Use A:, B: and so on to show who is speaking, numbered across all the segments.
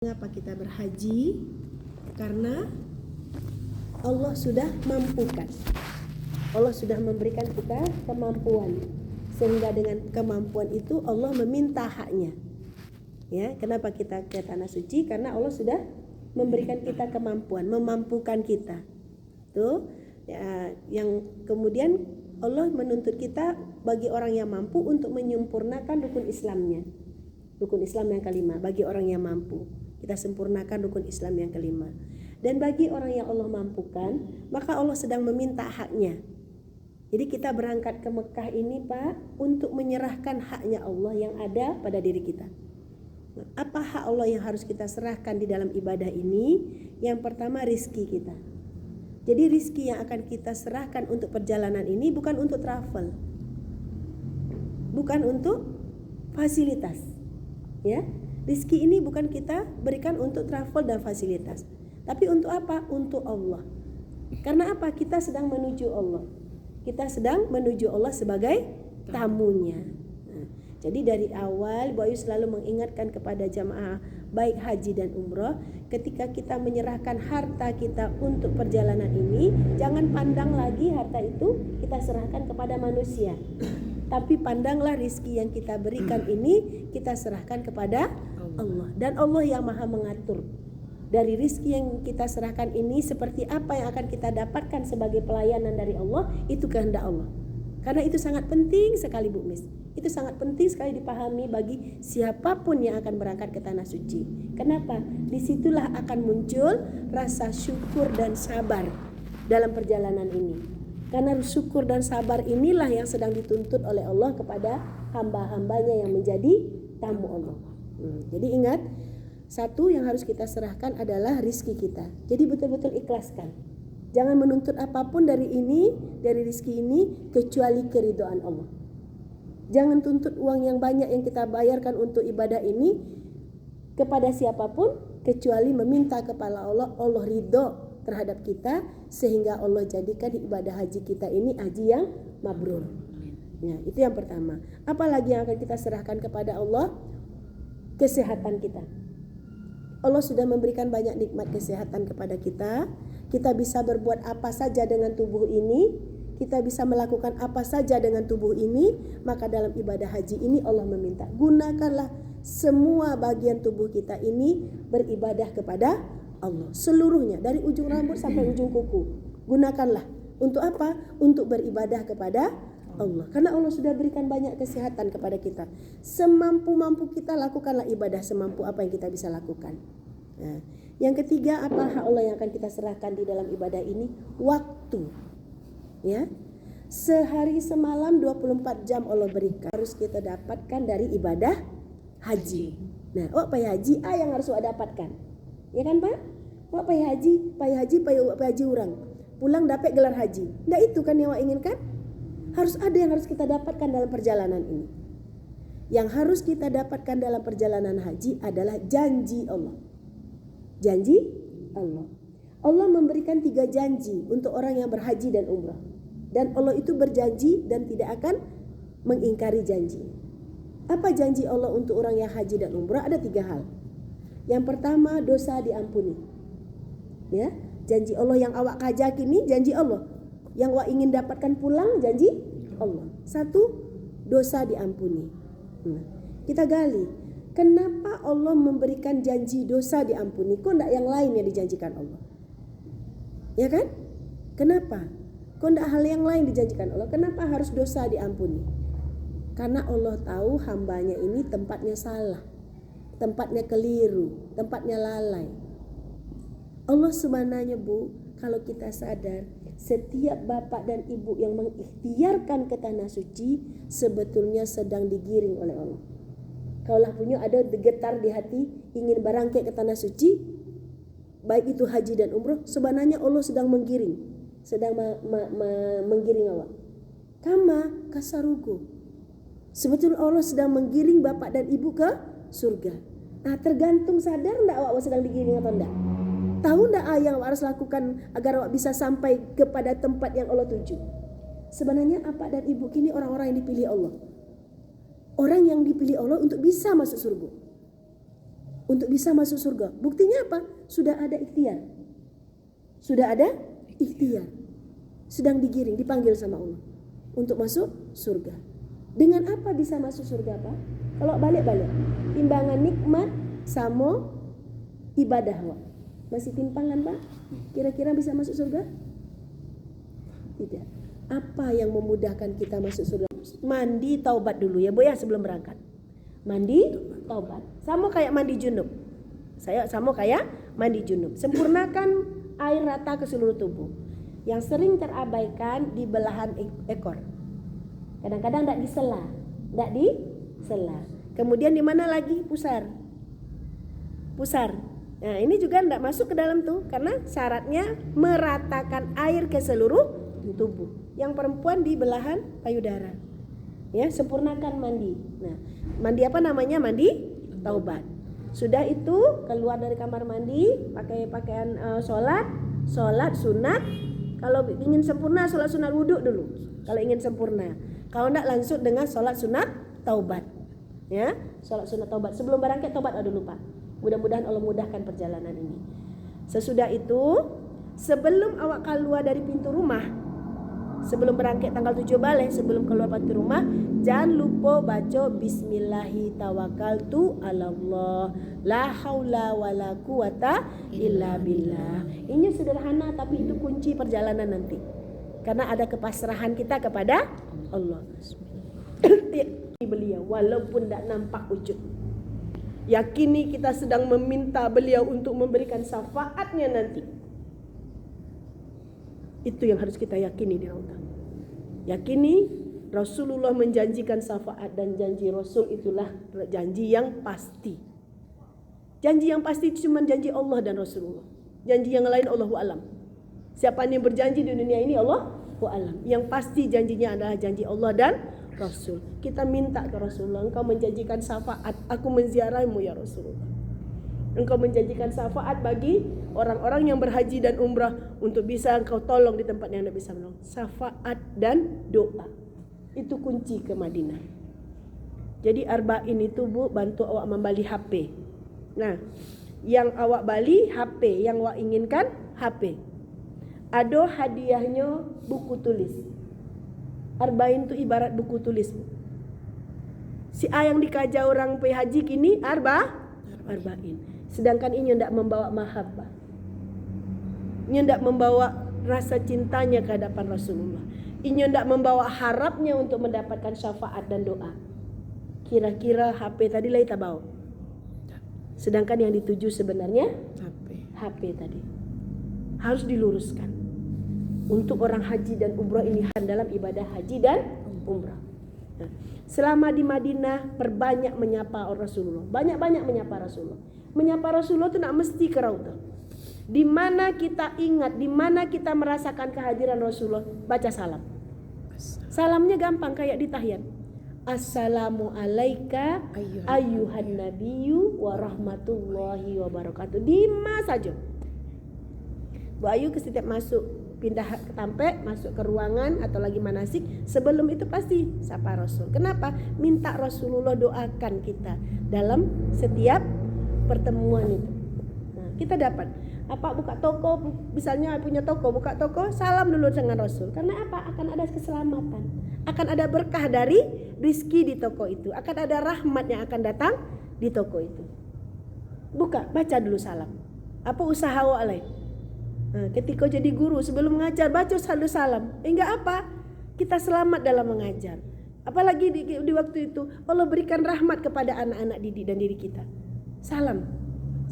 A: Mengapa kita berhaji? Karena Allah sudah mampukan. Allah sudah memberikan kita kemampuan. Sehingga dengan kemampuan itu Allah meminta haknya. Ya, kenapa kita ke tanah suci? Karena Allah sudah memberikan kita kemampuan, memampukan kita. Tuh, ya, yang kemudian Allah menuntut kita bagi orang yang mampu untuk menyempurnakan rukun Islamnya. Rukun Islam yang kelima bagi orang yang mampu. Kita sempurnakan rukun Islam yang kelima. Dan bagi orang yang Allah mampukan, maka Allah sedang meminta haknya. Jadi kita berangkat ke Mekah ini, Pak, untuk menyerahkan haknya Allah yang ada pada diri kita. Apa hak Allah yang harus kita serahkan di dalam ibadah ini? Yang pertama, rizki kita. Jadi rizki yang akan kita serahkan untuk perjalanan ini bukan untuk travel, bukan untuk fasilitas, ya. Rizki ini bukan kita berikan untuk travel dan fasilitas, tapi untuk apa? Untuk Allah. Karena apa? Kita sedang menuju Allah. Kita sedang menuju Allah sebagai tamunya. Nah, jadi dari awal Bu Ayu selalu mengingatkan kepada jamaah baik haji dan umroh, ketika kita menyerahkan harta kita untuk perjalanan ini, jangan pandang lagi harta itu kita serahkan kepada manusia. Tapi pandanglah rizki yang kita berikan ini kita serahkan kepada Allah. Dan Allah yang maha mengatur. Dari rizki yang kita serahkan ini, seperti apa yang akan kita dapatkan sebagai pelayanan dari Allah, itu kehendak Allah. Karena itu sangat penting sekali Bu Mis. Itu sangat penting sekali dipahami bagi siapapun yang akan berangkat ke tanah suci. Kenapa? Disitulah akan muncul rasa syukur dan sabar dalam perjalanan ini. Karena syukur dan sabar inilah yang sedang dituntut oleh Allah kepada hamba-hambanya yang menjadi tamu Allah. Jadi ingat, satu yang harus kita serahkan adalah rizki kita. Jadi betul-betul ikhlaskan. Jangan menuntut apapun dari rizki ini kecuali keridhaan Allah. Jangan tuntut uang yang banyak yang kita bayarkan untuk ibadah ini kepada siapapun kecuali meminta kepada Allah, Allah ridho terhadap kita, sehingga Allah jadikan ibadah haji kita ini haji yang mabrur. Ya, itu yang pertama. Apalagi yang akan kita serahkan kepada Allah? Kesehatan kita. Allah sudah memberikan banyak nikmat kesehatan kepada kita. Kita bisa berbuat apa saja dengan tubuh ini, kita bisa melakukan apa saja dengan tubuh ini. Maka dalam ibadah haji ini Allah meminta, gunakanlah semua bagian tubuh kita ini beribadah kepada Allah, seluruhnya dari ujung rambut sampai ujung kuku. Gunakanlah untuk apa? Untuk beribadah kepada Allah. Karena Allah sudah berikan banyak kesehatan kepada kita. Semampu-mampu kita lakukanlah ibadah semampu apa yang kita bisa lakukan. Nah, yang ketiga, apa hak Allah yang akan kita serahkan di dalam ibadah ini? Waktu. Ya. Sehari semalam 24 jam Allah berikan, harus kita dapatkan dari ibadah haji. Nah, apa ya haji? Yang harus kita dapatkan. Ya kan Pak? Wak pai haji orang. Pulang dapat gelar haji. Nah itu kan yang Wak inginkan? Harus ada yang harus kita dapatkan dalam perjalanan ini. Yang harus kita dapatkan dalam perjalanan haji adalah janji Allah. Janji Allah. Allah memberikan 3 janji untuk orang yang berhaji dan umrah. Dan Allah itu berjanji dan tidak akan mengingkari janji. Apa janji Allah untuk orang yang haji dan umrah? Ada 3 hal. Yang pertama, dosa diampuni. Ya, janji Allah yang awak kajak ini janji Allah. Yang awak ingin dapatkan pulang janji Allah. 1, dosa diampuni. Kita gali, kenapa Allah memberikan janji dosa diampuni? Kok enggak yang lain yang dijanjikan Allah? Ya kan? Kenapa? Kok enggak hal yang lain dijanjikan Allah? Kenapa harus dosa diampuni? Karena Allah tahu hambanya ini tempatnya salah, tempatnya keliru, tempatnya lalai. Allah sebenarnya Bu, kalau kita sadar, setiap bapak dan ibu yang mengikhtiarkan ke tanah suci sebetulnya sedang digiring oleh Allah. Kalau punya ada getar di hati ingin berangkat ke tanah suci, baik itu haji dan umroh, sebenarnya Allah sedang menggiring, sedang menggiring awak. Kama kasarugo. Sebetulnya Allah sedang menggiring bapak dan ibu ke surga. Nah, tergantung sadar enggak awak sedang digiring atau enggak. Tahu enggak yang awak harus lakukan agar awak bisa sampai kepada tempat yang Allah tuju? Sebenarnya bapak dan ibu kini orang-orang yang dipilih Allah. Orang yang dipilih Allah untuk bisa masuk surga. untuk bisa masuk surga. Buktinya apa? Sudah ada ikhtiar. Sudah ada ikhtiar. Sedang digiring, dipanggil sama Allah untuk masuk surga. Dengan apa bisa masuk surga, Pak? Kalau balik-balik, timbangan nikmat sama ibadah, Pak. Masih timpangan, Pak? Kira-kira bisa masuk surga? Tidak. Apa yang memudahkan kita masuk surga? Mandi taubat dulu ya, Bu ya, sebelum berangkat. Mandi taubat. Sama kayak mandi junub. Sama kayak mandi junub. Sempurnakan air rata ke seluruh tubuh. Yang sering terabaikan di belahan ekor. Kadang-kadang tidak disela. Kemudian di mana lagi? Pusar. Nah, ini juga tidak masuk ke dalam tuh karena syaratnya meratakan air ke seluruh tubuh. Yang perempuan di belahan payudara. Ya, sempurnakan mandi. Nah, mandi apa namanya? Mandi taubat. Sudah itu keluar dari kamar mandi, pakai pakaian sholat sunat. Kalau ingin sempurna sholat sunat wudhu dulu. Kalau ingin sempurna. Kalau tidak langsung dengan sholat sunat taubat. Ya, sholat sunat taubat. Sebelum berangkat taubat dulu, Pak. Mudah-mudahan Allah mudahkan perjalanan ini. Sesudah itu, sebelum awak keluar dari pintu rumah, sebelum berangkat tanggal 7 balik, sebelum keluar pintu rumah, jangan lupa baca Bismillahi tawakkaltu ala Allah, la haula wala quwata illa billah. Ini sederhana tapi itu kunci perjalanan nanti. Karena ada kepasrahan kita kepada Allah. Beliau walaupun tidak nampak wujud. Yakini kita sedang meminta beliau untuk memberikan syafaatnya nanti. Itu yang harus kita yakini di Raudhah. Yakini Rasulullah menjanjikan syafaat dan janji Rasul itulah janji yang pasti. Janji yang pasti itu cuma janji Allah dan Rasulullah. Janji yang lain Allahu alam. Siapa yang berjanji di dunia ini Allahu alam. Yang pasti janjinya adalah janji Allah dan Rasul. Kita minta ke Rasulullah, engkau menjanjikan syafaat, aku menziarahmu ya Rasulullah. Engkau menjanjikan syafaat bagi orang-orang yang berhaji dan umrah untuk bisa engkau tolong di tempat yang tidak bisa menolong. Syafaat dan doa. Itu kunci ke Madinah. Jadi arba'in itu Bu bantu awak membeli HP. Nah, yang awak beli HP, yang awak inginkan HP. Ada hadiahnya buku tulis. Arba'in itu ibarat buku tulis. Si A yang dikaja orang pergi haji kini arba'in. Sedangkan ini tidak membawa mahabbah. Ini tidak membawa rasa cintanya ke hadapan Rasulullah. Ini tidak membawa harapnya untuk mendapatkan syafaat dan doa. Kira-kira HP tadi lah kita bawa. Sedangkan yang dituju sebenarnya HP tadi. Harus diluruskan. Untuk orang haji dan umrah ini dalam ibadah haji dan umrah. Nah, selama di Madinah perbanyak menyapa Rasulullah. Banyak-banyak menyapa Rasulullah. Menyapa Rasulullah itu tidak mesti ke Raudhah. Di mana kita ingat, di mana kita merasakan kehadiran Rasulullah, baca salam. Salamnya gampang kayak di tahiyat. Assalamu alayka ayyuhan nabiyyu wa rahmatullahi wa barakatuh. Dimas saja. Bu Ayu setiap masuk pindah ke Tampek, masuk ke ruangan atau lagi manasik, sebelum itu pasti sapa Rasul. Kenapa? Minta Rasulullah doakan kita dalam setiap pertemuan itu. Nah, kita dapat apa buka toko, misalnya punya toko, buka toko, salam dulu dengan Rasul. Karena apa? Akan ada keselamatan, akan ada berkah dari rizki di toko itu, akan ada rahmat yang akan datang di toko itu. Buka, baca dulu salam. Apa usaha awak lain? Nah, ketika jadi guru sebelum mengajar baca selalu salam. Enggak apa? Kita selamat dalam mengajar. Apalagi di waktu itu Allah berikan rahmat kepada anak-anak didik dan diri kita. Salam.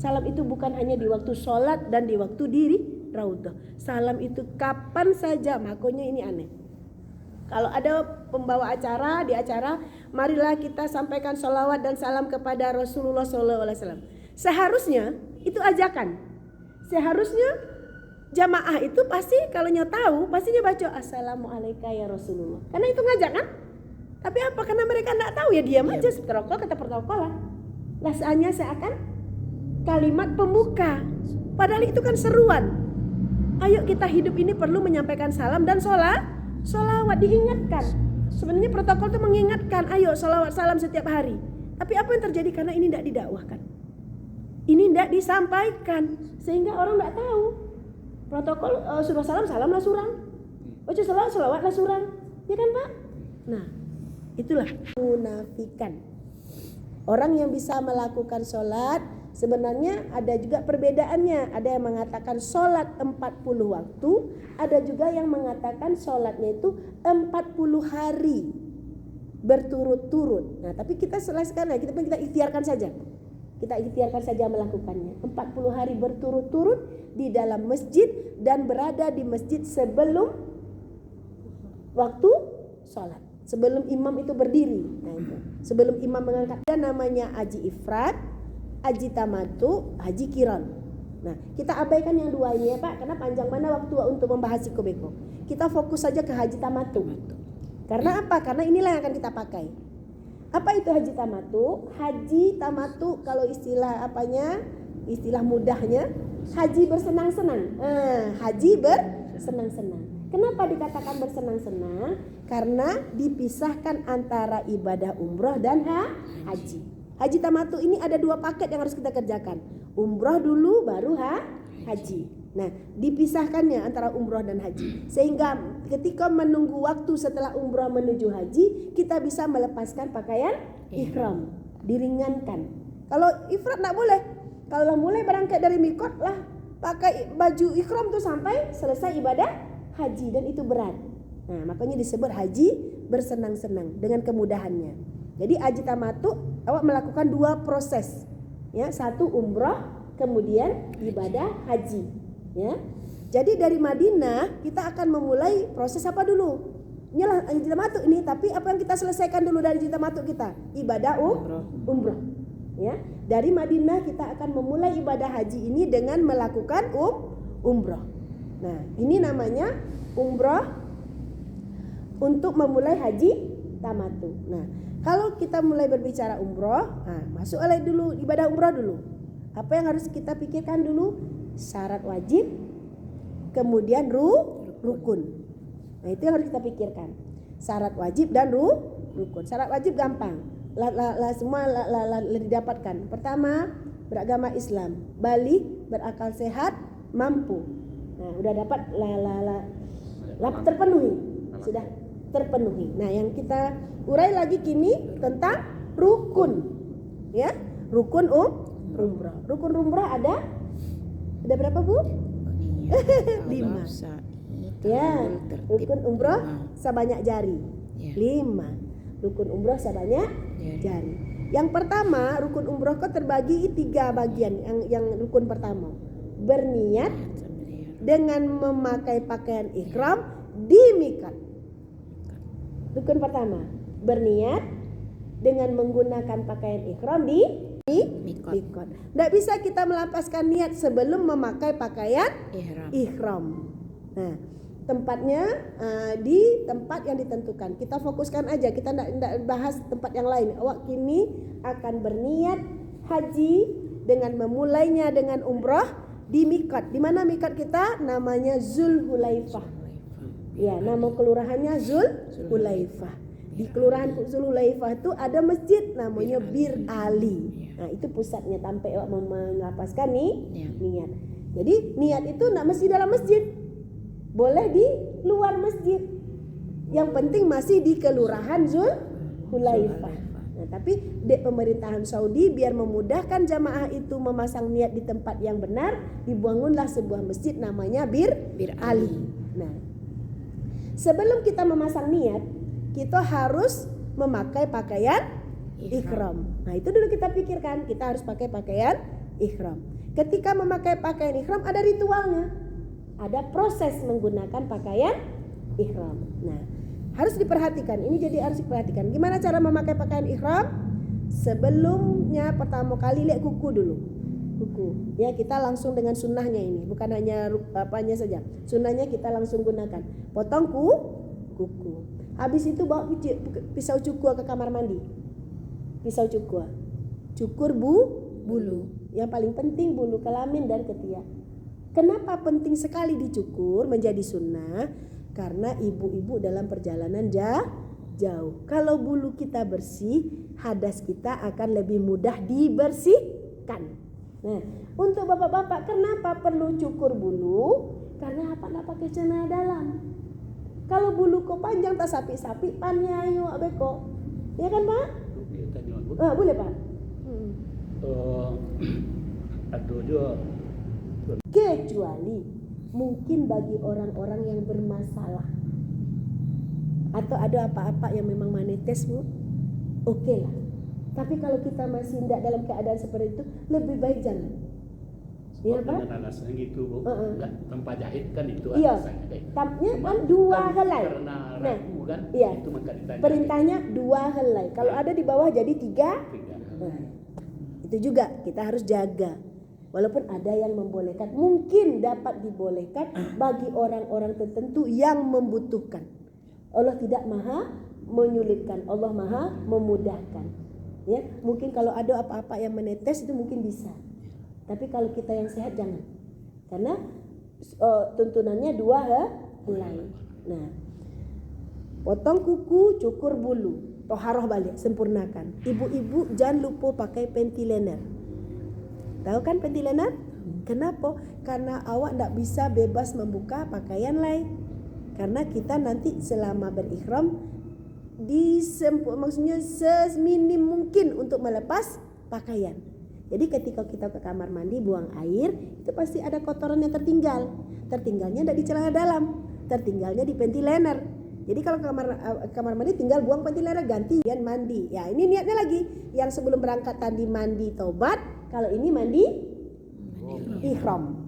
A: Salam itu bukan hanya di waktu sholat dan di waktu diri Raudhah. Salam itu kapan saja. Makanya ini aneh. Kalau ada pembawa acara di acara, marilah kita sampaikan sholawat dan salam kepada Rasulullah SAW. Seharusnya itu ajakan. Seharusnya jamaah itu pasti kalau tahu pastinya baca Assalamualaikum ya Rasulullah. Karena itu ngajak kan? Tapi apa? Karena mereka tidak tahu ya diam aja. Protokol kata protokolah. Rasanya seakan kalimat pembuka. Padahal itu kan seruan. Ayo kita hidup ini perlu menyampaikan salam dan sholawat diingatkan. Sebenarnya protokol itu mengingatkan. Ayo sholawat salam setiap hari. Tapi apa yang terjadi karena ini tidak didakwahkan? Ini tidak disampaikan sehingga orang tidak tahu. Protokol suruh salam lah surang. Baca salawat lah surang. Ya kan Pak? Nah, itulah munafikan. Orang yang bisa melakukan sholat sebenarnya ada juga perbedaannya. Ada yang mengatakan sholat 40 waktu, ada juga yang mengatakan sholatnya itu 40 hari berturut-turut. Nah, tapi kita selesaikan ya, kita ikhtiarkan saja. Kita ikhtiarkan saja melakukannya 40 hari berturut-turut di dalam masjid dan berada di masjid sebelum waktu sholat, sebelum imam itu berdiri. Nah, itu sebelum imam mengangkat. Ada namanya haji ifrad, haji tamatu, haji kiran. Nah, kita abaikan yang dua ini ya Pak, karena panjang mana waktu untuk membahas sikobeko. Kita fokus saja ke haji tamatu. Karena apa? Karena inilah yang akan kita pakai. Apa itu haji tamatu? Haji tamatu kalau istilah apanya? Istilah mudahnya haji bersenang-senang. Haji bersenang-senang. Kenapa dikatakan bersenang-senang? Karena dipisahkan antara ibadah umroh dan haji. Haji tamatu ini ada dua paket yang harus kita kerjakan. Umroh dulu baru haji. Nah, dipisahkannya antara umroh dan haji. Sehingga ketika menunggu waktu setelah umroh menuju haji, kita bisa melepaskan pakaian ihram, diringankan. Kalau ifrad enggak boleh. Kalau mulai berangkat dari mikot lah pakai baju ihram tuh sampai selesai ibadah haji, dan itu berat. Nah, makanya disebut haji bersenang-senang dengan kemudahannya. Jadi haji tamatu awak melakukan dua proses. Ya, satu umroh, kemudian ibadah haji. Ya. Jadi dari Madinah kita akan memulai proses apa dulu? Inilah haji tamatu ini, tapi apa yang kita selesaikan dulu dari haji tamatu kita? Ibadah umroh. Ya. Dari Madinah kita akan memulai ibadah haji ini dengan melakukan umroh. Nah, ini namanya umroh untuk memulai haji tamatu. Nah, kalau kita mulai berbicara umroh, masuk oleh dulu ibadah umroh dulu. Apa yang harus kita pikirkan dulu? Syarat wajib, kemudian rukun. Nah, itu yang harus kita pikirkan. Syarat wajib dan rukun. Syarat wajib gampang. Semua didapatkan. Pertama, beragama Islam, balik, berakal sehat, mampu. Nah, udah dapat terpenuhi. Sudah terpenuhi. Nah, yang kita urai lagi kini tentang rukun. Ya, rukun umrah. Rukun umrah ada berapa Bu? 5. Ya, rukun umrah sebanyak jari. 5. Rukun umrah sebanyak jari. Yang pertama, rukun umrah kok terbagi 3 bagian. Yang rukun pertama, berniat dengan memakai pakaian ihram di miqat. Rukun pertama, berniat dengan menggunakan pakaian ihram di mikot. Tidak bisa kita melepaskan niat sebelum memakai pakaian ihram. Nah, tempatnya di tempat yang ditentukan. Kita fokuskan aja, kita tidak bahas tempat yang lain. Awak kini akan berniat haji dengan memulainya dengan umrah di mikot. Di mana mikot kita? Namanya Zulhulaifah. Ya, nama kelurahannya Zulhulaifah. Di kelurahan Zulhulaifah itu ada masjid namanya Bir Ali. Nah, itu pusatnya sampai melepaskan niat. Jadi niat itu tidak mesti dalam masjid, boleh di luar masjid. Yang penting masih di kelurahan Zulhulaifah. Nah, tapi pemerintahan Saudi biar memudahkan jamaah itu memasang niat di tempat yang benar, dibangunlah sebuah masjid namanya Bir Ali. Nah, sebelum kita memasang niat, kita harus memakai pakaian ihram. Nah, itu dulu kita pikirkan, kita harus pakai pakaian ihram. Ketika memakai pakaian ihram ada ritualnya. Ada proses menggunakan pakaian ihram. Nah, harus diperhatikan. Ini jadi harus diperhatikan. Gimana cara memakai pakaian ihram? Sebelumnya pertama kali lihat kuku dulu. Kuku. Ya, kita langsung dengan sunnahnya ini, bukan hanya apanya saja. Sunnahnya kita langsung gunakan. Potong kuku. Habis itu bawa pisau cukur ke kamar mandi. Pisau cukur bulu. Yang paling penting bulu kelamin dan ketiak. Kenapa penting sekali dicukur menjadi sunnah? Karena ibu-ibu dalam perjalanan jauh. Kalau bulu kita bersih, hadas kita akan lebih mudah dibersihkan. Nah, untuk bapak-bapak kenapa perlu cukur bulu? Karena apa nak pakai celana dalam. Kalau bulu ko panjang tak sapi-sapi pannya ayo beko. Ya kan, Pak? Boleh, Pak.
B: Aduh juga.
A: Kecuali mungkin bagi orang-orang yang bermasalah atau ada apa-apa yang memang manetes, Bu, oke lah. Tapi kalau kita masih tidak dalam keadaan seperti itu, lebih baik jangan. Iya, Pak?
B: Dengan alasan gitu, Bu. Enggak, tanpa jahit kan itu
A: Iya.
B: alasannya.
A: Tapnya kan dua helai.
B: Karena ragu kan,
A: iya.
B: itu maka ditanya.
A: Perintahnya 2 helai. Kalau ada di bawah jadi 3. Nah, itu juga kita harus jaga. Walaupun ada yang membolehkan, mungkin dapat dibolehkan bagi orang-orang tertentu yang membutuhkan. Allah tidak maha menyulitkan, Allah maha memudahkan. Ya, mungkin kalau ada apa-apa yang menetes itu mungkin bisa. Tapi kalau kita yang sehat jangan. Karena tuntunannya 2 helai. Nah, potong kuku, cukur bulu, toharoh balik, sempurnakan. Ibu-ibu jangan lupa pakai panty liner. Tahu kan panty liner? Kenapa? Karena awak tidak bisa bebas membuka pakaian lain. Karena kita nanti selama berihram maksudnya seminim mungkin untuk melepas pakaian. Jadi ketika kita ke kamar mandi buang air, itu pasti ada kotoran yang tertinggal. Tertinggalnya tidak di celana dalam, tertinggalnya di panty liner. Jadi kalau kamar mandi tinggal buang panty liner, gantian mandi. Ya, ini niatnya lagi. Yang sebelum berangkat tadi mandi taubat, kalau ini mandi ihram.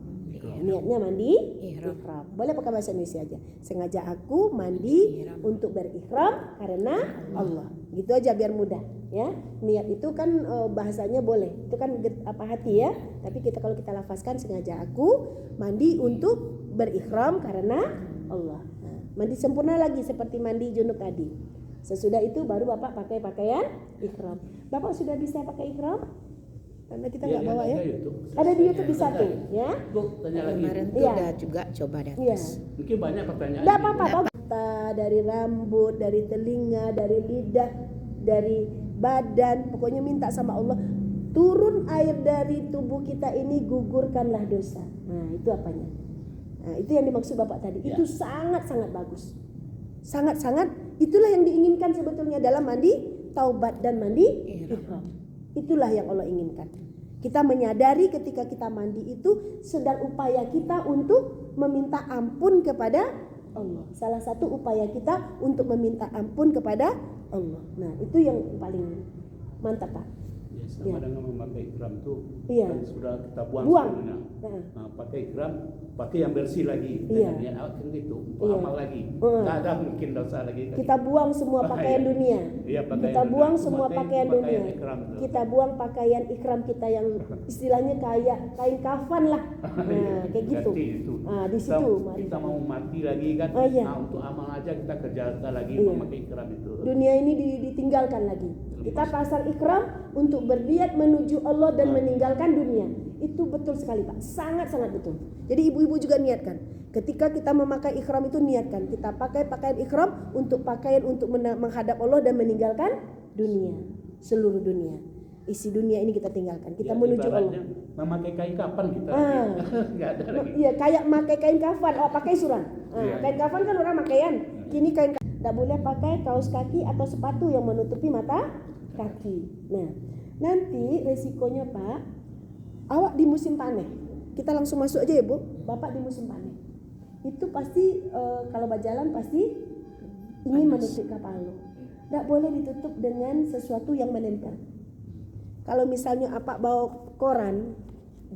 A: Niatnya mandi ihram. Boleh pakai bahasa Indonesia aja. Sengaja aku mandi untuk berihram karena Allah. Gitu aja biar mudah, ya. Niat itu kan bahasanya boleh. Itu kan hati ya. Tapi kalau kita lafazkan sengaja aku mandi untuk berihram karena Allah. Nah, mandi sempurna lagi seperti mandi junub tadi. Sesudah itu baru Bapak pakai pakaian ihram. Bapak sudah bisa pakai ihram? Karena kita nggak bawa ya. Ada di YouTube bisa tuh, ya.
B: Bu, tanya lagi.
C: Kemarin tuh udah juga coba di atas.
A: Iya.
B: Mungkin banyak pertanyaan.
A: Nggak apa-apa, dari rambut, dari telinga, dari lidah, dari badan, pokoknya minta sama Allah turun air dari tubuh kita ini, gugurkanlah dosa. Nah, itu apanya? Nah, itu yang dimaksud Bapak tadi.
B: Ya.
A: Itu sangat-sangat bagus. Sangat-sangat itulah yang diinginkan sebetulnya dalam mandi taubat dan mandi ihram. Itulah yang Allah inginkan. Kita menyadari ketika kita mandi itu sedang upaya kita untuk meminta ampun kepada Allah. Salah satu upaya kita untuk meminta ampun kepada Allah. Nah, itu yang paling mantap, Pak.
B: Ya, sama dengan memakai ihram tuh.
A: Iya.
B: Kan sudah kita buang.
A: Nah.
B: Nah, pakai ihram, pakai yang bersih lagi.
A: Iya.
B: Dengan niat awak kan gitu, untuk
A: Iya.
B: amal lagi. Tak ada mungkin dosa lagi.
A: Kita buang semua pakaian dunia.
B: Iya, pakaian
A: Kita
B: dunia.
A: buang
B: Cuma
A: semua pakaian dunia.
B: ikram tuh.
A: Kita buang pakaian ikram kita yang istilahnya kayak kain kafan lah. Nah, kayak gitu.
B: Itu.
A: Nah, di situ mari.
B: Kita mau mati lagi kan.
A: Oh, iya.
B: Nah, untuk amal aja kita kerjakan lagi
A: Iya.
B: memakai ikram itu.
A: Dunia ini ditinggalkan lagi. Kita pasang ikram untuk berniat menuju Allah dan meninggalkan dunia. Itu betul sekali, Pak. Sangat-sangat betul. Jadi ibu-ibu juga niatkan. Ketika kita memakai ikram itu niatkan. Kita pakai pakaian ikram untuk pakaian untuk menghadap Allah dan meninggalkan dunia. Seluruh dunia. Isi dunia ini kita tinggalkan. Kita menuju Allah.
B: Memakai kain kapan kita. Enggak ada lagi.
A: Iya, kayak pakai kain kafan. Oh, pakai suran.
B: Iya.
A: Kain kafan kan orang pakaian. Kini kain kafan. Tidak boleh pakai kaos kaki atau sepatu yang menutupi mata kaki. Nah, nanti resikonya, Pak, awak di musim panen. Kita langsung masuk aja ya, Bu. Bapak di musim panen. Itu pasti kalau berjalan pasti ingin menutup kepala. Tidak boleh ditutup dengan sesuatu yang menempel. Kalau misalnya apa bawa koran,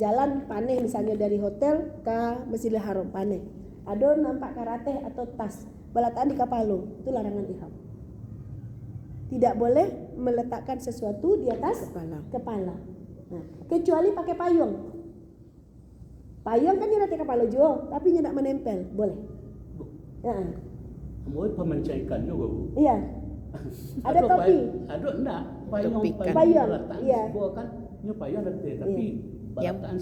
A: jalan panen misalnya dari hotel ke Masjidil Haram panen. Ada nampak karate atau tas, balataan di kepala, itu larangan ihram. Tidak boleh meletakkan sesuatu di atas kepala. Nah, kecuali pakai payung. Payung kan dia di kepala juga, tapi tidak menempel, boleh.
B: Mau pemencaikan juga, Bu.
A: Iya. Ada topi.
B: Ada enggak?
A: Payung. Iya.
B: Kan ini payung ada tapi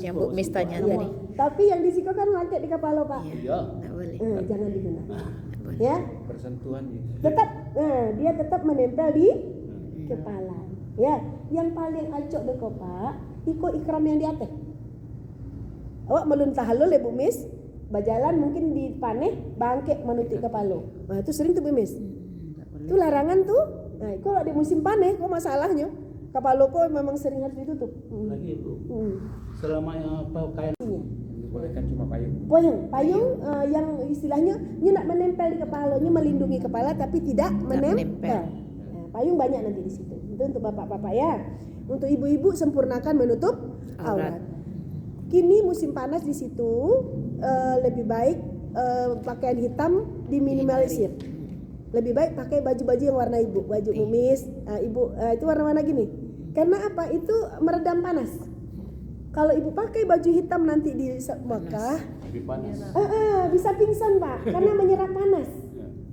C: yang Bu Mis tanya tadi.
A: Tapi yang di situ kan ngangkat di kepala, Pak.
B: Iya.
C: Nggak boleh.
A: Jangan digunakan.
C: Boleh.
A: Ya.
D: Bersentuhan gitu.
A: Tetap dia tetap menempel di kepala. Ya, yang paling acok deko, Pak, iko ikram yang di atas. Awak melun tahallul ya Bu Mis, berjalan mungkin di paneh bangkit menutik kepala. Nah itu sering tuh Bu Mis. Itu larangan tuh. Nah itu kalau di musim paneh kok masalahnya kepala kok memang sering harus ditutup.
B: Lagi Bu, selama pakaian
D: Bolehkan cuma payung.
A: Payung yang istilahnya nak menempel di kepala, melindungi kepala tapi tidak menempel. Nah, payung banyak nanti di situ. Itu untuk bapak-bapak ya. Untuk ibu-ibu sempurnakan menutup aurat. Kini musim panas di situ lebih baik pakaian hitam diminimalisir. Lebih baik pakai baju-baju yang warna ibu, baju kumis, ibu itu warna-warna gini. Karena apa? Itu meredam panas. Kalau ibu pakai baju hitam nanti di Mekah,
B: lebih panas.
A: bisa pingsan Pak, karena menyerap panas.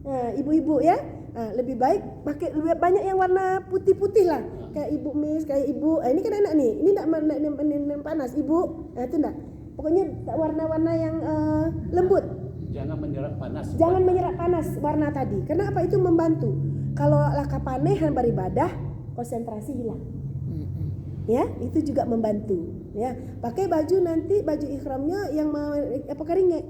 A: Nah, ibu-ibu ya, lebih baik pakai lebih banyak yang warna putih-putih lah, kayak ibu Miss, kayak ibu. Ini kan enak nih, ini enggak panas ibu. Nah itu enggak. Pokoknya warna-warna yang lembut.
B: Jangan menyerap panas.
A: Jangan menyerap panas warna tadi. Karena apa? Itu membantu. Kalau laka panehan beribadah, konsentrasi hilang. Ya, itu juga membantu. Ya, pakai baju nanti baju ihramnya yang keringat.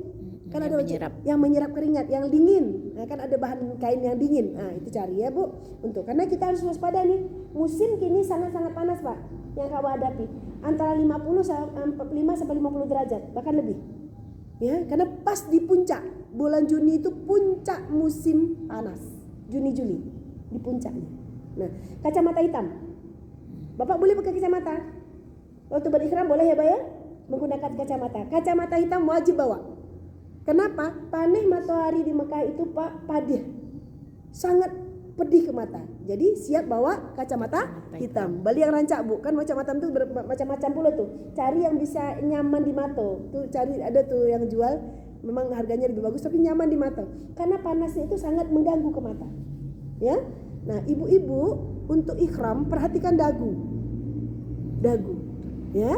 A: Kan ada yang menyerap keringat, yang dingin. Nah, kan ada bahan kain yang dingin. Nah, itu cari ya, Bu. Karena kita harus waspada nih. Musim kini sangat-sangat panas, Pak. Yang kau hadapi antara 5 sampai 50 derajat, bahkan lebih. Ya, karena pas di puncak bulan Juni itu puncak musim panas. Juni-Juli di puncaknya. Nah, kacamata hitam. Bapak boleh pakai kacamata. Waktu berihram boleh ya, Pak ya? Menggunakan kacamata. Kacamata hitam wajib bawa. Kenapa? Panih matahari di Mekah itu Pak padih. Sangat pedih ke mata. Jadi siap bawa kacamata hitam. Beli yang rancak Bu, kan kacamata itu macam-macam pula tuh. Cari yang bisa nyaman di mata. Tuh cari ada tuh yang jual memang harganya lebih bagus tapi nyaman di mata. Karena panasnya itu sangat mengganggu ke mata. Ya. Nah, ibu-ibu untuk ikhram perhatikan dagu. Ya.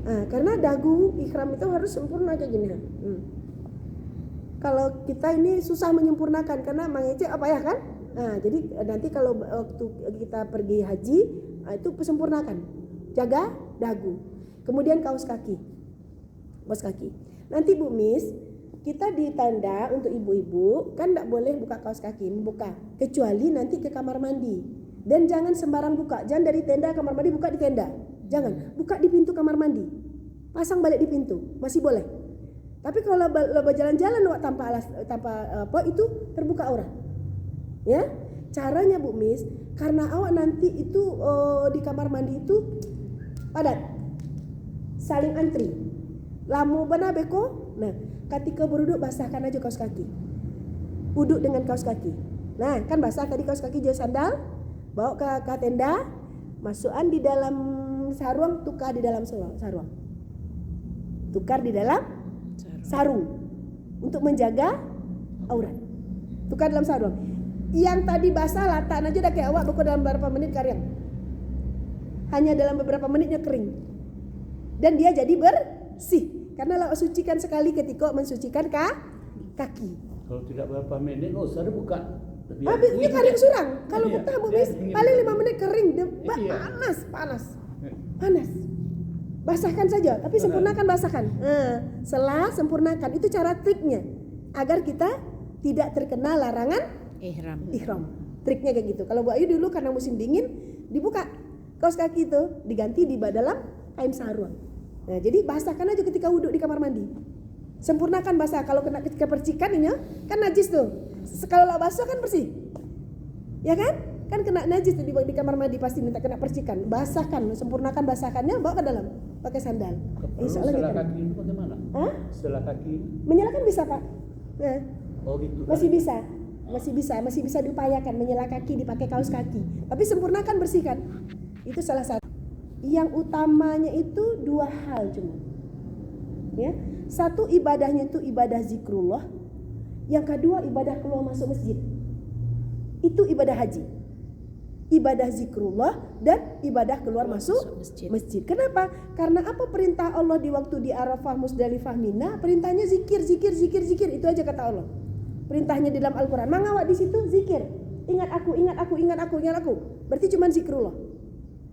A: Nah, karena dagu ikhram itu harus sempurna kayak gini. Kalau kita ini susah menyempurnakan karena mengecek apa ya kan? Nah, jadi nanti kalau waktu kita pergi haji, itu sempurnakan. Jaga dagu. Kemudian kaos kaki. Nanti Bu Miss, kita di tenda untuk ibu-ibu kan tidak boleh buka kaos kaki, membuka kecuali nanti ke kamar mandi. Dan jangan sembarang buka, jangan dari tenda kamar mandi buka di tenda. Jangan, buka di pintu kamar mandi. Pasang balik di pintu, masih boleh. Tapi kalau berjalan-jalan tanpa apa itu terbuka aurat. Ya, caranya Bu Miss, karena awak nanti itu di kamar mandi itu padat, saling antri, lamu benar beko. Nah, ketika berduduk basahkan aja kaos kaki, uduk dengan kaos kaki. Nah, kan basah tadi kaos kaki jauh sandal, bawa ke tenda, masukan di dalam sarung, tukar di dalam sarung, tukar di dalam sarung untuk menjaga aurat, tukar dalam sarung. Yang tadi basah latan aja dah kayak awak buku dalam beberapa menit kering. Hanya dalam beberapa menitnya kering. Dan dia jadi bersih. Karena awak sucikan sekali ketika mensucikan kaki.
B: Kalau tidak berapa menit, usah buka.
A: Ini kering surang. Kalau buka Bu Miss, paling 5 menit kering. Panas. Basahkan saja, tapi sempurnakan basahkan. Setelah sempurnakan, itu cara triknya. Agar kita tidak terkena larangan ihram. Triknya kayak gitu. Kalau Bu Ayu dulu karena musim dingin dibuka kaos kaki itu, diganti di dalam kain sarung. Nah, jadi basahkan aja ketika wudhu di kamar mandi. Sempurnakan basah. Kalau kena kepercikan ini kan najis tuh. Kalau lah basah kan bersih. Ya kan? Kan kena najis tuh di kamar mandi pasti minta kena percikan. Basahkan, sempurnakan basahkannya, bawa ke dalam pakai sandal.
B: Setelah kaki itu bagaimana? Setelah kaki
A: menyalakan bisa Pak. Nah,
B: gitu.
A: Masih bisa diupayakan menyela kaki dipakai kaos kaki. Tapi sempurnakan bersihkan. Itu salah satu. Yang utamanya itu 2 hal cuma. Ya. Satu ibadahnya itu ibadah zikrullah. Yang kedua ibadah keluar masuk masjid. Itu ibadah haji. Ibadah zikrullah dan ibadah keluar masuk masjid. Kenapa? Karena apa perintah Allah di waktu di Arafah, Musdalifah, Mina? Perintahnya zikir. Itu aja kata Allah. Perintahnya di dalam Al-Quran. Mengawak di situ zikir. Ingat aku. Berarti cuma zikrullah.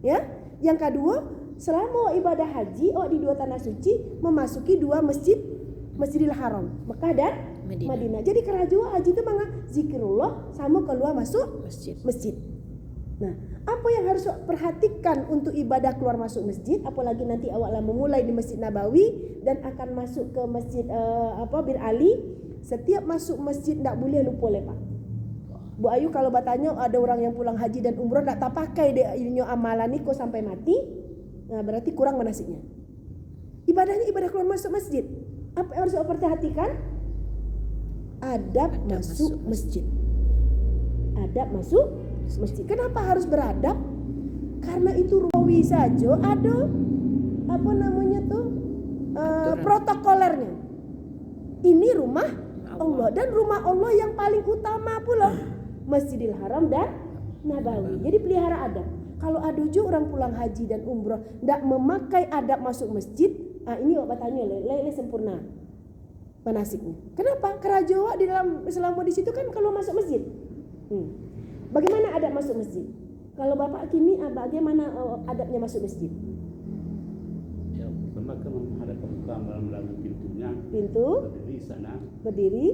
A: Ya. Yang kedua, selama ibadah haji di dua tanah suci memasuki dua Masjidil Haram, Mekah dan Madinah. Jadi kerajaan haji itu manga zikirullah sama keluar masuk masjid. Nah, apa yang harus perhatikan untuk ibadah keluar masuk masjid, apalagi nanti awaklah memulai di Masjid Nabawi dan akan masuk ke Masjid Bir Ali. Setiap masuk masjid tak boleh lupa lepak. Bu Ayu kalau bertanya ada orang yang pulang haji dan umrah tak pakai dia amalan ni kau sampai mati, nah berarti kurang manasiknya. Ibadahnya ibadah keluar masuk masjid. Apa yang harus perhatikan? Adab masuk masjid. Adab masuk masjid. Kenapa harus beradab? Karena itu rawi saja ada protokolernya. Ini rumah Allah dan rumah Allah yang paling utama pula Masjidil Haram dan Nabawi. Jadi pelihara adab. Kalau ada juga orang pulang haji dan umrah tidak memakai adab masuk masjid, ini awak bertanya le sempurna manasiknya. Kenapa? Kerajaan di dalam selama di situ kan kalau masuk masjid. Bagaimana adab masuk masjid? Kalau bapak kini bagaimana adabnya masuk masjid?
B: Ya, pertama kan menghadap ke muka melalui pintunya.
A: Pintu.
B: Berdiri sana.
A: Berdiri.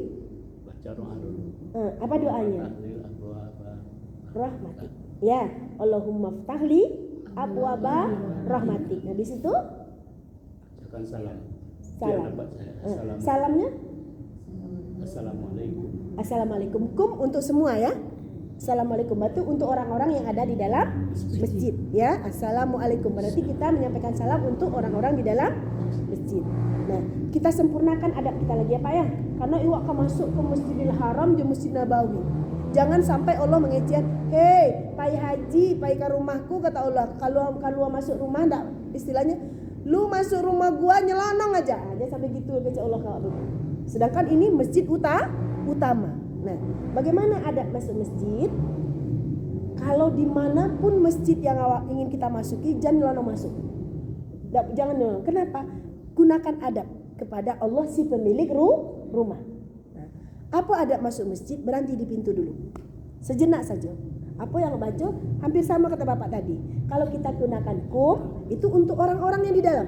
B: Baca doa dulu.
A: Apa doanya? Rahmatik. Ya, Allahumma ftahli abwaba rahmatik. Nah, di situ
B: bacakan salam.
A: Salam.
B: Salam.
A: Salamnya?
B: Assalamualaikum.
A: Assalamualaikum untuk semua ya. Assalamualaikum itu untuk orang-orang yang ada di dalam masjid ya. Assalamualaikum berarti kita menyampaikan salam untuk orang-orang di dalam masjid. Nah, kita sempurnakan adab kita lagi ya Pak ya. Karena iwak akan masuk ke Masjidil Haram di Masjid Nabawi. Jangan sampai Allah mengejek, "Hei, pai haji, pai ke rumahku," kata Allah. Kalau masuk rumah ndak istilahnya lu masuk rumah gua nyelonong aja sampai gitu kata Allah kalau sedangkan ini masjid utama. Nah, bagaimana adab masuk masjid? Kalau dimanapun masjid yang awak ingin kita masuki, jangan nyelonong masuk. Jangan nyelonong. Kenapa? Gunakan adab kepada Allah si pemilik rumah. Nah, apa adab masuk masjid? Berhenti di pintu dulu. Sejenak saja. Apa yang baca hampir sama kata Bapak tadi. Kalau kita gunakan kum itu untuk orang-orang yang di dalam.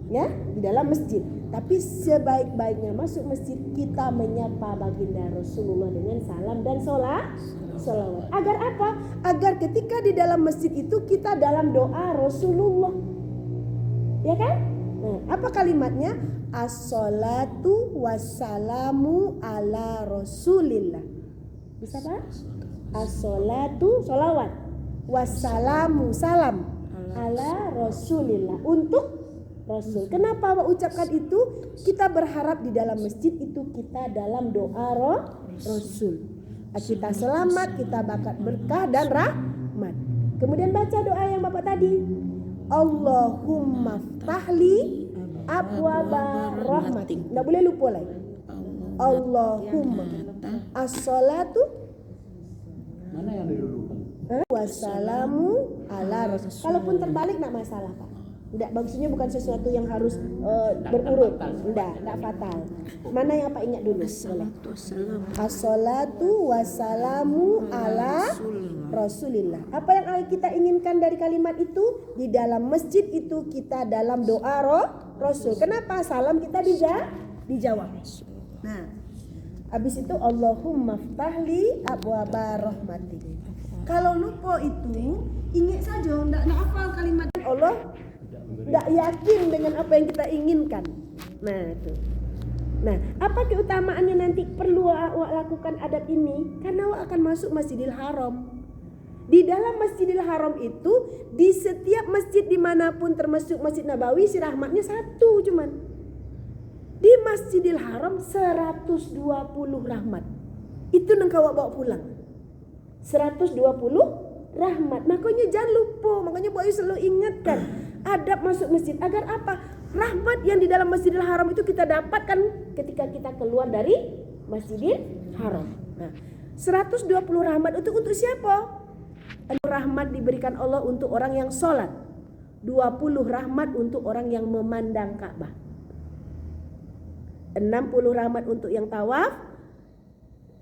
A: Ya, di dalam masjid. Tapi sebaik-baiknya masuk masjid kita menyapa baginda Rasulullah dengan salam dan sholawat. Agar apa? Agar ketika di dalam masjid itu kita dalam doa Rasulullah. Ya kan? Nah, apa kalimatnya? As-salatu wassalamu ala Rasulillah. Bisa Pak? As-salatu sholawat, wassalamu salam ala Rasulillah untuk Rasul. Kenapa Pak ucapkan itu? Kita berharap di dalam masjid itu kita dalam doa Rasul. Kita selamat, kita bakat berkah dan rahmat. Kemudian baca doa yang Bapak tadi. Allahumma ftahli abwaba rahmatik. Enggak boleh lupa lagi. Allahumma as-salatu
B: mana yang didulukan?
A: Wassalamu ala Rasul. Kalaupun terbalik enggak masalah, Pak. Enggak, bagusnya bukan sesuatu yang harus berurut. Enggak fatal. Mana yang apa ingat dulu? Boleh. As-salatu wassalamu ala Rasulillah. Apa yang kita inginkan dari kalimat itu? Di dalam masjid itu kita dalam doa Rasul. Kenapa? Salam kita dijawab. Nah, habis itu Allahumma ftahli abwaba rahmatik. Kalau lupa itu, ingat saja, enggak hafal kalimat Allah. Tidak yakin dengan apa yang kita inginkan. Nah itu. Nah, apa keutamaannya nanti perlu awak lakukan adab ini? Karena awak akan masuk Masjidil Haram. Di dalam Masjidil Haram itu, di setiap masjid dimanapun termasuk Masjid Nabawi, si rahmatnya satu cuman. Di Masjidil Haram 120 rahmat. Itu yang kau bawa pulang. 120 rahmat. Makanya jangan lupa, makanya Bu Ayu selalu ingatkan adab masuk masjid agar apa? Rahmat yang di dalam Masjidil Haram itu kita dapatkan ketika kita keluar dari Masjidil Haram. Nah, 120 rahmat itu untuk siapa? Rahmat diberikan Allah untuk orang yang sholat. 20 rahmat untuk orang yang memandang Ka'bah. 60 rahmat untuk yang tawaf,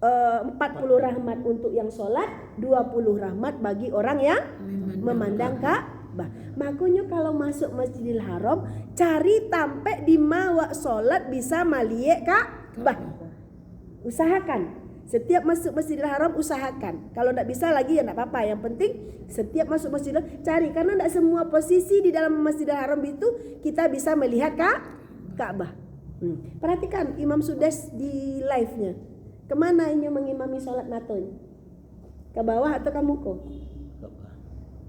A: 40 rahmat untuk yang sholat, 20 rahmat bagi orang yang memandang Ka'bah. Makanya kalau masuk Masjidil Haram cari tampe di mawa solat bisa melihat Ka'bah. Usahakan setiap masuk Masjidil Haram usahakan. Kalau tidak bisa lagi ya tidak apa-apa. Yang penting setiap masuk Masjidil Haram cari, karena tidak semua posisi di dalam Masjidil Haram itu kita bisa melihat Ka'bah. Perhatikan Imam Sudes di live-nya. Kemana ini mengimami sholat natonya? Ke bawah atau ke muko?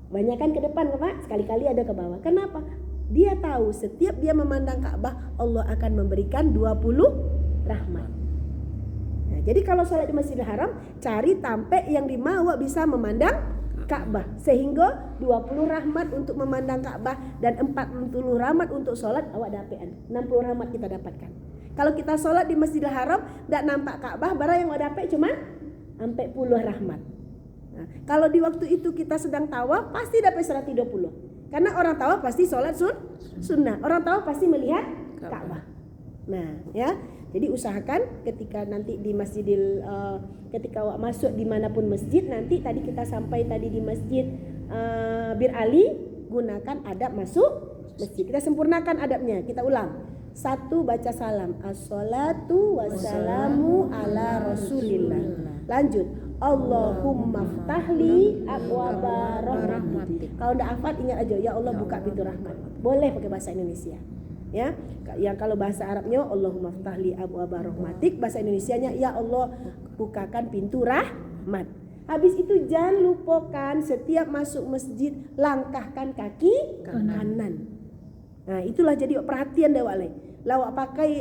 A: Banyakan ke depan Pak, sekali-kali ada ke bawah. Kenapa? Dia tahu setiap dia memandang Ka'bah Allah akan memberikan 20 rahmat. Nah, jadi kalau sholat di Masjidil Haram cari tampe yang dimawa bisa memandang Ka'bah, sehingga 20 rahmat untuk memandang Ka'bah dan 40 rahmat untuk sholat awak dapetan. 60 rahmat kita dapatkan. Kalau kita sholat di Masjidil Haram tidak nampak Ka'bah, barang yang awak dapat cuma 40 rahmat. Nah, kalau di waktu itu kita sedang tawaf pasti dapat 120. Karena orang tawaf pasti sholat sunnah. Orang tawaf pasti melihat Ka'bah. Nah, ya. Jadi usahakan ketika nanti di Masjidil ketika awak masuk dimanapun masjid, nanti tadi kita sampai tadi di Masjid Bir Ali, gunakan adab masuk masjid. Kita sempurnakan adabnya. Kita ulang. 1 baca salam. As-salatu wassalamu ala Rasulillah. Lanjut. Allahumma ftahli abwaba rahmatik. Kalau enggak hafal ingat aja, ya Allah buka pintu rahmat. Boleh pakai bahasa Indonesia. Ya, yang kalau bahasa Arabnya Allahumma ftahli abwaba rahmatik, bahasa Indonesianya ya Allah bukakan pintu rahmat. Habis itu jangan lupakan setiap masuk masjid langkahkan kaki kanan. Nah, itulah jadi perhatian deh wale. Lawak pakai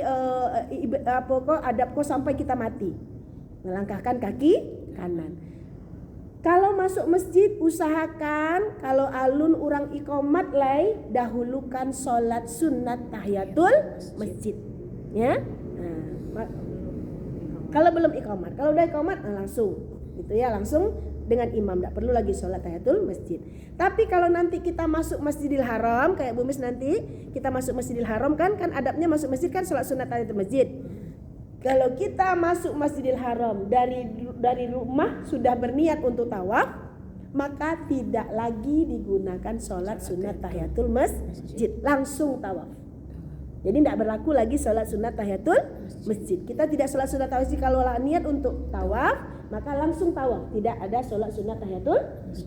A: adab kok sampai kita mati. Melangkahkan kaki kanan. Kalau masuk masjid usahakan kalau alun orang iqamat lai dahulukan sholat sunat tahiyatul masjid. Ya. Nah, kalau belum iqamat, kalau udah iqamat langsung gitu ya, langsung dengan imam, tidak perlu lagi sholat tahiyatul masjid. Tapi kalau nanti kita masuk Masjidil Haram kayak Bu Mis, nanti kita masuk Masjidil Haram kan adabnya masuk masjid kan sholat sunat tahiyatul masjid. Kalau kita masuk Masjidil Haram dari rumah sudah berniat untuk tawaf, maka tidak lagi digunakan sholat sunat tahiyatul masjid, langsung tawaf. Jadi tidak berlaku lagi sholat sunat tahiyatul masjid. Kita tidak sholat sunat tahiyatul masjid kalau niat untuk tawaf, maka langsung tawaf. Tidak ada sholat sunat tahiyatul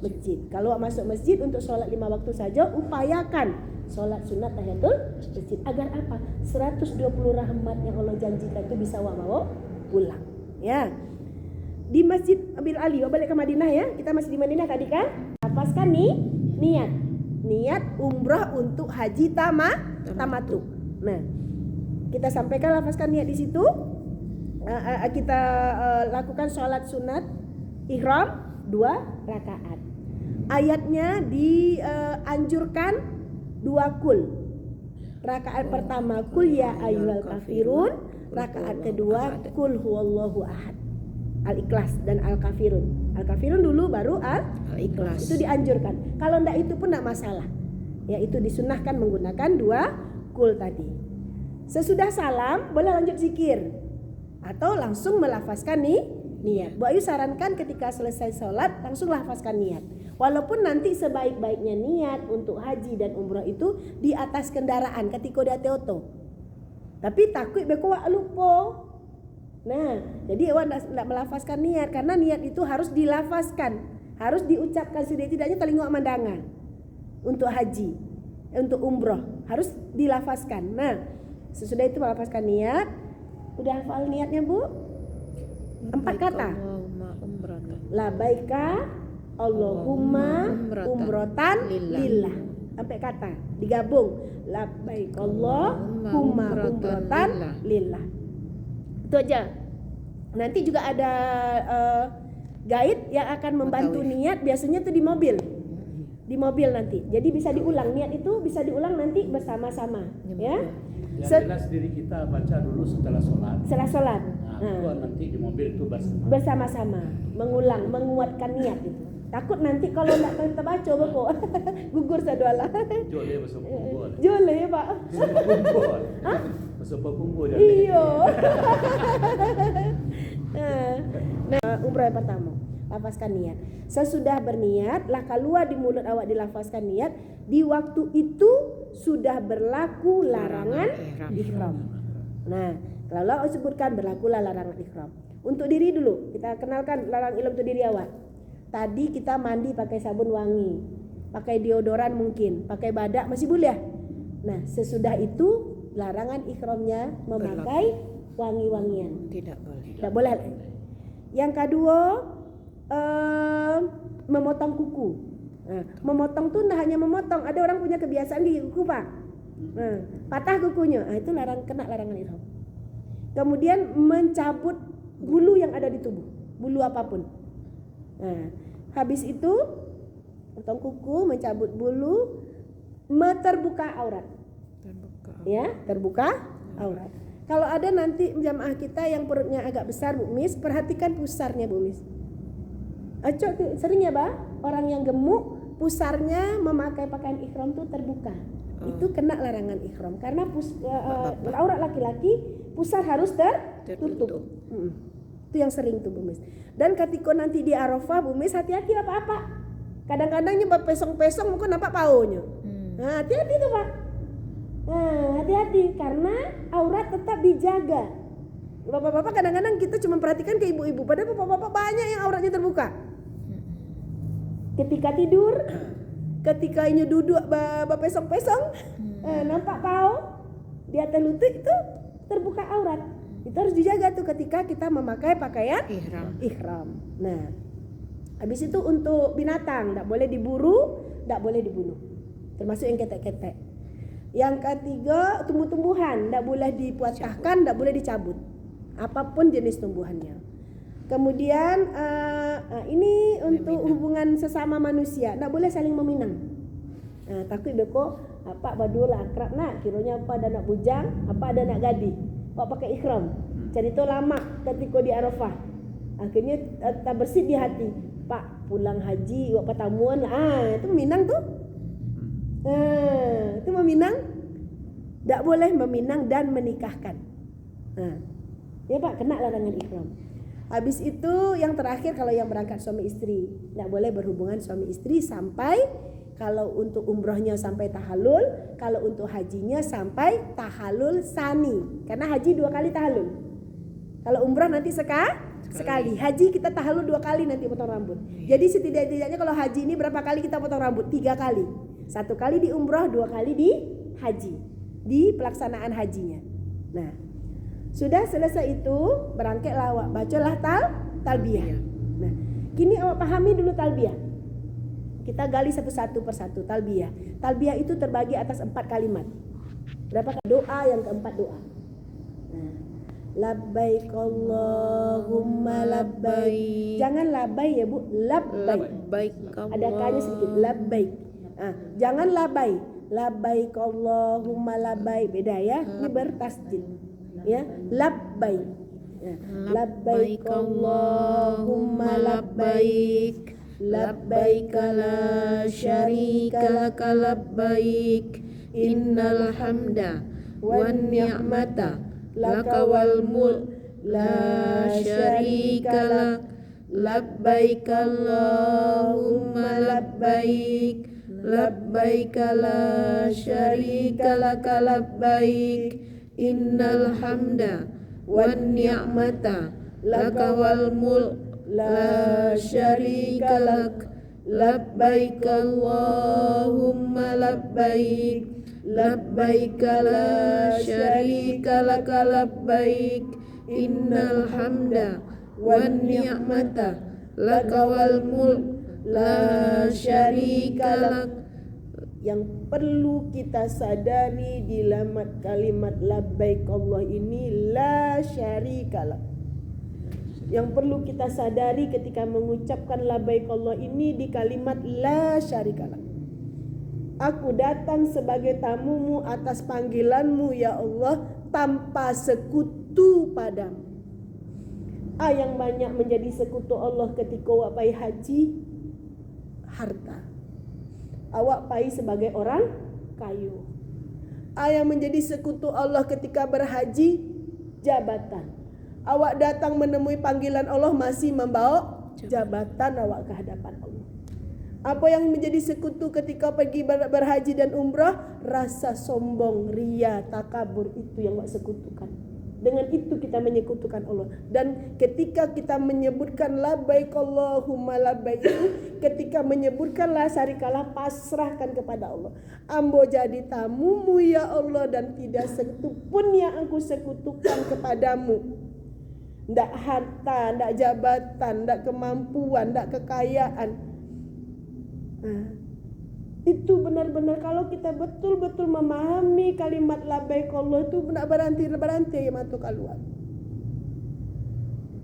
A: masjid. Kalau masuk masjid untuk sholat 5 waktu saja, upayakan sholat sunat tahiyatul masjid. Agar apa? 120 rahmat yang Allah janjikan itu bisa bawa pulang. Ya. Di Masjid Bir Ali, balik ke Madinah ya. Kita masih di Madinah tadi kan? Hafazkan nih niat umrah untuk haji tamattu. Nah, kita sampaikan lafazkan niat di situ. Kita lakukan sholat sunat ihram 2 rakaat. Ayatnya dianjurkan 2 kul. Rakaat pertama kul ya ayyuhal kafirun, rakaat kedua kul huwallahu ahad. Al-Ikhlas dan Al-Kafirun. Al-Kafirun dulu baru Al-Ikhlas. Itu dianjurkan. Kalau enggak itu pun enggak masalah. Ya, itu disunahkan menggunakan 2 kul tadi. Sesudah salam boleh lanjut zikir atau langsung melafazkan niat. Bu Ayu sarankan ketika selesai sholat langsung lafazkan niat. Walaupun nanti sebaik-baiknya niat untuk haji dan umrah itu di atas kendaraan ketika dia teoto. Tapi takut beko lupa. Nah, jadi awak tidak melafazkan niat karena niat itu harus dilafazkan, harus diucapkan setidak-tidaknya telinga mandangan untuk haji, untuk umrah harus dilafazkan. Nah, sesudah itu melafazkan niat, udah hafal niatnya Bu? 4 kata. Labaika Allahumma umrotan lillah. Sampai kata digabung. Labaik Allahumma umrotan lillah. Itu aja. Nanti juga ada guide yang akan membantu niat, biasanya tuh di mobil. Di mobil nanti. Jadi bisa diulang, niat itu bisa diulang nanti bersama-sama, ya.
B: Yang jelas diri kita baca dulu setelah sholat.
A: Setelah sholat.
B: Nah, nanti di mobil itu
A: bersama-sama mengulang, menguatkan niat itu. Takut nanti kalau enggak kita baca Bapak gugur saduala.
B: Jole masuk kumpul.
A: Jole Pak.
B: Kumpul. Hah? Masuk kumpul dia.
A: Iya. Nah, umrah yang pertama. lafazkan niat. Sesudah berniat, lah keluar di mulut awak dilafazkan niat, di waktu itu sudah berlaku larangan ihram. Nah, kalau Allah sebutkan berlakulah larangan ihram. Untuk diri dulu, kita kenalkan larangan ihram untuk diri awak. Tadi kita mandi pakai sabun wangi, pakai deodoran mungkin, pakai badak masih boleh. Nah, sesudah itu larangan ihramnya memakai wangi-wangian.
C: Tidak boleh.
A: Tidak boleh. Yang kedua, memotong kuku. Nah, memotong tuh hanya memotong. Ada orang punya kebiasaan gigi kuku, Pak. Nah, patah kukunya. Nah, itu kena larangan ihram. Kemudian mencabut bulu yang ada di tubuh, bulu apapun. Nah, habis itu potong kuku, mencabut bulu, terbuka aurat. Ya, terbuka aurat. Kalau ada nanti jamaah kita yang perutnya agak besar, Bu Mis, perhatikan pusarnya, Bu Mis. Sering ya, Bah, orang yang gemuk pusarnya memakai pakaian ihram tuh terbuka. Itu kena larangan ihram karena aurat laki-laki pusar harus tertutup. Itu yang sering tuh, Bu Mis. Dan ketika nanti di Arafah, Bu Mis, hati-hati apa-apa. Kadang-kadang nyebab pesong-pesong mungkin nampak paunya. Nah, hati-hati tuh, Pak. Nah, hati-hati karena aurat tetap dijaga. Bapak-bapak kadang-kadang kita cuma perhatikan ke ibu-ibu, padahal bapak-bapak banyak yang auratnya terbuka. Ketika tidur, ketika ini duduk pesong-pesong, nampak pau di atas lutut itu terbuka aurat. Itu harus dijaga tuh ketika kita memakai pakaian ihram. Nah, habis itu untuk binatang, tidak boleh diburu, tidak boleh dibunuh. Termasuk yang ketek-ketek. Yang ketiga, tumbuh-tumbuhan, tidak boleh dipatahkan, tidak boleh dicabut. Apapun jenis tumbuhannya. Kemudian ini untuk hubungan sesama manusia, tidak boleh saling meminang. Takut beko apa badul akrab nak, kiranya apa ada nak bujang, apa ada nak gadi. Pak pakai ihram. Jadi itu lama ketika di Arafah. Akhirnya tak bersih di hati. Pak pulang haji, buat pertamuan, itu meminang tuh. Itu meminang. Tak boleh meminang dan menikahkan. Ya Pak, kena larangan ihram. Habis itu yang terakhir kalau yang berangkat suami istri, tidak boleh berhubungan suami istri sampai, kalau untuk umrohnya sampai tahallul, kalau untuk hajinya sampai tahallul sani. Karena haji 2 kali tahallul. Kalau umroh nanti sekali. Haji kita tahallul 2 kali nanti potong rambut. Jadi setidak-tidaknya kalau haji ini berapa kali kita potong rambut? 3 kali. 1 kali di umroh, 2 kali di haji. Di pelaksanaan hajinya. Nah, sudah selesai itu berangkatlah awak, bacalah talbiyah. Nah, kini awak pahami dulu talbiyah. Kita gali satu-satu persatu talbiyah. Talbiyah itu terbagi atas 4 kalimat. Berapa doa yang keempat doa? Nah, labbaik Allahumma labbaik. Jangan labbaik ya Bu, labbaik. Ada kanya sedikit, labbaik. Jangan labbaik. Labbaik Allahumma labbaik, beda ya. Ini bertasdid. Ya, labbaik. Labbaik Allahumma labbaik. Labbaik la syarika laka labbaik. Innal hamda wan ni'mata laka wal mulk la syarika lak. Labbaik Allahumma labbaik. Labbaik la syarika laka labbaik. Innal hamda wan ni'mata laka wal mulk la syarika lak. Labbaik Allahumma labbaik. Labbaik la syarika laka labbaik. Innal hamda wan ni'mata laka wal mulk la syarika lak. Yang perlu kita sadari di kalimat labbaik Allah ini la syarikalah. Yang perlu kita sadari ketika mengucapkan labbaik Allah ini di kalimat la syarikalah. Aku datang sebagai tamumu atas panggilanmu ya Allah, tanpa sekutu padamu. Yang banyak menjadi sekutu Allah ketika wapai haji, harta. Awak pai sebagai orang kayu. Yang menjadi sekutu Allah ketika berhaji, jabatan. Awak datang menemui panggilan Allah masih membawa jabatan awak ke hadapan Allah. Apa yang menjadi sekutu ketika pergi berhaji dan umrah? Rasa sombong, ria, takabur, itu yang awak sekutukan. Dengan itu kita menyekutukan Allah. Dan ketika kita menyebutkan labbaik Allahumma labbaik itu, ketika menyebutkan la syarikalah, pasrahkan kepada Allah. Ambo jadi tamumu ya Allah, dan tidak satu pun yang aku sekutukan kepadamu. Ndak harta, ndak jabatan, ndak kemampuan, ndak kekayaan. Itu benar-benar kalau kita betul-betul memahami kalimat labbaik Allah itu benar beranti yang masuk keluar.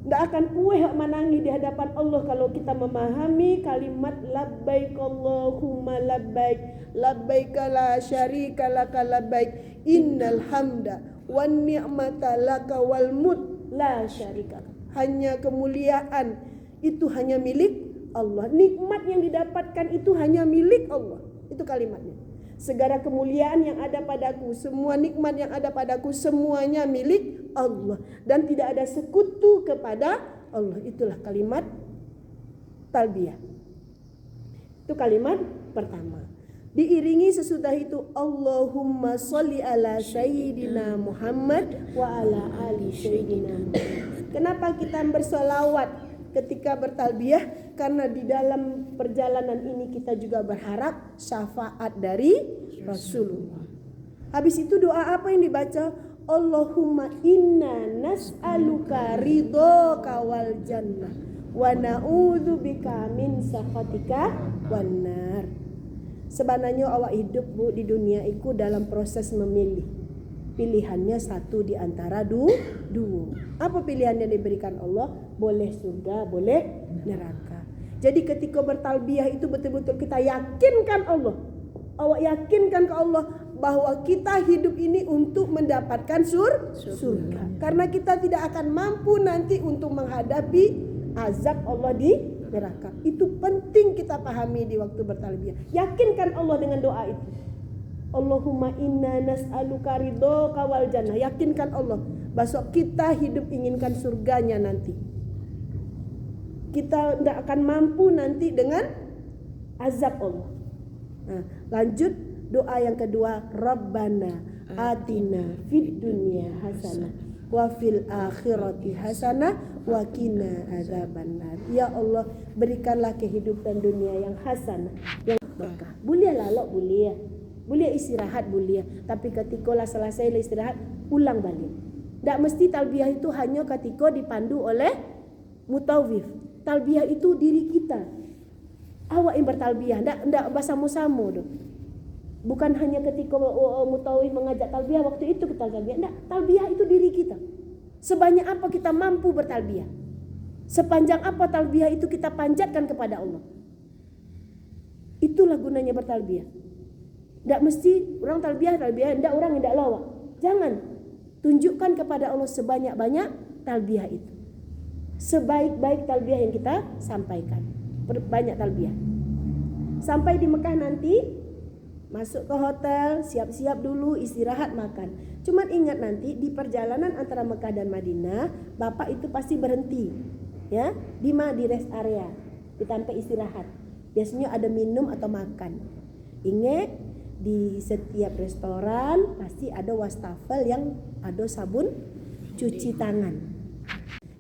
A: Ndak akan puas menangis di hadapan Allah kalau kita memahami kalimat labbaik Allahumma labbaik, labbaik la syarika laka labbaik, innal hamda wan ni'mata laka wal mulk la syarika. Hanya kemuliaan itu hanya milik Allah. Nikmat yang didapatkan itu hanya milik Allah. Itu kalimatnya. Segala kemuliaan yang ada padaku, semua nikmat yang ada padaku, semuanya milik Allah. Dan tidak ada sekutu kepada Allah. Itulah kalimat talbiyah. Itu kalimat pertama. Diiringi sesudah itu Allahumma sholli ala sayyidina Muhammad wa ala ali sayyidina Muhammad. Kenapa kita bersolawat ketika bertalbiyah? Karena di dalam perjalanan ini kita juga berharap syafaat dari Rasulullah. Habis itu doa apa yang dibaca? Allahumma inna nas'aluka ridhoka wal jannah wa na'udzubika min sakhatika wan nar. Sebenarnya awak hidup Bu di dunia itu dalam proses memilih. Pilihannya satu di antara dua. Apa pilihan yang diberikan Allah? Boleh surga, boleh neraka. Jadi ketika bertalbiyah itu betul-betul kita yakinkan Allah. Awak yakinkan ke Allah bahwa kita hidup ini untuk mendapatkan surga. Karena kita tidak akan mampu nanti untuk menghadapi azab Allah di neraka. Itu penting kita pahami di waktu bertalbiyah. Yakinkan Allah dengan doa itu. Allahumma inna nas'aluka ridhoka wal jannah. Yakinkan Allah bahwa kita hidup inginkan surganya nanti. Kita tidak akan mampu nanti dengan azab Allah. Nah, lanjut doa yang kedua, Rabbana atina fid dunya hasanah wa fil akhirati hasanah wa qina adzabannar. Ya Allah, berikanlah kehidupan dunia yang hasanah, yang berkah. Boleh lalok, boleh. Boleh istirahat, boleh. Tapi ketika lah selesai istirahat, ulang balik. Tak mesti talbiyah itu hanya ketika dipandu oleh mutawif. Talbiyah itu diri kita. Awak yang bertalbiyah, tak bersama-sama tu. Bukan hanya ketika mutawif mengajak talbiyah, waktu itu kita talbiyah. Tak, talbiyah itu diri kita. Sebanyak apa kita mampu bertalbiyah. Sepanjang apa talbiyah itu kita panjatkan kepada Allah. Itulah gunanya bertalbiyah. Tak mesti orang talbiyah, tak orang yang tak lawak. Jangan. Tunjukkan kepada Allah sebanyak-banyak talbiyah itu. Sebaik-baik talbiyah yang kita sampaikan. Banyak talbiyah. Sampai di Mekah nanti, masuk ke hotel, siap-siap dulu, istirahat, makan. Cuman ingat nanti di perjalanan antara Mekah dan Madinah, Bapak itu pasti berhenti. Ya, di rest area, di tempat istirahat. Biasanya ada minum atau makan. Ingat, di setiap restoran pasti ada wastafel yang ada sabun cuci tangan.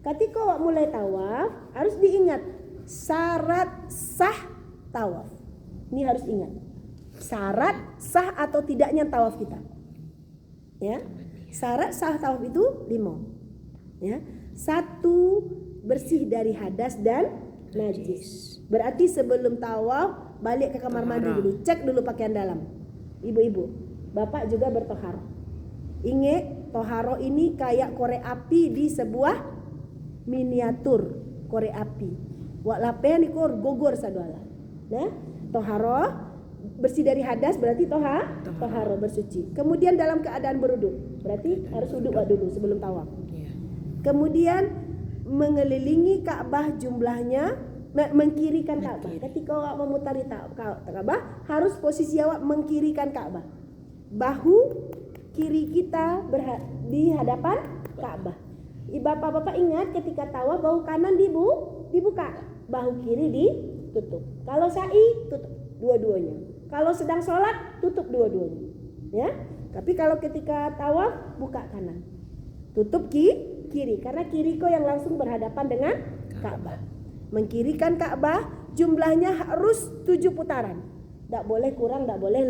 A: Ketika awak mulai tawaf, harus diingat syarat sah tawaf. Ini harus ingat. Syarat sah atau tidaknya tawaf kita. Ya. Syarat sah tawaf itu 5. Ya. 1, bersih dari hadas dan najis. Berarti sebelum tawaf balik ke kamar mandi dulu, cek dulu pakaian dalam. Ibu-ibu, bapak juga bertoharo. Ingat, toharo ini kayak korek api di sebuah miniatur korek api. Wak lapen iku gogor sadala. Nah, toharo bersih dari hadas berarti toharo bersuci. Kemudian dalam keadaan berwudu, berarti harus wudu dulu sebelum tawaf. Kemudian mengelilingi Ka'bah jumlahnya, mengkirikan Ka'bah. Ketika awak memutari Ka'bah, harus posisi awak mengkirikan Ka'bah. Bahu kiri kita di hadapan Ka'bah. Bapak-bapak ingat ketika tawaf bahu kanan dibuka. bahu kiri ditutup. Kalau sa'i tutup dua-duanya. Kalau sedang sholat tutup dua-duanya. Ya. Tapi kalau ketika tawaf buka kanan. Tutup kiri karena kiri kau yang langsung berhadapan dengan Ka'bah. Mengkirikan Ka'bah jumlahnya harus 7 putaran. Tidak boleh kurang, tidak boleh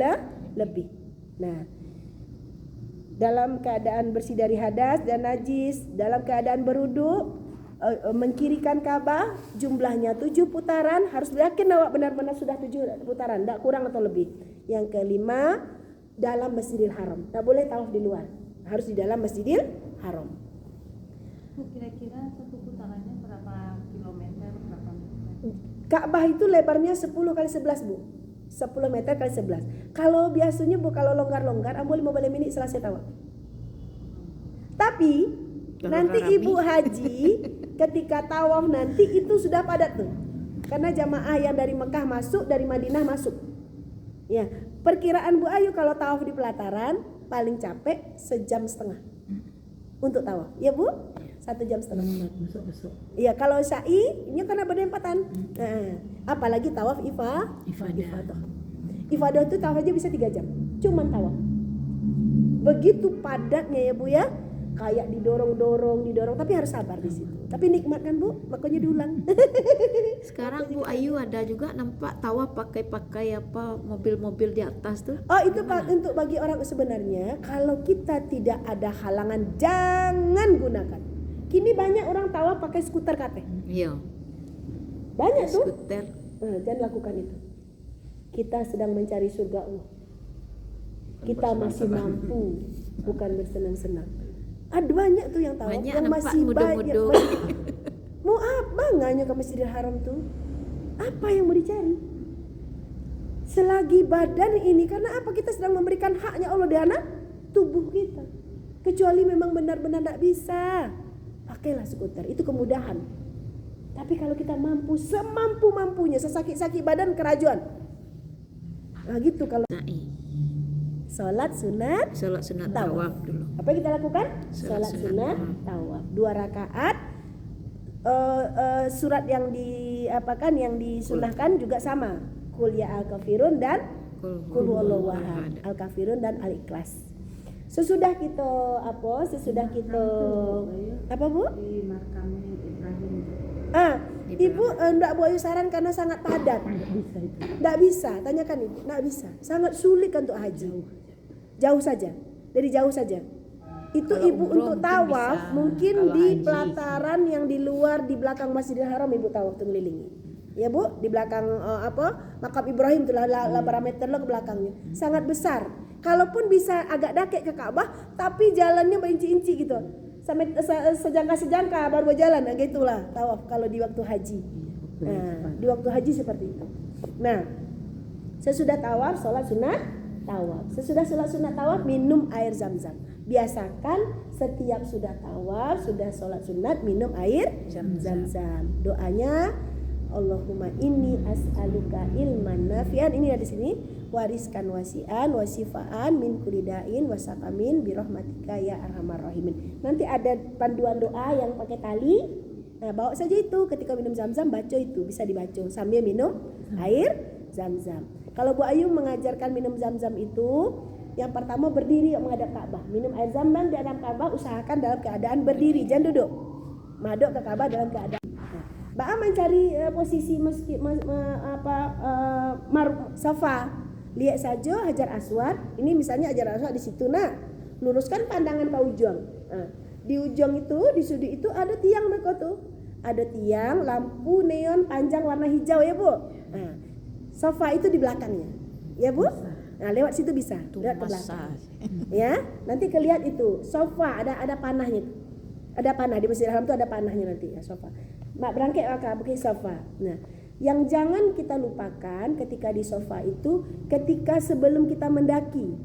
A: lebih. Nah, dalam keadaan bersih dari hadas dan najis, dalam keadaan berwudu, mengkirikan Ka'bah jumlahnya 7 putaran. Harus yakin awak benar-benar sudah 7 putaran, tidak kurang atau lebih. Yang kelima, dalam Masjidil Haram. Tak boleh tawaf di luar, harus di dalam Masjidil Haram.
E: Kira-kira satu putarannya berapa kilometer, berapa meter?
A: Ka'bah itu lebarnya 10 kali 11 Bu. 10 meter kali 11. Kalau biasanya Bu, kalau longgar-longgar ambil 15 menit selesai tawaf. Tapi
C: Kalau
A: nanti
C: rame.
A: ibu haji ketika tawaf nanti itu sudah padat tuh. Karena jamaah yang dari Mekah masuk, dari Madinah masuk. Ya, perkiraan Bu Ayu kalau tawaf di pelataran paling capek 1,5 jam untuk tawaf. Ya Bu? 1,5 jam. Iya, kalau sa'i ini karena berdempatan. Nah, apalagi tawaf ifadah. Ifadah itu tawaf aja bisa 3 jam. Cuman tawaf. Begitu padatnya ya Bu ya. Kayak didorong, tapi harus sabar di situ. Tapi nikmat kan Bu, makanya diulang.
C: Sekarang Bu Ayu ada juga nampak tawaf pakai apa mobil-mobil di atas tuh.
A: Oh itu Pak, untuk bagi orang sebenarnya kalau kita tidak ada halangan jangan gunakan. Kini banyak orang tawaf pakai skuter kate.
C: Iya.
A: Banyak tuh.
C: Skuter.
A: Jangan lakukan itu. Kita sedang mencari surga Allah. Kita masih mampu, bukan bersenang-senang. Ada banyak tuh yang tawaf,
C: Banyak
A: yang
C: nampak
A: masih
C: muda-muda.
A: banyak. Mau apa nganya ke Masjidil Haram tuh? Apa yang mau dicari? Selagi badan ini, karena apa, kita sedang memberikan haknya Allah di anak tubuh kita. Kecuali memang benar-benar tidak bisa, pakailah skuter, itu kemudahan. Tapi kalau kita mampu, semampu-mampunya, sesakit-sakit badan kerajuan. Nah gitu kalau sholat sunat
C: tawaf dulu.
A: apa yang kita lakukan?
C: Sholat
A: Sholat sunat tawaf 2 rakaat. Surat yang yang disunahkan juga sama. Qul ya al-kafirun dan Qul huwallahu ahad. Al-kafirun dan al-ikhlas. Sesudah kita apa Bu?
E: Di makam Ibrahim.
A: Ibu enggak Bu Ayu saran karena sangat padat. Enggak bisa, tanyakan Ibu, enggak bisa. Sangat sulit untuk haji. Jauh saja. Dari jauh saja. Itu
C: Kalau
A: Ibu
C: umroh
A: untuk
C: mungkin
A: tawaf
C: bisa.
A: mungkin
C: Kalau
A: di
C: haji.
A: pelataran yang di luar di belakang Masjidil Haram Ibu tawaf tuh ngelilingi. Ya Bu, di belakang makam Ibrahim itulah 8 meter lo ke belakangnya. Sangat besar. Kalaupun bisa agak dakek ke Ka'bah, tapi jalannya berinci-inci gitu. Sampai sejangka baru berjalan, nah gitulah tawaf kalau di waktu haji. Nah, di waktu haji seperti itu. Nah, sesudah tawaf sholat sunat tawaf. Sesudah sholat sunat tawaf minum air zam-zam. Biasakan setiap sudah tawaf, sudah sholat sunat minum air zam-zam. Doanya Allahumma inni as'aluka ilman nafi'an, ini ada di sini, wariskan wasi'an wasifaan min kulidain wasakamin birahmatika ya arhamar rahimin. Nanti ada panduan doa yang pakai tali. Nah, bawa saja itu ketika minum zam-zam, baca itu, bisa dibaca sambil minum air zam-zam. Kalau Bu Ayu mengajarkan minum zam-zam itu, yang pertama berdiri menghadap Ka'bah. Minum air zam-zam di hadapan Ka'bah, usahakan dalam keadaan berdiri, jangan duduk. Maduk ke Ka'bah dalam keadaan. Ba'a mencari posisi masjid Safa. Lihat saja Hajar Aswad. Ini misalnya Hajar Aswad di situ. Nah, luruskan pandangan ke ujung. Nah, di ujung itu, di sudut itu ada tiang mereka tuh. Ada tiang lampu neon panjang warna hijau ya Bu. Nah, Safa itu di belakangnya. Ya Bu? Nah, lewat situ bisa. Lewat ke belakang. Ya, nanti kelihat itu. Safa ada panahnya. Ada panah di Masjidil Haram itu, ada panahnya nanti ya, Safa. Mak berangkat maka bukit Safa. Nah, yang jangan kita lupakan ketika di Safa itu, ketika sebelum kita mendaki.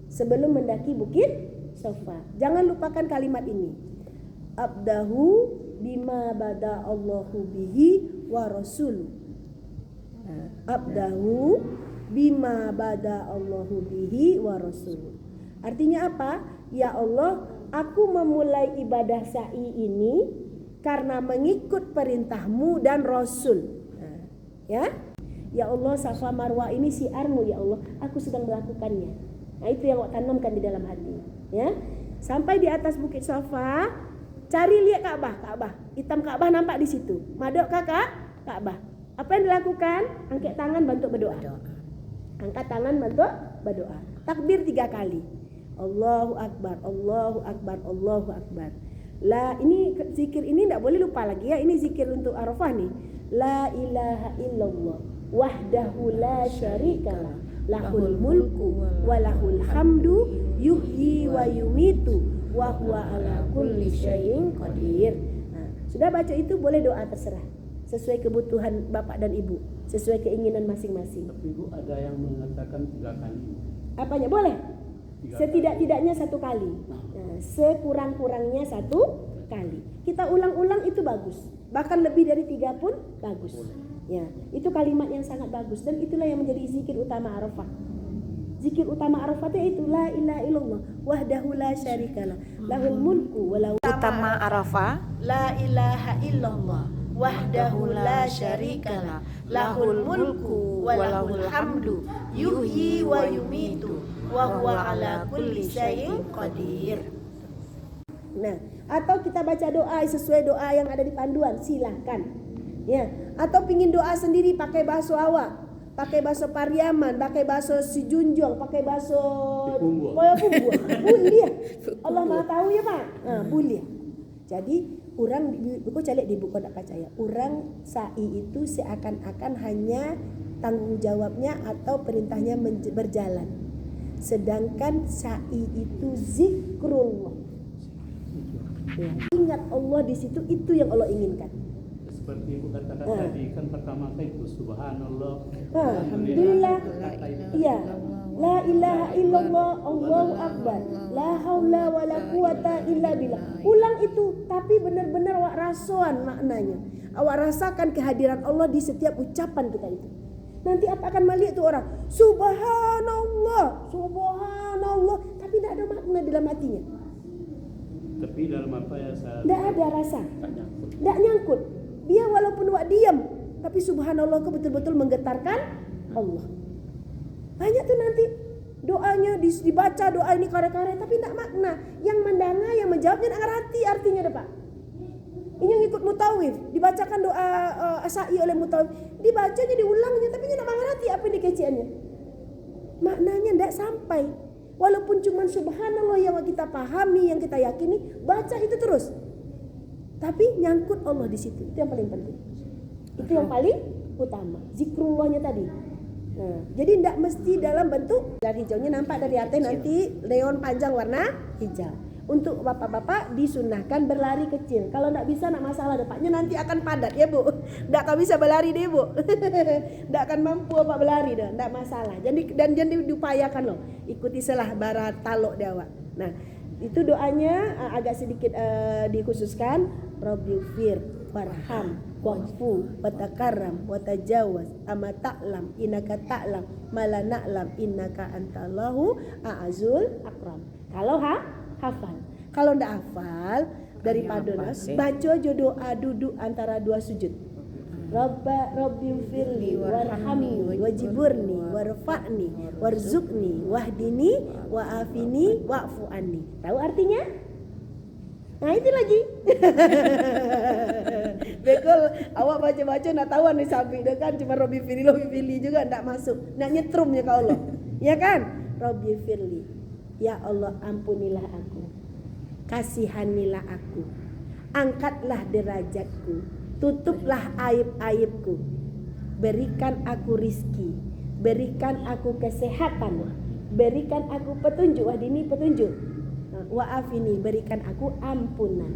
A: Sebelum mendaki bukit Safa. Jangan lupakan kalimat ini. Abdahu bima bada Allahu bihi wa rasuluh. Abdahu bima bada Allahu bihi wa rasuluh. Artinya apa? Ya Allah, aku memulai ibadah sa'i ini karena mengikut perintahmu dan Rasul. Nah, ya Allah, Safa Marwah ini syiarmu ya Allah, aku sedang melakukannya. Nah itu yang awak tanamkan di dalam hati. Ya, sampai di atas bukit Safa, cari lihat Ka'bah, hitam Ka'bah nampak di situ. Madok kakak Ka'bah. Apa yang dilakukan? Angkat tangan bantu berdoa. Angkat tangan bantu berdoa. Takbir 3 kali. Allahu Akbar, Allahu Akbar, Allahu Akbar. Ini zikir ini tidak boleh lupa lagi ya. Ini zikir untuk Arafah nih. La ilaha illallah wahdahu la syarikalah lahul mulku wa lahul hamdu yuhyi wa yumitu wa huwa ala kulli syai'in qadir. Nah, sudah baca itu boleh doa terserah sesuai kebutuhan bapak dan ibu, sesuai keinginan masing-masing.
B: Tapi Bu, ada yang mengatakan 3 kali.
A: Apanya boleh?
B: 3
A: Setidak-tidaknya 1 kali. Nah, sekurang-kurangnya 1 kali. Kita ulang-ulang itu bagus. Bahkan lebih dari 3 pun bagus. Ya, itu kalimat yang sangat bagus dan itulah yang menjadi zikir utama Arafah. Zikir utama Arafah itu la ilaha illallah wahdahu la syarikalah lahul mulku wa lahul
C: Utama Arafah,
A: la ilaha illallah wahdahu la syarikalah lahul mulku wa lahul hamdu yuhyi wa yumitu wa huwa ala kulli syai'in qadir. Nah, atau kita baca doa sesuai doa yang ada di panduan, silahkan. Ya, atau pingin doa sendiri pakai bahasa awak, pakai bahasa Pariaman, pakai bahasa si Junjung, pakai bahasa boleh. Allah Maha tahu ya Pak. Boleh. Jadi orang buku calik di buku tak percaya. Orang sa'i itu seakan-akan hanya tanggung jawabnya atau perintahnya berjalan. Sedangkan sa'i itu zikrullah. Ya, ingat Allah di situ, itu yang Allah inginkan.
B: Seperti Ibu katakan tadi, kan pertama kali itu subhanallah,
A: alhamdulillah, iya, la ilaha illallah, Allahu akbar, la haula wala quwata illa billah. Ulang itu, tapi benar-benar awak rasakan maknanya. Awak rasakan kehadiran Allah di setiap ucapan kita itu. Nanti apa akan melihat tuh orang, subhanallah, subhanallah, tapi tidak ada makna dalam hatinya.
B: Tapi dalam apa ya saya
A: Tidak ada rasa,
B: tak nyangkut.
A: tidak nyangkut. Dia walaupun wak diam, tapi subhanallah ke betul-betul menggetarkan Allah. Banyak tuh nanti doanya dibaca doa ini kare-kare, tapi tidak makna. Yang mendengar, yang menjawabnya tidak ngerti artinya deh Pak. Ini yang ikut mutawif, dibacakan doa asai oleh mutawif, dibacanya diulangnya, tapi tidak mengerti apa yang dikeciannya. Maknanya tidak sampai. Walaupun cuma subhanallah yang kita pahami, yang kita yakini, baca itu terus. Tapi nyangkut Allah di situ, itu yang paling penting. Itu yang paling utama, zikrullahnya tadi. Nah, jadi tidak mesti dalam bentuk dari hijaunya nampak dari atas nanti neon panjang warna hijau. Untuk bapak-bapak disunahkan berlari kecil. Kalau tidak bisa tidak masalah, depaknya nanti akan padat ya Bu. Tidak akan bisa berlari deh Bu. Tidak akan mampu apa berlari dah, tidak masalah. Dan jangan diupayakan loh. Ikuti selah bara taluk dia awak. Nah, itu doanya agak sedikit dikhususkan. Rabbighfir warham wa'fu watakarram watajawaz amma ta'lam innaka ta'lam mala na'lam innaka antallahu a'azul akram. Kalau hafal. Kalau ndak hafal daripada baca aja doa duduk antara 2 sujud. Rabbighfirli warhamni wajiburni warfa'ni warzuqni wahdini wa'afini wa'fu anni. Tahu artinya? Nah itu lagi. Betul, awak baca-baca nak tahu nih sampai kan cuma Rabbighfirli juga ndak masuk. Nak nyetrumnya ke Allah. Ya kan? Rabbighfirli. Ya Allah ampunilah aku. Kasihanilah aku. Angkatlah derajatku. Tutuplah aib-aibku. Berikan aku rizki. Berikan aku kesehatan. Berikan aku petunjuk. Wah ini petunjuk. Wa'afini, berikan aku ampunan.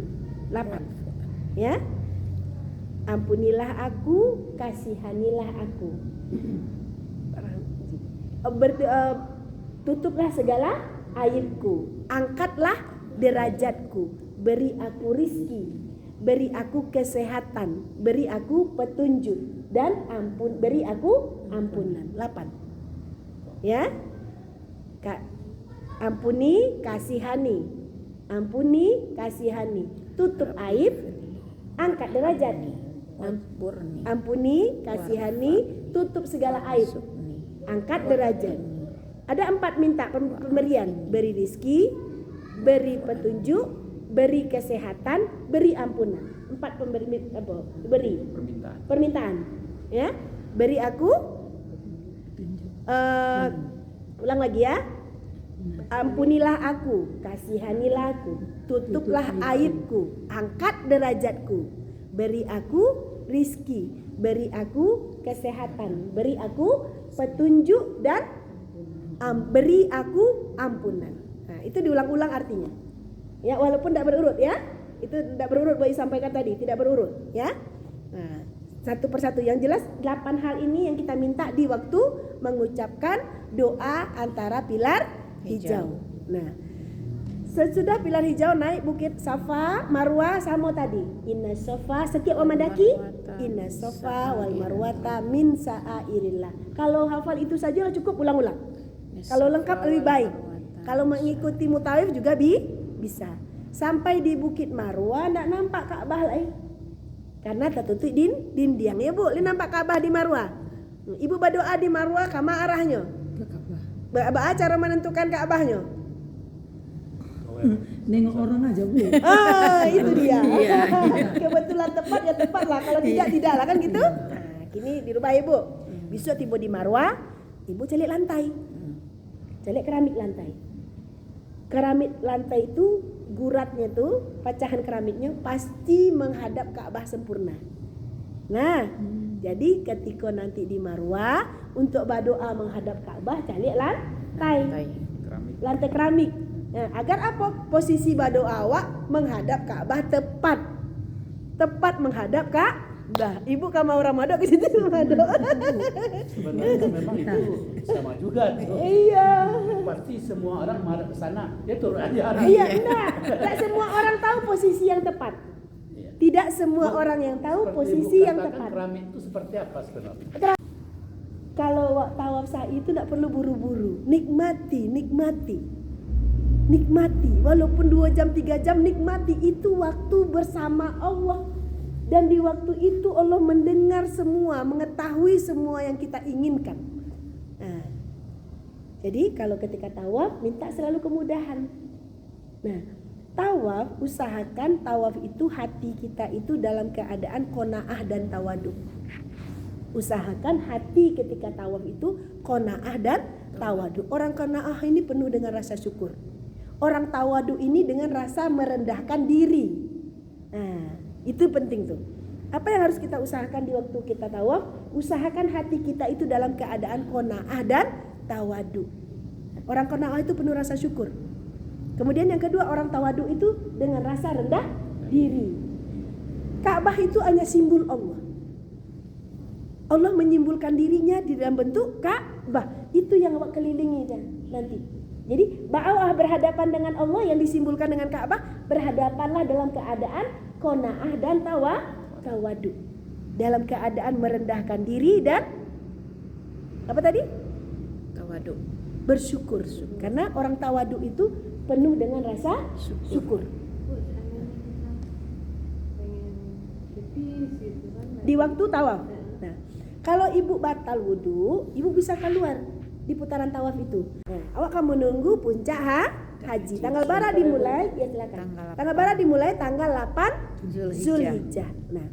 A: 8. Ya. Ampunilah aku, kasihanilah aku. Tutuplah segala aibku. Angkatlah derajatku. Beri aku rizki. Beri aku kesehatan. Beri aku petunjuk. Dan beri aku ampunan. 8. Ya. Ampuni, kasihani. Ampuni, kasihani. Tutup aib, angkat derajat.
C: Wampurni.
A: Ampuni, kasihani, tutup segala aib. Angkat derajat. Ada 4 minta pemberian. Beri rizki, beri petunjuk, beri kesehatan, beri ampunan. 4 beri permintaan. Ya, beri aku. Ulang lagi ya. Ampunilah aku, kasihanilah aku, tutuplah aibku, angkat derajatku, beri aku rizki, beri aku kesehatan, beri aku petunjuk dan beri aku ampunan. Nah, itu diulang-ulang artinya. Ya, walaupun tidak berurut ya. Itu tidak berurut Boy sampaikan tadi, tidak berurut ya. Nah, satu persatu yang jelas 8 hal ini yang kita minta di waktu mengucapkan doa antara pilar hijau. Nah, sesudah pilar hijau naik bukit Safa, Marwah sama tadi. Inna Safa, setiap orang mendaki Inna Safa wal Marwata min sa'airillah. Kalau hafal itu saja cukup, ulang-ulang. Kalau lengkap lebih baik. Kalau mengikuti mutawif juga bisa. Sampai di bukit Marwah enggak nampak Ka'bah lagi. Karena tertutup dinding ya Bu. Li nampak Ka'bah di Marwah. Ibu berdoa di Marwah kama arahnya. Baca cara menentukan Ka'bahnya.
F: Nengok orang aja Bu.
A: Itu dia. Kebetulan tepat ya tepat lah. Kalau tidak lah kan gitu. Nah, kini dirubah Ibu. Besok tiba di Marwah, Ibu celik lantai. Celik keramik lantai. Keramik lantai itu guratnya tuh, pecahan keramiknya pasti menghadap Ka'bah sempurna. Nah, jadi ketika nanti di Marwah untuk berdoa menghadap Ka'bah, cari lantai keramik. Nah, agar apa? Posisi berdoa awak menghadap Ka'bah tepat menghadap Ka'bah. Ibu kamu orang madok ke situ madok.
B: Sebenarnya memang itu sama juga tuh.
A: Iya.
B: Pasti semua orang marah ke sana, dia turun aja.
A: Iya, enggak. Tidak semua orang tahu posisi yang tepat. Tidak semua orang yang tahu posisi yang tepat.
B: Keramik itu seperti apa sebenarnya?
A: Kalau tawaf sa'i itu tidak perlu buru-buru. Nikmati. Walaupun 2 jam 3 jam, nikmati itu waktu bersama Allah. Dan di waktu itu Allah mendengar semua, mengetahui semua yang kita inginkan. Nah, jadi kalau ketika tawaf minta selalu kemudahan. Nah, tawaf, usahakan tawaf itu hati kita itu dalam keadaan qanaah dan tawaduk. Usahakan hati ketika tawaf itu qanaah dan tawaduk. Orang qanaah ini penuh dengan rasa syukur. Orang tawaduk ini dengan rasa merendahkan diri. Nah, itu penting tuh. Apa yang harus kita usahakan di waktu kita tawaf? Usahakan hati kita itu dalam keadaan qanaah dan tawaduk. Orang qanaah itu penuh rasa syukur. Kemudian yang kedua, orang tawaduk itu dengan rasa rendah diri. Ka'bah itu hanya simbol Allah. Allah menyimbolkan dirinya di dalam bentuk Ka'bah. Itu yang awak kelilingi nanti. Jadi ba'awah berhadapan dengan Allah yang disimbolkan dengan Ka'bah, berhadapanlah dalam keadaan qanaah dan tawaduk. Dalam keadaan merendahkan diri dan apa tadi?
C: Tawaduk.
A: Bersyukur. Karena orang tawaduk itu penuh dengan rasa syukur. Di waktu tawaf. Nah, kalau ibu batal wudu, ibu bisa keluar di putaran tawaf itu. Nah, awak kamu menunggu puncak haji. Tanggal berapa dimulai? Ya silakan. Tanggal berapa dimulai? Tanggal 8 Zulhijjah. Nah,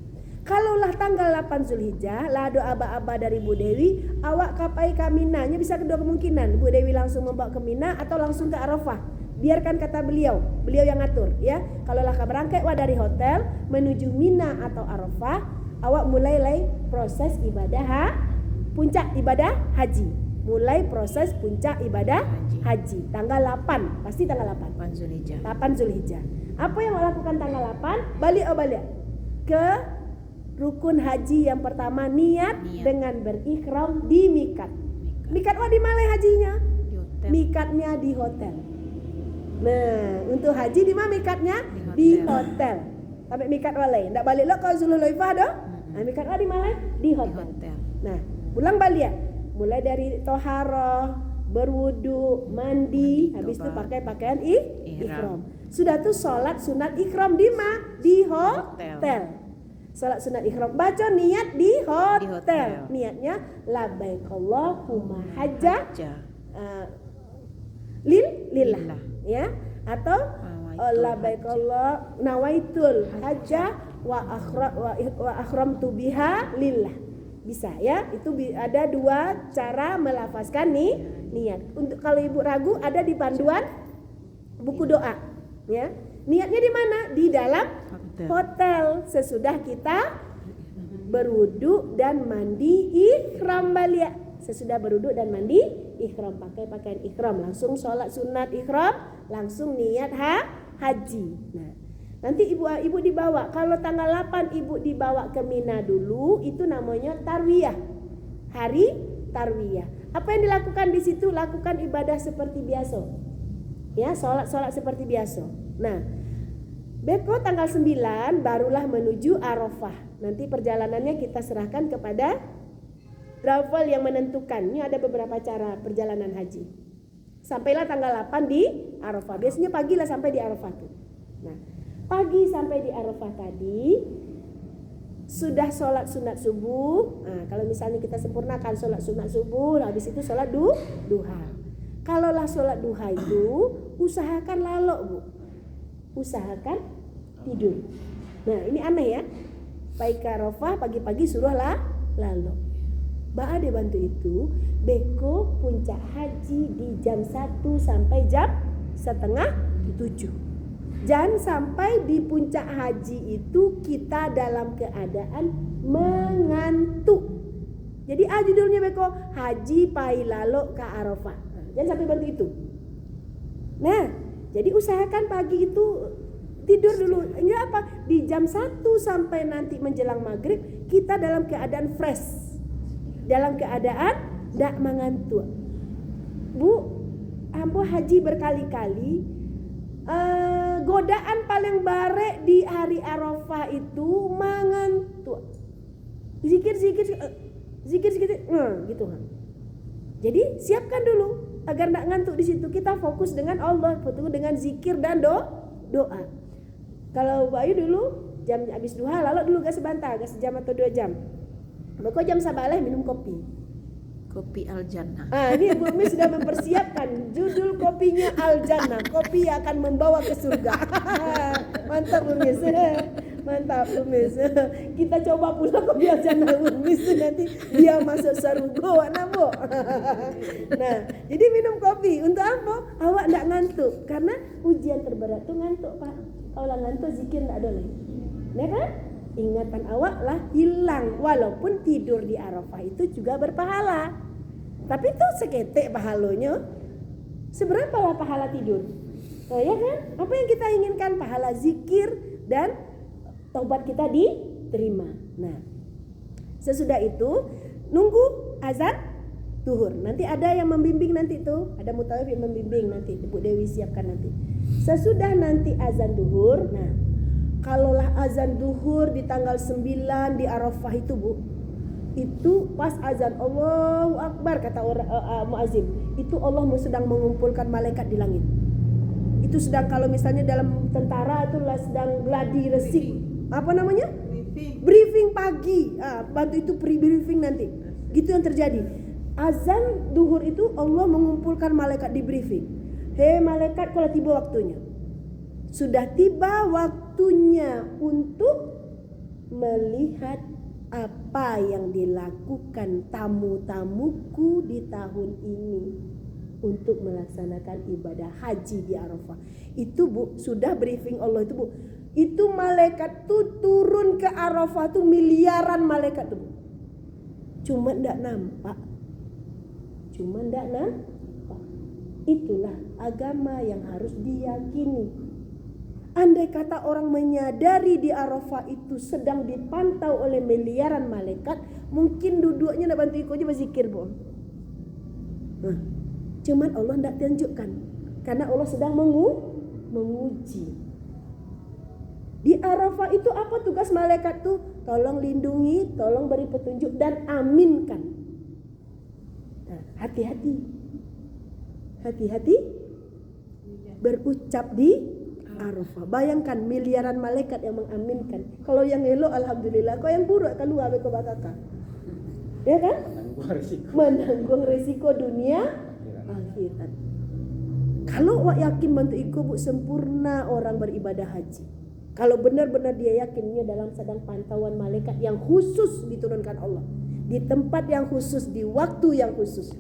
A: kalaulah tanggal 8 Zulhijjah, lah doa aba-aba dari Bu Dewi, awak kapai ke Mina. Nya bisa kedua kemungkinan. Bu Dewi langsung membawa ke Mina atau langsung ke Arafah. Biarkan kata beliau yang ngatur ya. Kalaulah ka berangkat dari hotel menuju Mina atau Arafah, awak mulai proses ibadah puncak ibadah haji. Mulai proses puncak ibadah haji tanggal 8, pasti tanggal 8 Zulhijjah. Apa yang awak lakukan tanggal 8? Balik ke rukun haji yang pertama, niat. Dengan berikhram di mikat. Mikat di mana hajinya? Mikatnya di hotel. Nah, untuk haji di mana mikatnya? Di hotel. Sampai mikat walai. Ndak balik lo ke Zulhulaifah dah. Nah, mikat di mana? Di hotel. Nah, pulang balik. Mulai dari toharoh, berwudu, mandi, habis itu pakai pakaian ihram. Sudah tuh sholat sunat ihram di hotel. Salat sunat ihram. Baca niat di hotel.
C: hotel.
A: Niatnya labbaik Allahumma hajjah
C: Ja.
A: lillah. Ya. Atau
C: Nawaitul
A: labbaik Allah nawaitul hajjah wa akhramtu biha lillah. Bisa ya, itu ada dua cara melafazkan niat. Untuk kalau ibu ragu ada di panduan buku doa, ya. Niatnya di mana? Di dalam hotel sesudah kita berwudu dan mandi ihram balia. Sesudah berwudu dan mandi ihram, pakai pakaian ihram, langsung sholat sunat ihram, langsung niat haji. Nah, nanti ibu dibawa. Kalau tanggal 8 ibu dibawa ke Mina dulu, itu namanya tarwiyah. Hari tarwiyah. Apa yang dilakukan di situ? Lakukan ibadah seperti biasa. Ya, sholat seperti biasa. Nah, beko tanggal 9 barulah menuju Arafah. Nanti perjalanannya kita serahkan kepada travel yang menentukan. Ini ada beberapa cara perjalanan haji. Sampailah tanggal 8 di Arafah. Biasanya pagi lah sampai di Arafah tuh. Nah, pagi sampai di Arafah tadi sudah sholat sunat subuh. Nah, kalau misalnya kita sempurnakan sholat sunat subuh, habis itu sholat duha. Kalaulah sholat duha itu usahakan lalok, Bu. Usahakan tidur. Nah, ini aneh ya. Baik ke Arafah pagi-pagi suruhlah lalok. Ba'a dia bantu itu beko puncak haji di jam 1 sampai jam setengah 7. Jangan sampai di puncak haji itu kita dalam keadaan mengantuk. Jadi judulnya beko haji pai lalo ke Arafah. Jangan sampai bantu itu. Nah, jadi usahakan pagi itu tidur dulu. Enggak apa, di jam 1 sampai nanti menjelang maghrib kita dalam keadaan fresh. Dalam keadaan tidak mengantuk. Bu, ambo haji berkali-kali. Godaan paling bare di hari Arafah itu mengantuk. Zikir, gitu kan. Jadi siapkan dulu agar tidak ngantuk di situ. Kita fokus dengan Allah, fokus dengan zikir dan doa. Kalau Bayu dulu jam habis duha, lalu dulu gak sebentar, gak sejam atau 2 jam. Maka jam sabalah minum kopi.
C: Kopi Al Jannah.
A: Ini Bu Umi sudah mempersiapkan judul kopinya Al Jannah. Kopi yang akan membawa ke surga. Mantap Bu Umi. Mantap Bu Umi. Kita coba pula kopi Al Jannah Bu Umi, nanti dia masuk surga. Nah, Bu. Nah, jadi minum kopi untuk apa? Awak enggak ngantuk. Karena ujian terberat tuh ngantuk, Pak. Kalau ngantuk zikir enggak ada lagi. Ya kan? Ingatan awak lah hilang. Walaupun tidur di Arafah itu juga berpahala. Tapi itu seketek pahalanya. Seberapa lah pahala tidur? Oh ya kan? Apa yang kita inginkan? Pahala zikir dan taubat kita diterima. Nah, sesudah itu nunggu azan zuhur. Nanti ada yang membimbing nanti tuh. Ada mutawif yang membimbing nanti. Bu Dewi siapkan nanti. Sesudah nanti azan zuhur. Nah, kalaulah azan duhur di tanggal 9 di Arafah itu Bu, itu pas azan Allahu Akbar kata muazzin, itu Allah sedang mengumpulkan malaikat di langit. Itu sedang, kalau misalnya dalam tentara itu sedang gladi resik, apa namanya? Briefing pagi. Bantu itu pre-briefing nanti. Gitu yang terjadi. Azan duhur itu Allah mengumpulkan malaikat di briefing. Hei malaikat, kalau tiba waktunya. Sudah tiba waktunya untuk melihat apa yang dilakukan tamu-tamuku di tahun ini untuk melaksanakan ibadah haji di Arafah. Itu Bu, sudah briefing Allah itu Bu. Itu malaikat tuh turun ke Arafah tuh miliaran malaikat tuh Bu. Cuma enggak nampak. Itulah agama yang harus diyakini. Andai kata orang menyadari di Arafah itu sedang dipantau oleh miliaran malaikat, mungkin duduknya nak bantu ikut aja berzikir, Bu. Cuman Allah tidak tunjukkan karena Allah sedang menguji. Di Arafah itu apa tugas malaikat tuh? Tolong lindungi, tolong beri petunjuk dan aminkan. Nah, hati-hati berucap di Arafah. Bayangkan miliaran malaikat yang mengaminkan. Kalau yang elok alhamdulillah, kalau yang buruk keluar ke bakaka. Ya kan? Menanggung risiko dunia akhirat. Kalau wak yakin bantu iko bu sempurna orang beribadah haji. Kalau benar-benar dia yakinnya dalam sedang pantauan malaikat yang khusus diturunkan Allah, di tempat yang khusus, di waktu yang khusus,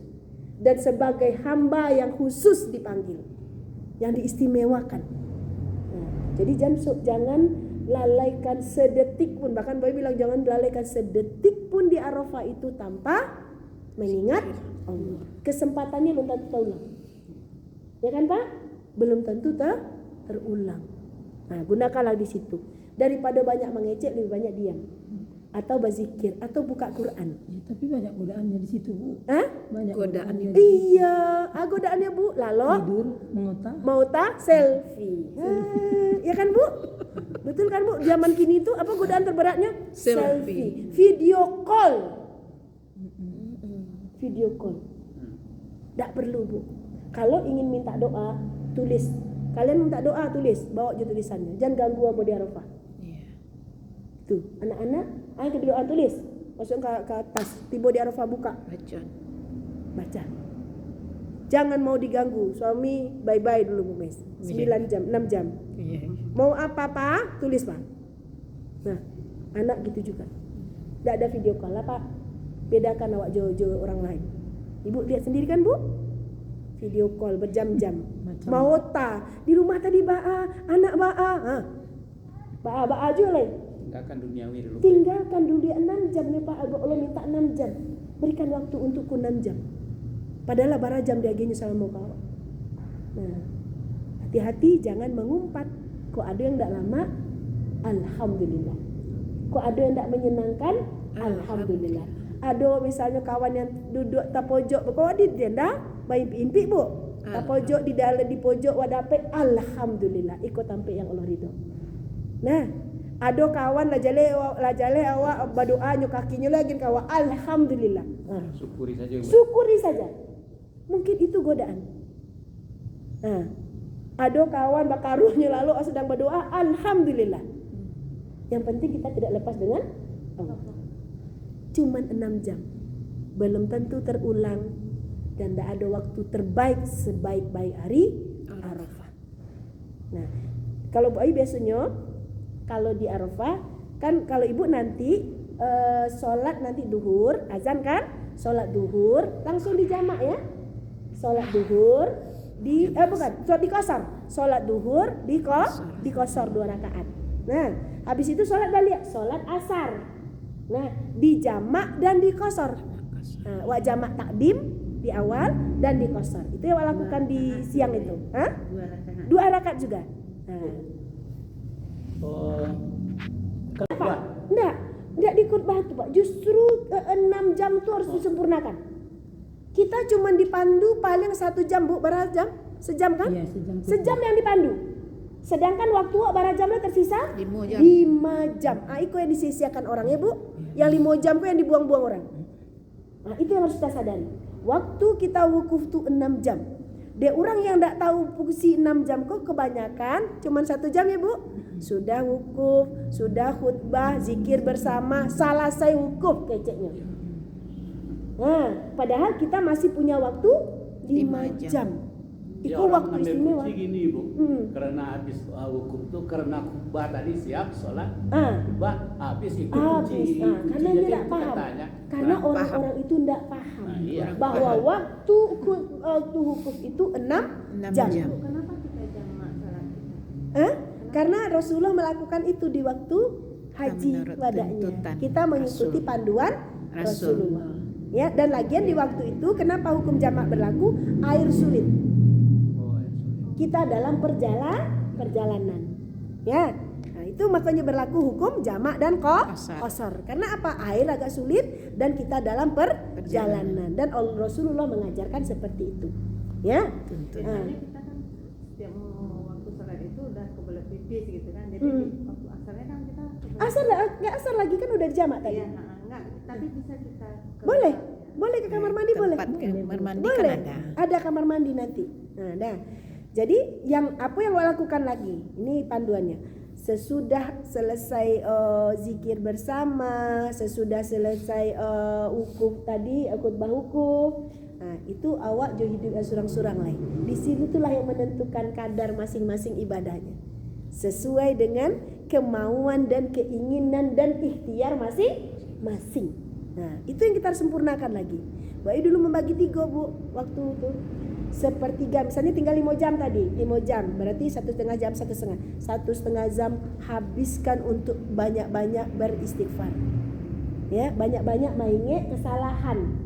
A: dan sebagai hamba yang khusus dipanggil, yang diistimewakan. Nah, jadi jangan lalaikan sedetik pun. Bahkan Boy bilang jangan lalaikan sedetik pun di Arafah itu tanpa mengingat Allah. Kesempatannya belum tentu terulang. Ya kan Pak? Belum tentu terulang. Nah, gunakanlah di situ. Daripada banyak mengecek, lebih banyak diam. Atau berzikir, atau buka Quran.
F: Ya, tapi banyak godaannya di situ Bu.
A: Hah?
F: Banyak
C: Godaannya.
A: Iya, godaannya Bu. Lalu
F: tidur,
A: mau selfie. Ya kan Bu? Betul kan Bu? Zaman kini itu apa godaan terberatnya?
C: Selfie.
A: Video call. Video call. Tak perlu Bu. Kalau ingin minta doa, tulis. Kalian minta doa, tulis. Bawa je tulisannya. Jangan ganggu Abu di Arafah.
C: Iya.
A: Tuh, anak-anak, ayo ke doa tulis. Masuk ke atas. Tiba di Arafah buka. Baca. Jangan mau diganggu. Suami bye-bye dulu Bu Mes. 9 jam, 6 jam.
C: Iya.
A: Mau apa-apa, tulis Pak. Nah, anak gitu juga. Tidak ada video call lah Pak. Bedakan awak jojo orang lain. Ibu lihat sendiri kan Bu? Video call berjam-jam. Mau di rumah tadi anak Ba'a aja lah.
D: Tinggalkan duniawi dulu.
A: Tinggalkan dulu 6 jam ya Pak. Allah minta 6 jam. Berikan waktu untukku 6 jam. Padahal bara jam dia gini sama mau kau. Nah, hati-hati jangan mengumpat. Kok ada yang tidak lama? Alhamdulillah. Kok ada yang tidak menyenangkan? Alhamdulillah. Ada misalnya kawan yang duduk tak pojok, kok di tenda main impi Bu. Tak pojok di dalam di pojok wadape, alhamdulillah ikut sampai yang Allah ridho. Nah, ada kawan lah jale awak berdoa nyo kakinya lagi kawan, alhamdulillah.
D: Syukuri saja.
A: Syukuri saja. Mungkin itu godaan. Nah, ada kawan bakaruhnya lalu sedang berdoa, alhamdulillah. Yang penting kita tidak lepas dengan Allah. Cuman 6 jam. Belum tentu terulang dan tidak ada waktu terbaik sebaik-baik hari Arafah. Nah, kalau Bu Ayu biasanya kalau di Arafah kan kalau Ibu nanti sholat nanti duhur, azan kan? Sholat duhur langsung dijamak ya. Sholat duhur sholat di qasar. Sholat duhur di qasar 2 rakaat. Nah, habis itu sholat balik, sholat asar. Nah, dijamak dan di qasar. Nah, wa jamak takdim di awal dan di qasar. Itu yang lakukan di siang itu. Hah? 2 rakaat juga. Nah. Apa? Enggak di khutbah itu, Pak. Justru 6 jam itu harus disempurnakan. Kita cuma dipandu paling 1 jam, Bu. Berapa jam? Sejam kan?
F: Iya, sejam.
A: Sejam yang dipandu. Sedangkan waktu berapa jamnya tersisa?
C: 5 jam.
A: 5 jam. Itu yang disisiakan orang ya Bu. Yang 5 jam itu yang dibuang-buang orang. Nah, itu yang harus kita sadari. Waktu kita wukuf tuh 6 jam. Dia orang yang tidak tahu fungsi 6 jam kok kebanyakan cuma 1 jam ya Bu. Sudah wukuf, sudah khutbah, zikir bersama, selesai wukuf keceknya. Nah, padahal kita masih punya waktu 5 jam.
B: Ya,
A: Itu
B: orang
A: waktu
B: ambil
A: istimewa.
B: kunci gini Bu. Karena habis wukuf tuh karena khutbah tadi siap sholat. Khutbah habis itu kunci.
A: Karena dia tidak paham. Karena orang-orang itu tidak paham bahwa waktu wukuf itu 6 jam.
E: Kenapa kita jamak salat kita?
A: Karena Rasulullah melakukan itu di waktu haji
C: Menurut
A: wadahnya.
C: tuntutan
A: Kita mengikuti
C: Rasul.
A: panduan Rasulullah. Ya, dan lagian di waktu itu kenapa hukum jamak berlaku? Air sulit. Kita dalam perjalanan. Ya. Nah, itu makanya berlaku hukum jamak dan qasar. Karena apa? Air agak sulit dan kita dalam perjalanan. Dan Rasulullah mengajarkan seperti itu. Ya.
E: Biasanya kita kan setiap waktu sholat itu udah kebelet pipis gitu kan. Jadi waktu asarnya kan kita kebelet.
A: Asar lagi kan udah jamak tadi.
E: Iya, enggak, tapi bisa kita
A: Boleh ke kamar mandi boleh.
C: Tempat kamar mandi
A: Boleh.
C: kan ada.
A: Ada kamar mandi nanti. Nah, Jadi apa yang lo lakukan lagi? Ini panduannya. Sesudah selesai zikir bersama, sesudah selesai wukuf tadi, khutbah wukuf, nah itu awak jo hidup surang-surang lain. Di sini itulah yang menentukan kadar masing-masing ibadahnya, sesuai dengan kemauan dan keinginan dan ikhtiar masing-masing. Nah itu yang kita harus sempurnakan lagi. Baik dulu membagi 3 Bu waktu itu. 1/3, misalnya tinggal 5 jam tadi, 5 jam berarti 1,5 jam, 1,5 jam habiskan untuk banyak-banyak beristighfar, ya, banyak-banyak mainge kesalahan,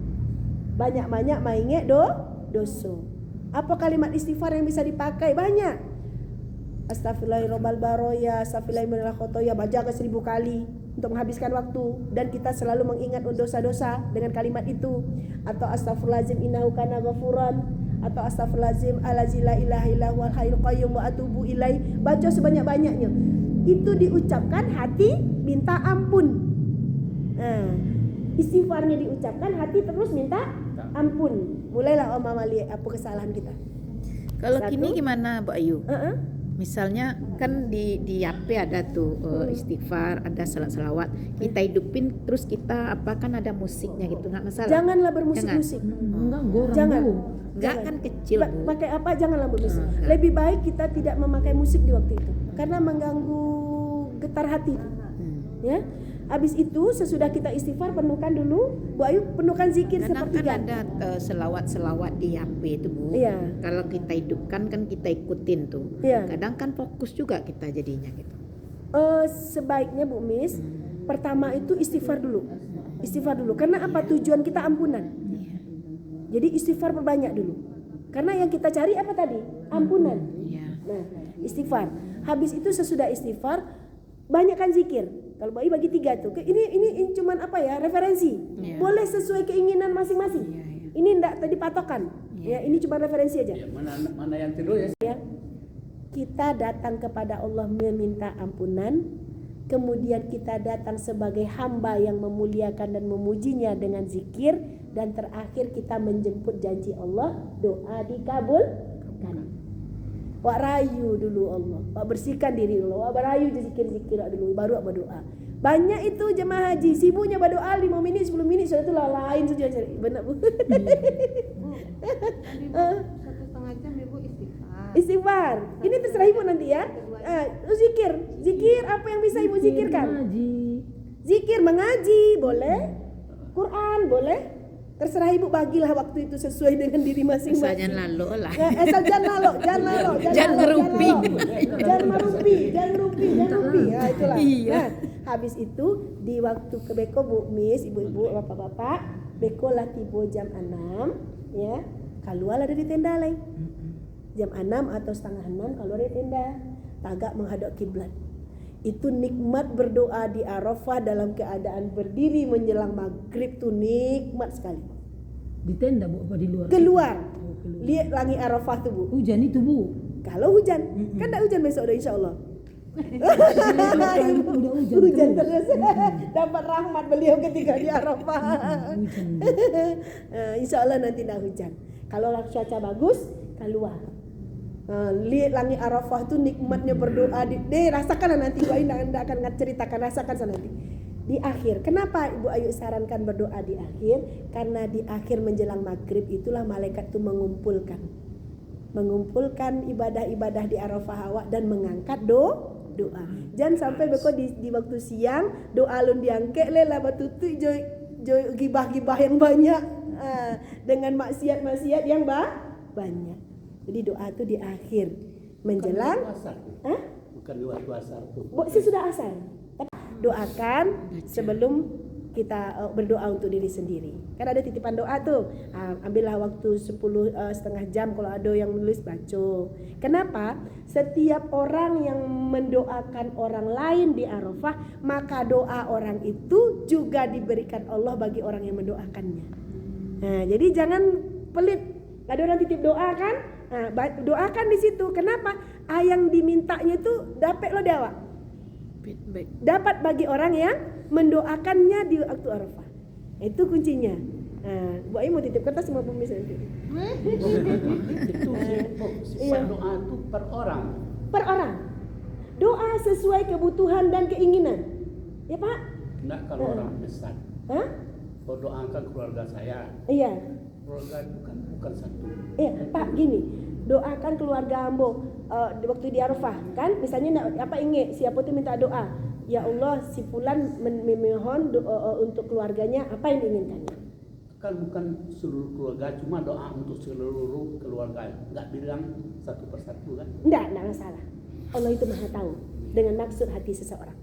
A: banyak-banyak mainge dosa. Apa kalimat istighfar yang bisa dipakai? Banyak. Astaghfirullahaladzim, astaghfirullahaladzim, baca ke 1000 kali untuk menghabiskan waktu, dan kita selalu mengingat dosa-dosa dengan kalimat itu. Atau astaghfirullahaladzim innahu kana ghafuran, atau astaghfirullahaladzim allazi la ilaha illa huwal hayyul qayyum wa atubu ilaihi. Baca sebanyak-banyaknya. Itu diucapkan hati minta ampun. Nah, istighfarnya diucapkan, hati terus minta ampun. Mulailah Om Amali apa kesalahan kita.
C: Kalau
A: 1.
C: kini gimana Bu Ayu? Misalnya kan di HP ada tuh istighfar, ada salawat, kita hidupin terus kita kan ada musiknya gitu, nggak masalah.
A: Janganlah bermusik-musik.
F: Enggak, gorang
A: Jangan.
F: Bu.
C: Nggak kan kecil Bu.
A: Pakai apa? Janganlah bermusik. Lebih baik kita tidak memakai musik di waktu itu karena mengganggu getar hati. Ya. Habis itu sesudah kita istighfar, penuhkan dulu Bu Ayu, penuhkan zikir
C: Kadang
A: sepertiga.
C: kan ada selawat-selawat di HP itu Bu.
A: Iya.
C: Kalau kita hidupkan kan kita ikutin tuh.
A: Iya.
C: Kadang kan fokus juga kita jadinya gitu.
A: Sebaiknya Bu Miss, pertama itu istighfar dulu. Istighfar dulu. Karena apa? Tujuan kita ampunan.
C: Iya.
A: Jadi istighfar perbanyak dulu. Karena yang kita cari apa tadi? Ampunan.
C: Iya.
A: Nah, istighfar. Habis itu sesudah istighfar, banyakkan zikir. Kalau bagi 3 tuh. Ini cuman apa ya? Referensi.
C: Iya.
A: Boleh sesuai keinginan masing-masing.
C: Iya, iya.
A: Ini enggak tadi patokan. Ya, ini cuma referensi aja.
B: Ya, mana yang tidur ya?
A: Ya. Kita datang kepada Allah meminta ampunan, kemudian kita datang sebagai hamba yang memuliakan dan memujinya dengan zikir, dan terakhir kita menjemput janji Allah, doa dikabulkan. Wak rayu dulu Allah, wak bersihkan diri dulu, wak berayu zikir-zikir dulu, baru wak berdoa. Banyak itu jemaah haji sibuknya berdoa 5 menit 10 menit sudah itu lain saja cari. Benar Bu?
E: Bu, tadi Bu 1,5 jam Ibu istighfar.
A: Istighfar. Ini terserah Ibu nanti ya. Zikir apa yang bisa Ibu zikirkan? Zikir mengaji boleh, Quran boleh. Terserah Ibu, bagilah waktu itu sesuai dengan diri masing-masing.
C: Asal jangan lalu lah.
A: Asal jangan ngerupi. Jangan ngerupi. Ya itulah.
C: Iya.
A: Nah, habis itu di waktu ke Beko Bu Miss, ibu-ibu, bapak-bapak, Beko lah tiba jam 6 ya. Keluar dari tenda lain. Jam 6 atau setengah 6 keluar dari tenda. Tagak menghadap kiblat. Itu nikmat berdoa di Arafah dalam keadaan berdiri menjelang maghrib tuh nikmat sekali.
F: Di tenda Bu apa di luar?
A: Keluar. Lihat langit Arafah tuh Bu.
F: Hujan itu Bu.
A: Kalau hujan, kan tak hujan besok udah insya Allah.
F: Udah
A: Hujan terus. Dapat rahmat beliau ketika di Arafah. Insya Allah nanti tak hujan. Kalau cuaca bagus, keluar. Lihat langit Arafah itu nikmatnya berdoa. Rasakanlah nanti. Ibu Ayu tidak akan ceritakan, rasakan sana nanti. Di akhir, kenapa Ibu Ayu sarankan berdoa di akhir? Karena di akhir menjelang maghrib itulah malaikat itu mengumpulkan ibadah-ibadah di Arafah awak dan mengangkat doa. Jangan sampai beko di waktu siang doa lun diangkat lah batutu joy gibah-gibah yang banyak dengan maksiat-maksiat yang banyak. Jadi doa itu di akhir menjelang
B: Bukan di waktu asar tuh.
A: Sesudah asar. Doakan sebelum kita berdoa untuk diri sendiri. Kan ada titipan doa tuh. Ambillah waktu 10 setengah jam kalau ada yang menulis baca. Kenapa? Setiap orang yang mendoakan orang lain di Arafah, maka doa orang itu juga diberikan Allah bagi orang yang mendoakannya. Nah, jadi jangan pelit. Ada orang titip doa kan? Nah, doakan di situ. Kenapa? Yang dimintanya itu dapat lo dewa. Dapat bagi orang yang mendoakannya di waktu Arafah. Itu kuncinya. Nah, Bu Ayu mau titip kertas sama Bu Mis nanti.
B: Itu
A: Iya.
B: sifat doa itu per orang.
A: Per orang. Doa sesuai kebutuhan dan keinginan. Ya Pak?
B: Enggak kalau orang besar.
A: Hah?
B: Kalau doakan keluarga saya,
A: Iya.
B: keluarga itu kan bukan satu.
A: Iya, Pak gini. Doakan keluarga Ambo waktu di Arafah kan misalnya apa ingin siapa tuh minta doa. Ya Allah, si fulan memohon untuk keluarganya apa yang diinginkannya.
B: Kan bukan seluruh keluarga, cuma doa untuk seluruh keluarga. Enggak bilang satu persatu kan.
A: Enggak masalah. Allah itu maha tahu dengan maksud hati seseorang.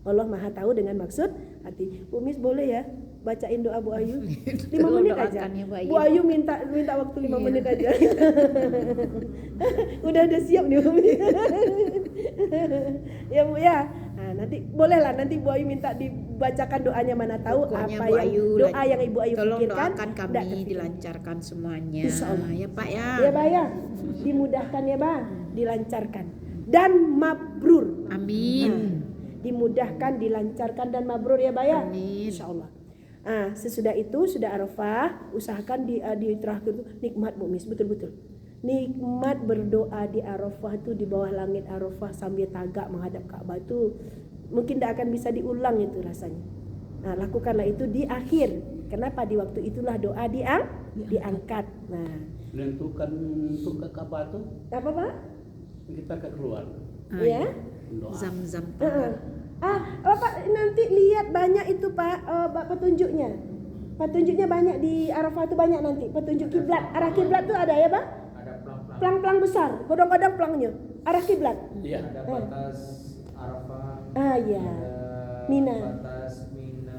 A: Allah maha tahu dengan maksud hati. Bu Mis boleh ya bacain doa Bu Ayu 5 menit aja.
C: Doakan ya, Bu Ayu.
A: Bu Ayu minta waktu 5 menit aja. udah siap nih Bu Mis. Ya Bu ya. Nah, nanti bolehlah nanti Bu Ayu minta dibacakan doanya mana tahu
C: Pokoknya
A: apa
C: Bu
A: yang
C: Ayu,
A: doa yang Ibu Ayu
C: tolong
A: pikirkan.
C: doakan
A: nggak
C: kami
A: terpikir.
C: dilancarkan semuanya.
A: Insya Allah.
C: Ya Pak ya.
A: Ya Ba ya. Dimudahkan ya Ba, dilancarkan dan mabrur.
C: Amin.
A: Dimudahkan, dilancarkan dan mabrur ya Ba ya.
C: Amin.
A: Insyaallah. Sesudah itu sudah Arafah, usahakan di terakhir itu nikmat Bu Mis, betul-betul. Nikmat berdoa di Arafah itu di bawah langit Arafah sambil tagak menghadap Ka'bah itu mungkin tidak akan bisa diulang itu rasanya. Nah, lakukanlah itu di akhir. Kenapa di waktu itulah doa diangkat. Nah,
B: Menentukan untuk ke Ka'bah itu
A: apa Pak?
B: kita keluar
A: Ya.
B: doa.
C: Zam-zam.
A: Bapak nanti lihat banyak itu Pak petunjuknya. Petunjuknya banyak di Arafah itu banyak nanti. Petunjuk kiblat, arah kiblat tuh ada ya, Pak?
D: Ada pelang-pelang.
A: Plang-plang besar, kadang-kadang plangnya arah kiblat.
B: Iya.
D: Ada batas Arafah.
A: Iya.
D: Ada
A: Mina.
D: batas Mina.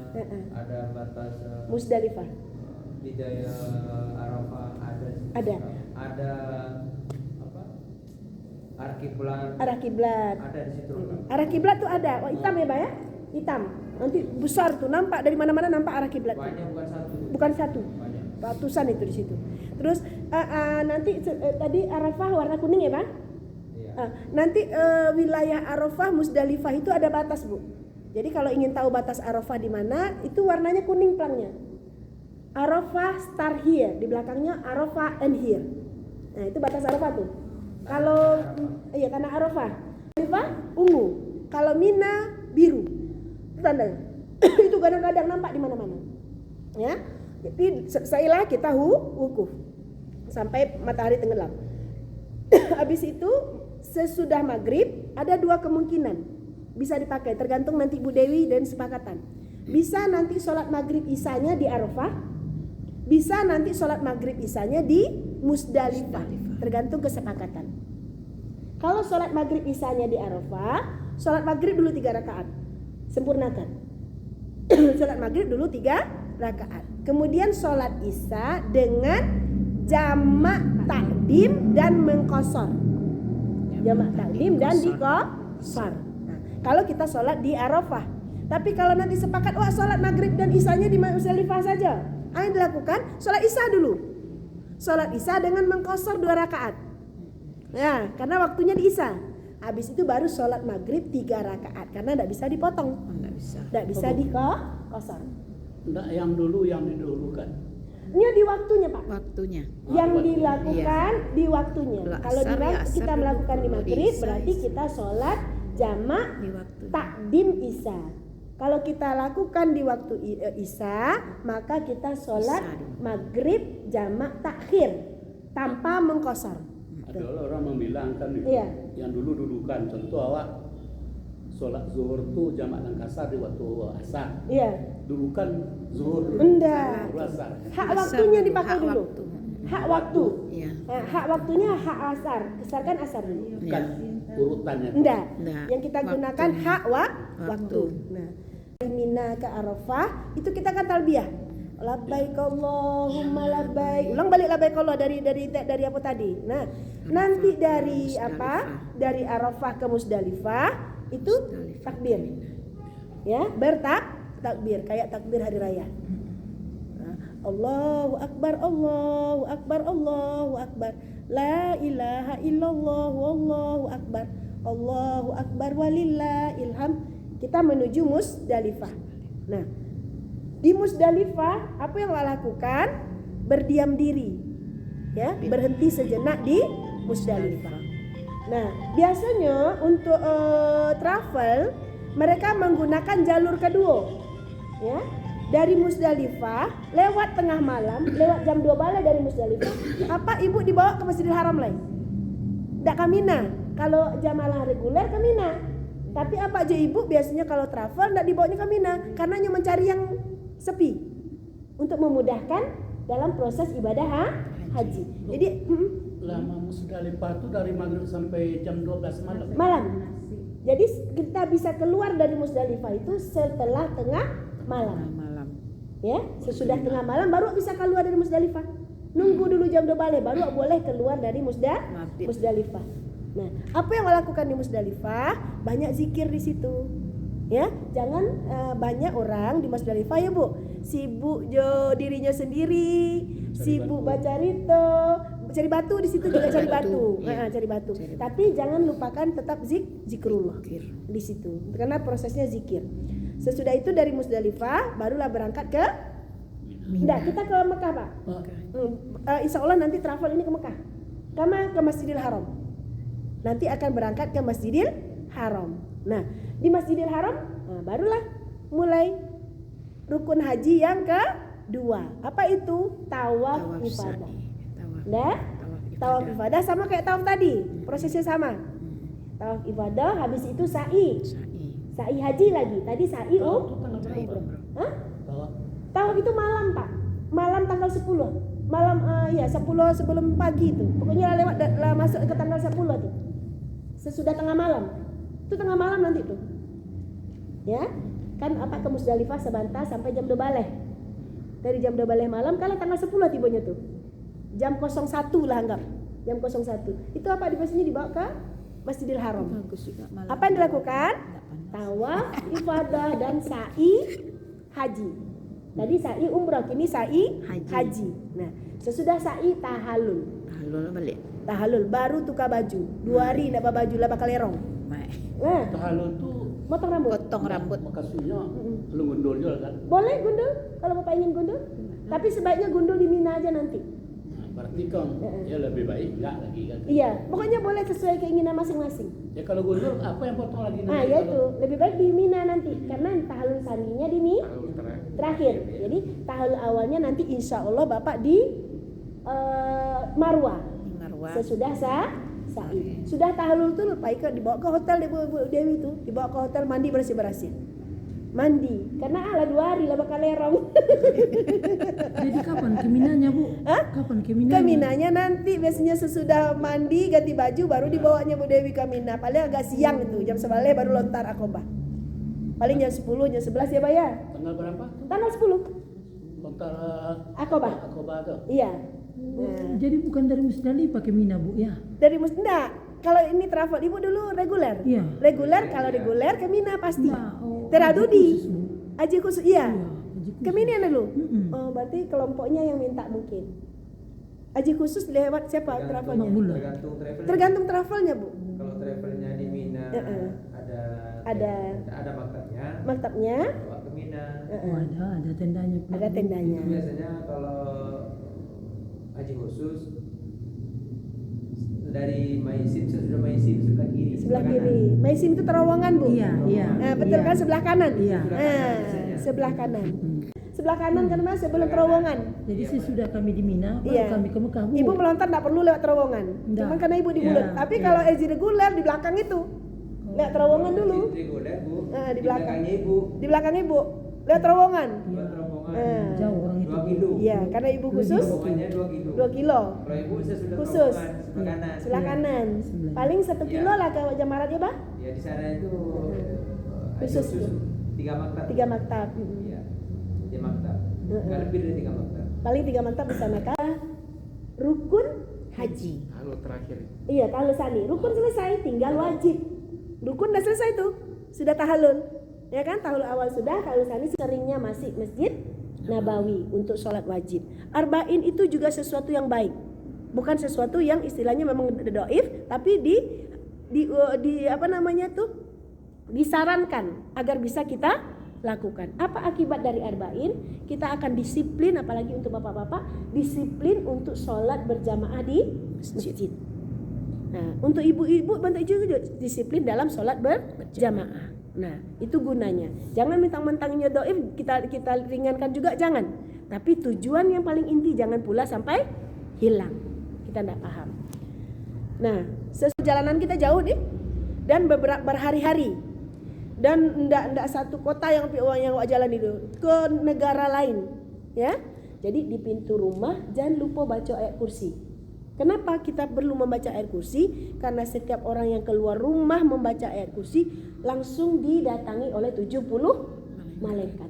D: Ada batas
A: Musdalifah.
D: Bidaya Arafah ada.
A: Ada.
D: Ada apa? Arkiblat.
A: Arah kiblat.
D: Ada di situ.
A: Arah kiblat tuh ada. Oh, hitam ya, Pak ya? Hitam. Nanti besar tuh, nampak dari mana-mana nampak arah kiblat.
D: Banyak bukan satu.
A: Bukan satu.
D: Banyak.
A: Ratusan itu di situ. Terus nanti tadi Arafah warna kuning ya, Pak?
D: Iya.
A: Nanti wilayah Arafah Musdalifah itu ada batas, Bu. Jadi kalau ingin tahu batas Arafah di mana, itu warnanya kuning plangnya. Arafah start here, di belakangnya Arafah end here. Nah, itu batas Arafah tuh. Kalau iya tanah Arafah. Musdalifah ungu. Kalau Mina biru. Itu tandanya. Itu kadang-kadang nampak di mana-mana. Ya. Jadi selesailah kita wukuf sampai matahari tenggelam. Habis itu sesudah maghrib ada dua kemungkinan bisa dipakai tergantung nanti Bu Dewi dan sepakatan. Bisa nanti sholat maghrib isanya di Arafah, bisa nanti sholat maghrib isanya di Musdalifah, tergantung kesepakatan. Kalau sholat maghrib isanya di Arafah, sholat maghrib dulu 3 rakaat, sempurnakan. Sholat maghrib dulu 3 rakaat. Kemudian sholat isya dengan jamak takdim dan mengqashar. Jamak takdim dan diqashar. Nah, kalau kita sholat di Arafah. Tapi kalau nanti sepakat wah sholat maghrib dan isyanya di Musdalifah saja, yang dilakukan sholat isya dulu. Sholat isya dengan mengqashar 2 rakaat. Ya, karena waktunya di isya. Habis itu baru sholat maghrib 3 rakaat karena tidak bisa dipotong.
C: Enggak bisa.
A: Tidak bisa diqashar.
B: Enggak yang dulu yang didahulukan.
A: Ini di waktunya Pak.
C: Waktunya.
A: Yang dilakukan di waktunya.
C: Kalau
A: Kalau
C: asar, ya asar
A: kita
C: dulu.
A: melakukan di
C: Kalau di
A: maghrib
C: isya,
A: berarti
C: isya.
A: kita sholat jamak
C: Di waktunya.
A: takdim isya. Kalau kita lakukan di waktu isya, maka kita sholat
C: Isya dulu.
A: maghrib jamak takhir tanpa mengqashar.
B: Ada orang membilangkan itu.
A: Iya.
B: Yang dulu kan contoh awak sholat zuhur tuh jamak dan kasar di waktu asar.
A: Iya.
B: Dulu kan zuhur
A: Enggak.
B: zuhur asar.
A: Hak
C: Asar
A: waktunya
C: dulu,
A: dipakai
C: hak
A: dulu.
C: waktu.
A: Hak waktu.
C: Iya.
A: Hak waktunya hak asar. Kesarkan asar dulu.
B: Bukan urutannya.
A: Enggak.
C: Enggak.
A: Yang kita
C: Waktu.
A: gunakan hak waktu.
C: Waktu.
A: Nah, dari Mina ke Arafah itu kita kan talbiyah. Labbaik Allahumma labbaik. Ulang balik labbaik Allah dari apa tadi? Nah, nanti dari apa? Dari Arafah ke Musdalifah itu takbir. Ya, takbir kayak takbir hari raya. Nah, Allahu akbar, Allahu akbar, Allahu akbar. La ilaha illallah, wallahu akbar. Allahu akbar walillahil hamd. Kita menuju Musdalifah. Nah, Di Musdalifah apa yang Allah lakukan? Berdiam diri, ya, berhenti sejenak di Musdalifah. Nah, biasanya untuk travel mereka menggunakan jalur kedua, ya. Dari Musdalifah lewat tengah malam, lewat jam 2 balik dari Musdalifah. Apa ibu dibawa ke Masjidil Haram lain? Tidak ke Mina. Kalau jamaah reguler ke Mina. Tapi apa aja ibu biasanya kalau travel tidak dibawanya ke Mina karena hanya mencari yang sepi untuk memudahkan dalam proses ibadah haji. Jadi
B: Lama Musdalifah itu dari maghrib sampai jam 12 malam.
A: malam. Jadi kita bisa keluar dari Musdalifah itu setelah tengah malam. Ya, sesudah tengah malam baru bisa keluar dari Musdalifah. Nunggu dulu jam 2 balik baru boleh keluar dari Musdalifah. Nah, apa yang Allah lakukan di Musdalifah? Banyak zikir di situ. Ya, jangan banyak orang di Musdalifah ya Bu, sibuk dirinya sendiri, sibuk baca rito, cari batu di situ juga cari batu, cari batu. Tapi jangan lupakan tetap zikrullah di situ, karena prosesnya zikir. Sesudah itu dari Musdalifah barulah berangkat ke Mina. Kita ke Mekah Pak. Insya Allah nanti travel ini ke Mekah, ke Masjidil Haram. Nanti akan berangkat ke Masjidil Haram. Nah, di Masjidil Haram barulah mulai rukun haji yang kedua. Apa itu? Tawaf ifadah. Tawaf ifadah sama kayak tawaf tadi, prosesnya sama. Tawaf ifadah, habis itu sa'i haji lagi. Tadi sa'i Tawaf itu malam Pak. Malam tanggal 10. Malam 10 sebelum pagi itu. Pokoknya lewat masuk ke tanggal 10 tuh. Sesudah tengah malam. Itu tengah malam nanti tuh. Ya. Kan apa ke Musdalifah sebentar sampai jam 2 balik. Dari jam 2 balik malam kalau tanggal 10 tibanya tuh. Jam 01 lah anggap. Jam 01. Itu apa biasanya dibawa ke Masjidil Haram. Apa yang dilakukan? Tawaf, ifadah dan sa'i haji. Tadi sa'i umrah, kini sa'i haji. Nah, sesudah sa'i tahallul
C: balik.
A: Tahallul baru tukar baju. 2 hari nak baju lah bakal lerong. Nah,
B: Tahallul tuh
A: potong rambut.
C: Potong rambut.
B: maksudnya lu gundul juga kan.
A: Boleh gundul kalau Bapak ingin gundul. Tapi sebaiknya gundul di Mina aja nanti.
B: Nah, berarti kan ya lebih baik enggak lagi kan.
A: Iya, pokoknya boleh sesuai keinginan masing-masing.
B: Ya kalau gundul apa yang potong lagi nanti?
A: Ya itu, lebih baik di Mina nanti karena tahallul saninya di Mina terakhir. Jadi tahallul awalnya nanti insya Allah Bapak di Marwah. Sesudah sa'i. Sudah tahallul tuh lupa ikut dibawa ke hotel Bu Dewi itu, dibawa ke hotel mandi bersih-bersih. Mandi karena 2 hari lah bakal lerong.
F: Jadi kapan ke Minanya Bu? Kapan ke Minanya?
A: Ke Minanya nanti biasanya sesudah mandi ganti baju baru dibawanya Bu Dewi ke Mina. Paling agak siang itu jam 11 baru lontar Aqobah. Paling jam 10 jam 11 ya Pak ya.
B: Tanggal berapa?
A: Tanggal 10.
B: Lontar
A: Aqobah.
B: tuh.
A: Iya.
F: Jadi bukan dari Musdalifah ke Mina Bu ya?
A: Dari enggak. Kalau ini travel Ibu dulu reguler.
F: Iya.
A: Reguler kalau reguler ke Mina pasti.
F: Nah,
A: Teradudi.
F: khusus, Bu.
A: Haji khusus iya.
F: Haji khusus.
A: Ke Mina dulu.
F: Mm-mm.
A: Oh, berarti kelompoknya yang minta mungkin. Haji khusus lewat siapa travelnya?
F: Makmul.
A: Tergantung travelnya, Bu.
D: Kalau travelnya di Mina ada maktabnya.
A: Maktabnya
D: Bawa ke Mina.
F: Ada tendanya Bu.
A: ada tendanya.
D: Biasanya kalau haji khusus dari Maisim, sesudah Maisim sebelah kiri.
A: Sebelah kiri. Maisim itu terowongan, Bu.
F: Iya.
A: Nah, betul kan sebelah kanan?
F: Iya.
A: Sebelah kanan. Sebelah kanan kan Mas sebelum terowongan.
F: Jadi sesudah kami di Mina, baru
A: Iya.
F: kami ke Mekah Bu.
A: Ibu melontar enggak perlu lewat terowongan.
F: Nggak.
A: Cuman karena Ibu di
F: Iya,
A: mulut. Tapi
F: iya.
A: kalau haji reguler di belakang itu. Lewat terowongan dulu.
D: Reguler Bu.
A: Di belakang.
D: belakangnya Ibu.
A: Di belakang Ibu. Lewat terowongan.
D: Buat rombongan.
F: Jauh orang itu.
D: 2 kilo.
A: Iya, karena Ibu khusus
D: Rombongannya 2 kilo.
A: 2 kilo.
D: Kalau Ibu sesudah
A: Khusus.
D: rombongan sebelah kanan.
A: Sebelah kanan.
F: Sebelah.
A: Paling 1 kilo lah ke Jamarat ya, Bah.
D: Ya di sana itu
A: Khusus.
D: 3 maktab.
A: 3 maktab.
D: Iya. 3 maktab. Enggak lebih dari 3 maktab.
A: Paling 3 maktab di sana kan. Rukun haji.
B: Halo terakhir.
A: Iya, tahallul sani. Rukun selesai, tinggal wajib. Rukun udah selesai tuh. Sudah tahallul. Ya kan? Tahallul awal sudah, tahallul sani seringnya masih Masjid Nabawi untuk sholat wajib. Arba'in itu juga sesuatu yang baik. Bukan sesuatu yang istilahnya memang dhaif, tapi di apa namanya tuh? Disarankan agar bisa kita lakukan. Apa akibat dari arba'in? Kita akan disiplin, apalagi untuk bapak-bapak, disiplin untuk sholat berjamaah di masjid. Nah, untuk ibu-ibu bantu juga disiplin dalam sholat berjamaah. Nah, itu gunanya. Jangan mentang-mentangnya dhaif kita ringankan juga, jangan. Tapi tujuan yang paling inti jangan pula sampai hilang. Kita tidak paham. Nah, sejalanan kita jauh nih dan berhari-hari. Dan ndak satu kota yang awak jalan itu ke negara lain, ya. Jadi di pintu rumah jangan lupa baca ayat kursi. Kenapa kita perlu membaca ayat kursi? Karena setiap orang yang keluar rumah membaca ayat kursi langsung didatangi oleh 70 malaikat.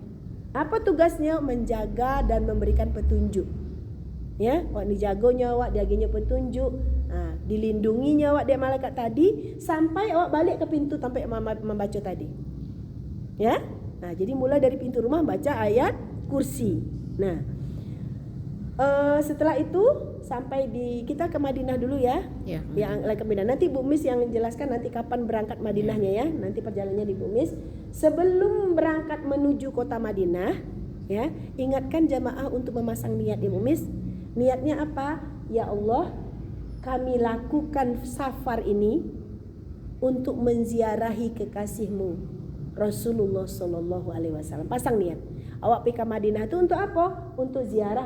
A: Apa tugasnya? Menjaga dan memberikan petunjuk. Ya, awak dijagonya awak, diaginya petunjuk. Nah, dilindunginya awak dia malaikat tadi sampai awak balik ke pintu sampai membaca tadi. Ya. Nah, jadi mulai dari pintu rumah baca ayat kursi. Nah, setelah itu sampai kita ke Madinah dulu ya.
C: Ya.
A: Yang ke Madinah. Nanti Bu Mis yang jelaskan nanti kapan berangkat Madinahnya ya. Nanti perjalanannya di Bu Mis. Sebelum berangkat menuju kota Madinah, ya, ingatkan jamaah untuk memasang niat di Bu Mis. Niatnya apa? Ya Allah, kami lakukan safar ini untuk menziarahi kekasih-Mu Rasulullah Sallallahu Alaihi Wasallam. Pasang niat. Awak pergi ke Madinah itu untuk apa? Untuk ziarah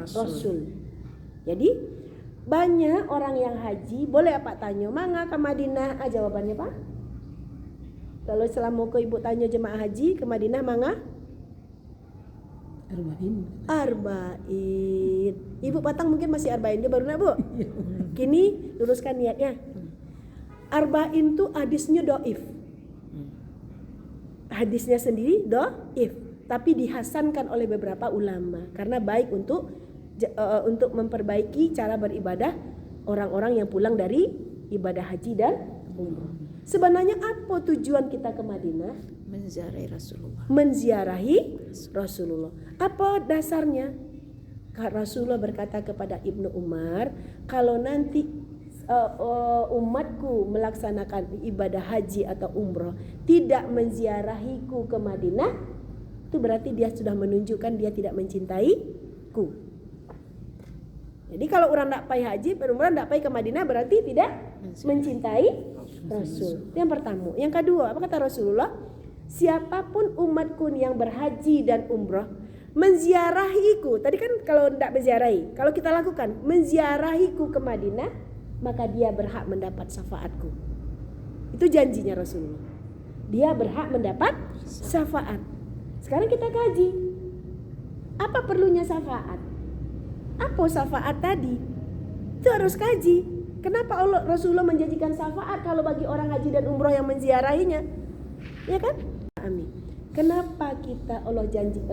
A: Rasul. Jadi banyak orang yang haji, boleh Pak tanya, mangga ke Madinah? Jawabannya Pak. Kalau selama ibu tanya jemaah haji ke Madinah mangga? Arba'in. Ibu Patang mungkin masih arba'in, dia baru nak Bu. Kini luruskan niatnya. Arba'in tuh hadisnya dhaif. Hadisnya sendiri dhaif, tapi dihasankan oleh beberapa ulama karena baik untuk memperbaiki cara beribadah orang-orang yang pulang dari ibadah haji dan umrah. Sebenarnya apa tujuan kita ke Madinah? Menziarahi Rasulullah. Apa dasarnya? Rasulullah berkata kepada Ibnu Umar, kalau nanti umatku melaksanakan ibadah haji atau umrah tidak menziarahiku ke Madinah, itu berarti dia sudah menunjukkan dia tidak mencintaiku. Jadi kalau orang tidak pergi haji, umrah tidak pergi ke Madinah berarti tidak mencintai Rasul. Itu yang pertama. Yang kedua, apa kata Rasulullah? Siapapun umatku yang berhaji dan umrah menziarahiku. Tadi kan kalau tidak menziarahi, kalau kita lakukan menziarahiku ke Madinah, maka dia berhak mendapat syafaatku. Itu janjinya Rasulullah. Dia berhak mendapat syafaat. Sekarang kita kaji. Apa perlunya syafaat? Apa syafaat tadi? Itu harus kaji. Kenapa Rasulullah menjanjikan syafaat kalau bagi orang haji dan umrah yang menziarahinya? Ya kan? Amin. Kenapa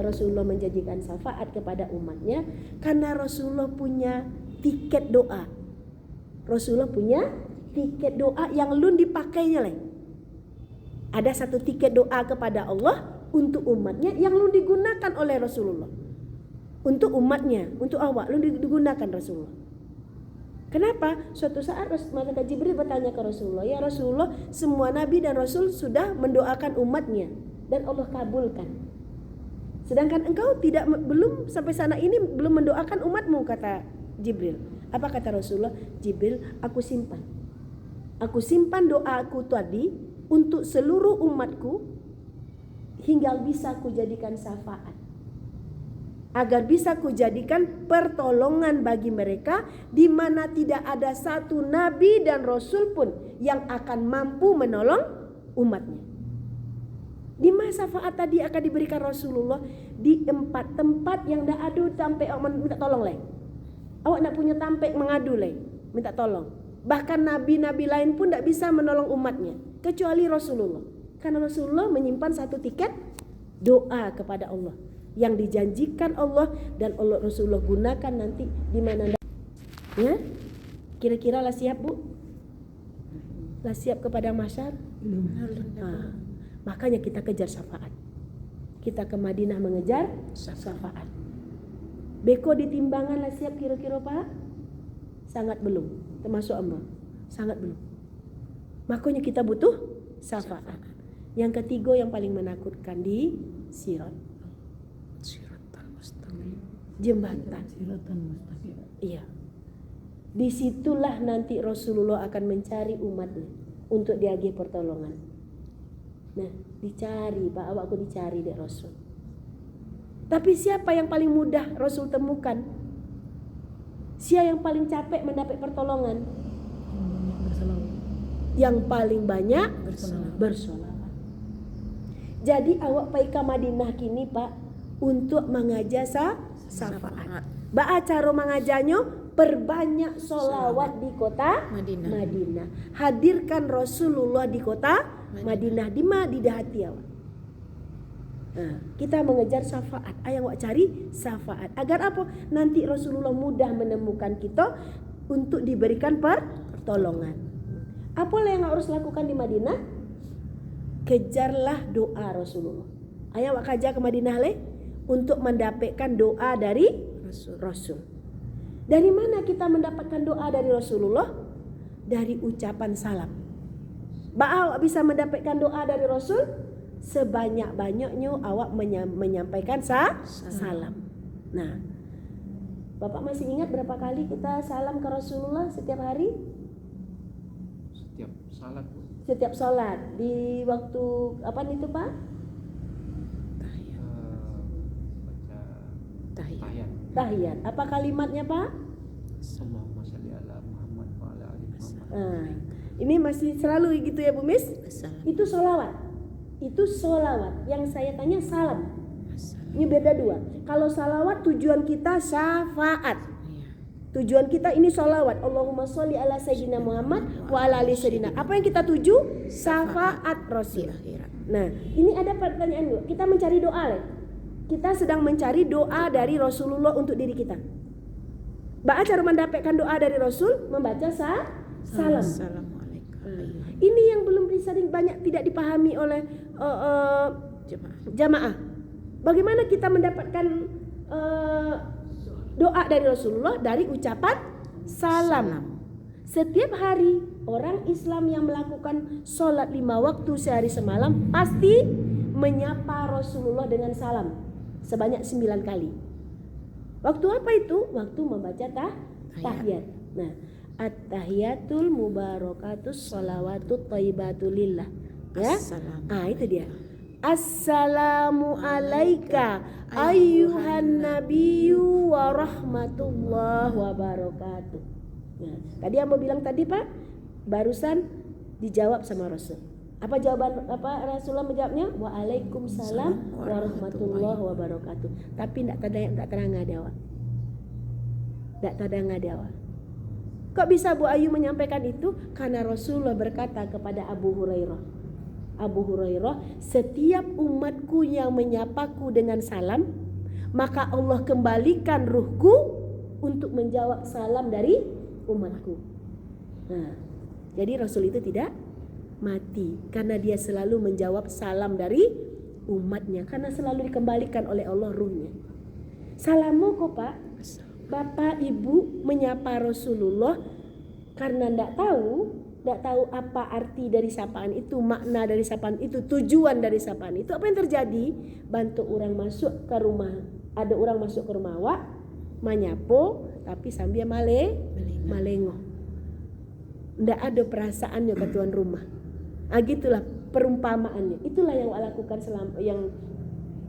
A: Rasulullah menjanjikan syafaat kepada umatnya? Karena Rasulullah punya tiket doa. Rasulullah punya tiket doa yang lun dipakainya lah. Ada satu tiket doa kepada Allah untuk umatnya yang lun digunakan oleh Rasulullah. Untuk umatnya, untuk awak lun digunakan Rasulullah. Kenapa? Suatu saat malaikat Jibril bertanya ke Rasulullah, ya Rasulullah, semua nabi dan rasul sudah mendoakan umatnya dan Allah kabulkan. Sedangkan engkau belum sampai sana ini belum mendoakan umatmu, kata Jibril. Apa kata Rasulullah? Jibril, aku simpan. Aku simpan doaku tadi untuk seluruh umatku hingga bisa kujadikan syafaat. Agar bisa kujadikan pertolongan bagi mereka di mana tidak ada satu nabi dan rasul pun yang akan mampu menolong umatnya. Di masa syafaat tadi akan diberikan Rasulullah di 4 tempat yang dah ada sampai minta tolong leh. Awak nak punya tampek mengadu leh, minta tolong. Bahkan nabi-nabi lain pun tak bisa menolong umatnya kecuali Rasulullah. Karena Rasulullah menyimpan satu tiket doa kepada Allah yang dijanjikan Allah dan Allah Rasulullah gunakan nanti di mana. Ya? Kira-kira lah siap Bu? Lah siap kepada mahsyar? Nah, makanya kita kejar syafaat. Kita ke Madinah mengejar syafaat. Beko di timbangan lah siap kira-kira Pak? Sangat belum. Termasuk Amba. Sangat belum. Makanya kita butuh syafaat. Yang ketiga yang paling menakutkan di sirat.
C: Siratal mustaqim.
A: Jembatan.
F: Siratan mustaqim.
A: Iya. Disitulah nanti Rasulullah akan mencari umatnya untuk diagih pertolongan. Nah, dicari, Pak, awakku dicari dek Rasul. Tapi siapa yang paling mudah Rasul temukan? Siapa yang paling capek mendapat pertolongan?
F: Yang banyak berselawat.
A: Yang paling banyak
F: Bersolawat.
A: bersolawat. Jadi awak pergi ke Madinah kini, Pak, untuk mengajar syafaat. Ba'a cara mengajarnya, perbanyak solawat di kota Madinah. Hadirkan Rasulullah di kota Madinah. Di hati awak. Nah, kita mengejar syafaat. Yang awak cari syafaat. Agar apa? Nanti Rasulullah mudah menemukan kita untuk diberikan pertolongan. Apa yang harus lakukan di Madinah? Kejarlah doa Rasulullah. Awak kerja ke Madinah untuk mendapatkan doa dari Rasul. Dari mana kita mendapatkan doa dari Rasulullah? Dari ucapan salam. Awak bisa mendapatkan doa dari Rasul sebanyak-banyaknya awak menyampaikan salam. Nah, Bapak masih ingat berapa kali kita salam ke Rasulullah setiap hari?
B: Setiap salat, Bu.
A: Setiap sholat. Di waktu apa itu, Pak?
B: Baca
C: Tahiyat.
A: Tahiyat. Apa kalimatnya, Pak?
B: Allahumma shalli ala Muhammad wa ala ali Muhammad.
A: Ini masih selalu gitu ya, Bu Miss?
C: Assalam.
A: Itu sholawat. Itu sholawat. Yang saya tanya salam.
C: Assalam.
A: Ini beda dua. Kalau salawat tujuan kita syafaat.
C: Iya.
A: Tujuan kita ini sholawat. Allahumma sholli ala sayyidina Muhammad wa ala ali sayyidina. Apa yang kita tuju? Syafaat
C: Di
A: Rasul.
C: akhirat.
A: Nah, ini ada pertanyaan dulu. Kita mencari doa Kita sedang mencari doa dari Rasulullah untuk diri kita. Cara mendapatkan doa dari Rasul membaca salam.
C: Assalamualaikum.
A: Ini yang belum sering banyak tidak dipahami oleh jamaah. Bagaimana kita mendapatkan doa dari Rasulullah? Dari ucapan salam. Setiap hari orang Islam yang melakukan sholat 5 waktu sehari semalam pasti menyapa Rasulullah dengan salam sebanyak 9 kali. Waktu apa itu? Waktu membaca tahiyat. Nah, at-tahiyatul mubarakatus sholawatut thayyibatul lillah. Ya. Itu dia. Assalamu alaika ayyuhan nabiyyu wa rahmatullah wa barakatuh. Nah, tadi yang mau bilang tadi, Pak, barusan dijawab sama Rasul. Apa jawaban Rasulullah menjawabnya? Waalaikumsalam warahmatullahi wabarakatuh. Tapi tak terang ada. Kok bisa Bu Ayu menyampaikan itu? Karena Rasulullah berkata kepada Abu Hurairah, setiap umatku yang menyapaku dengan salam, maka Allah kembalikan ruhku untuk menjawab salam dari umatku. Nah, jadi Rasul itu tidak mati karena dia selalu menjawab salam dari umatnya, karena selalu dikembalikan oleh Allah ruhnya. Salamu kok, Pak. Bapak Ibu menyapa Rasulullah karena tidak tahu apa arti dari sapaan itu, makna dari sapaan itu, tujuan dari sapaan itu. Apa yang terjadi? Bantu orang masuk ke rumah. Ada orang masuk ke rumah awak, menyapo tapi sambil malengo. Tidak ada perasaannya ke tuan rumah. Gitulah perumpamaannya. Itulah yang lakukan yang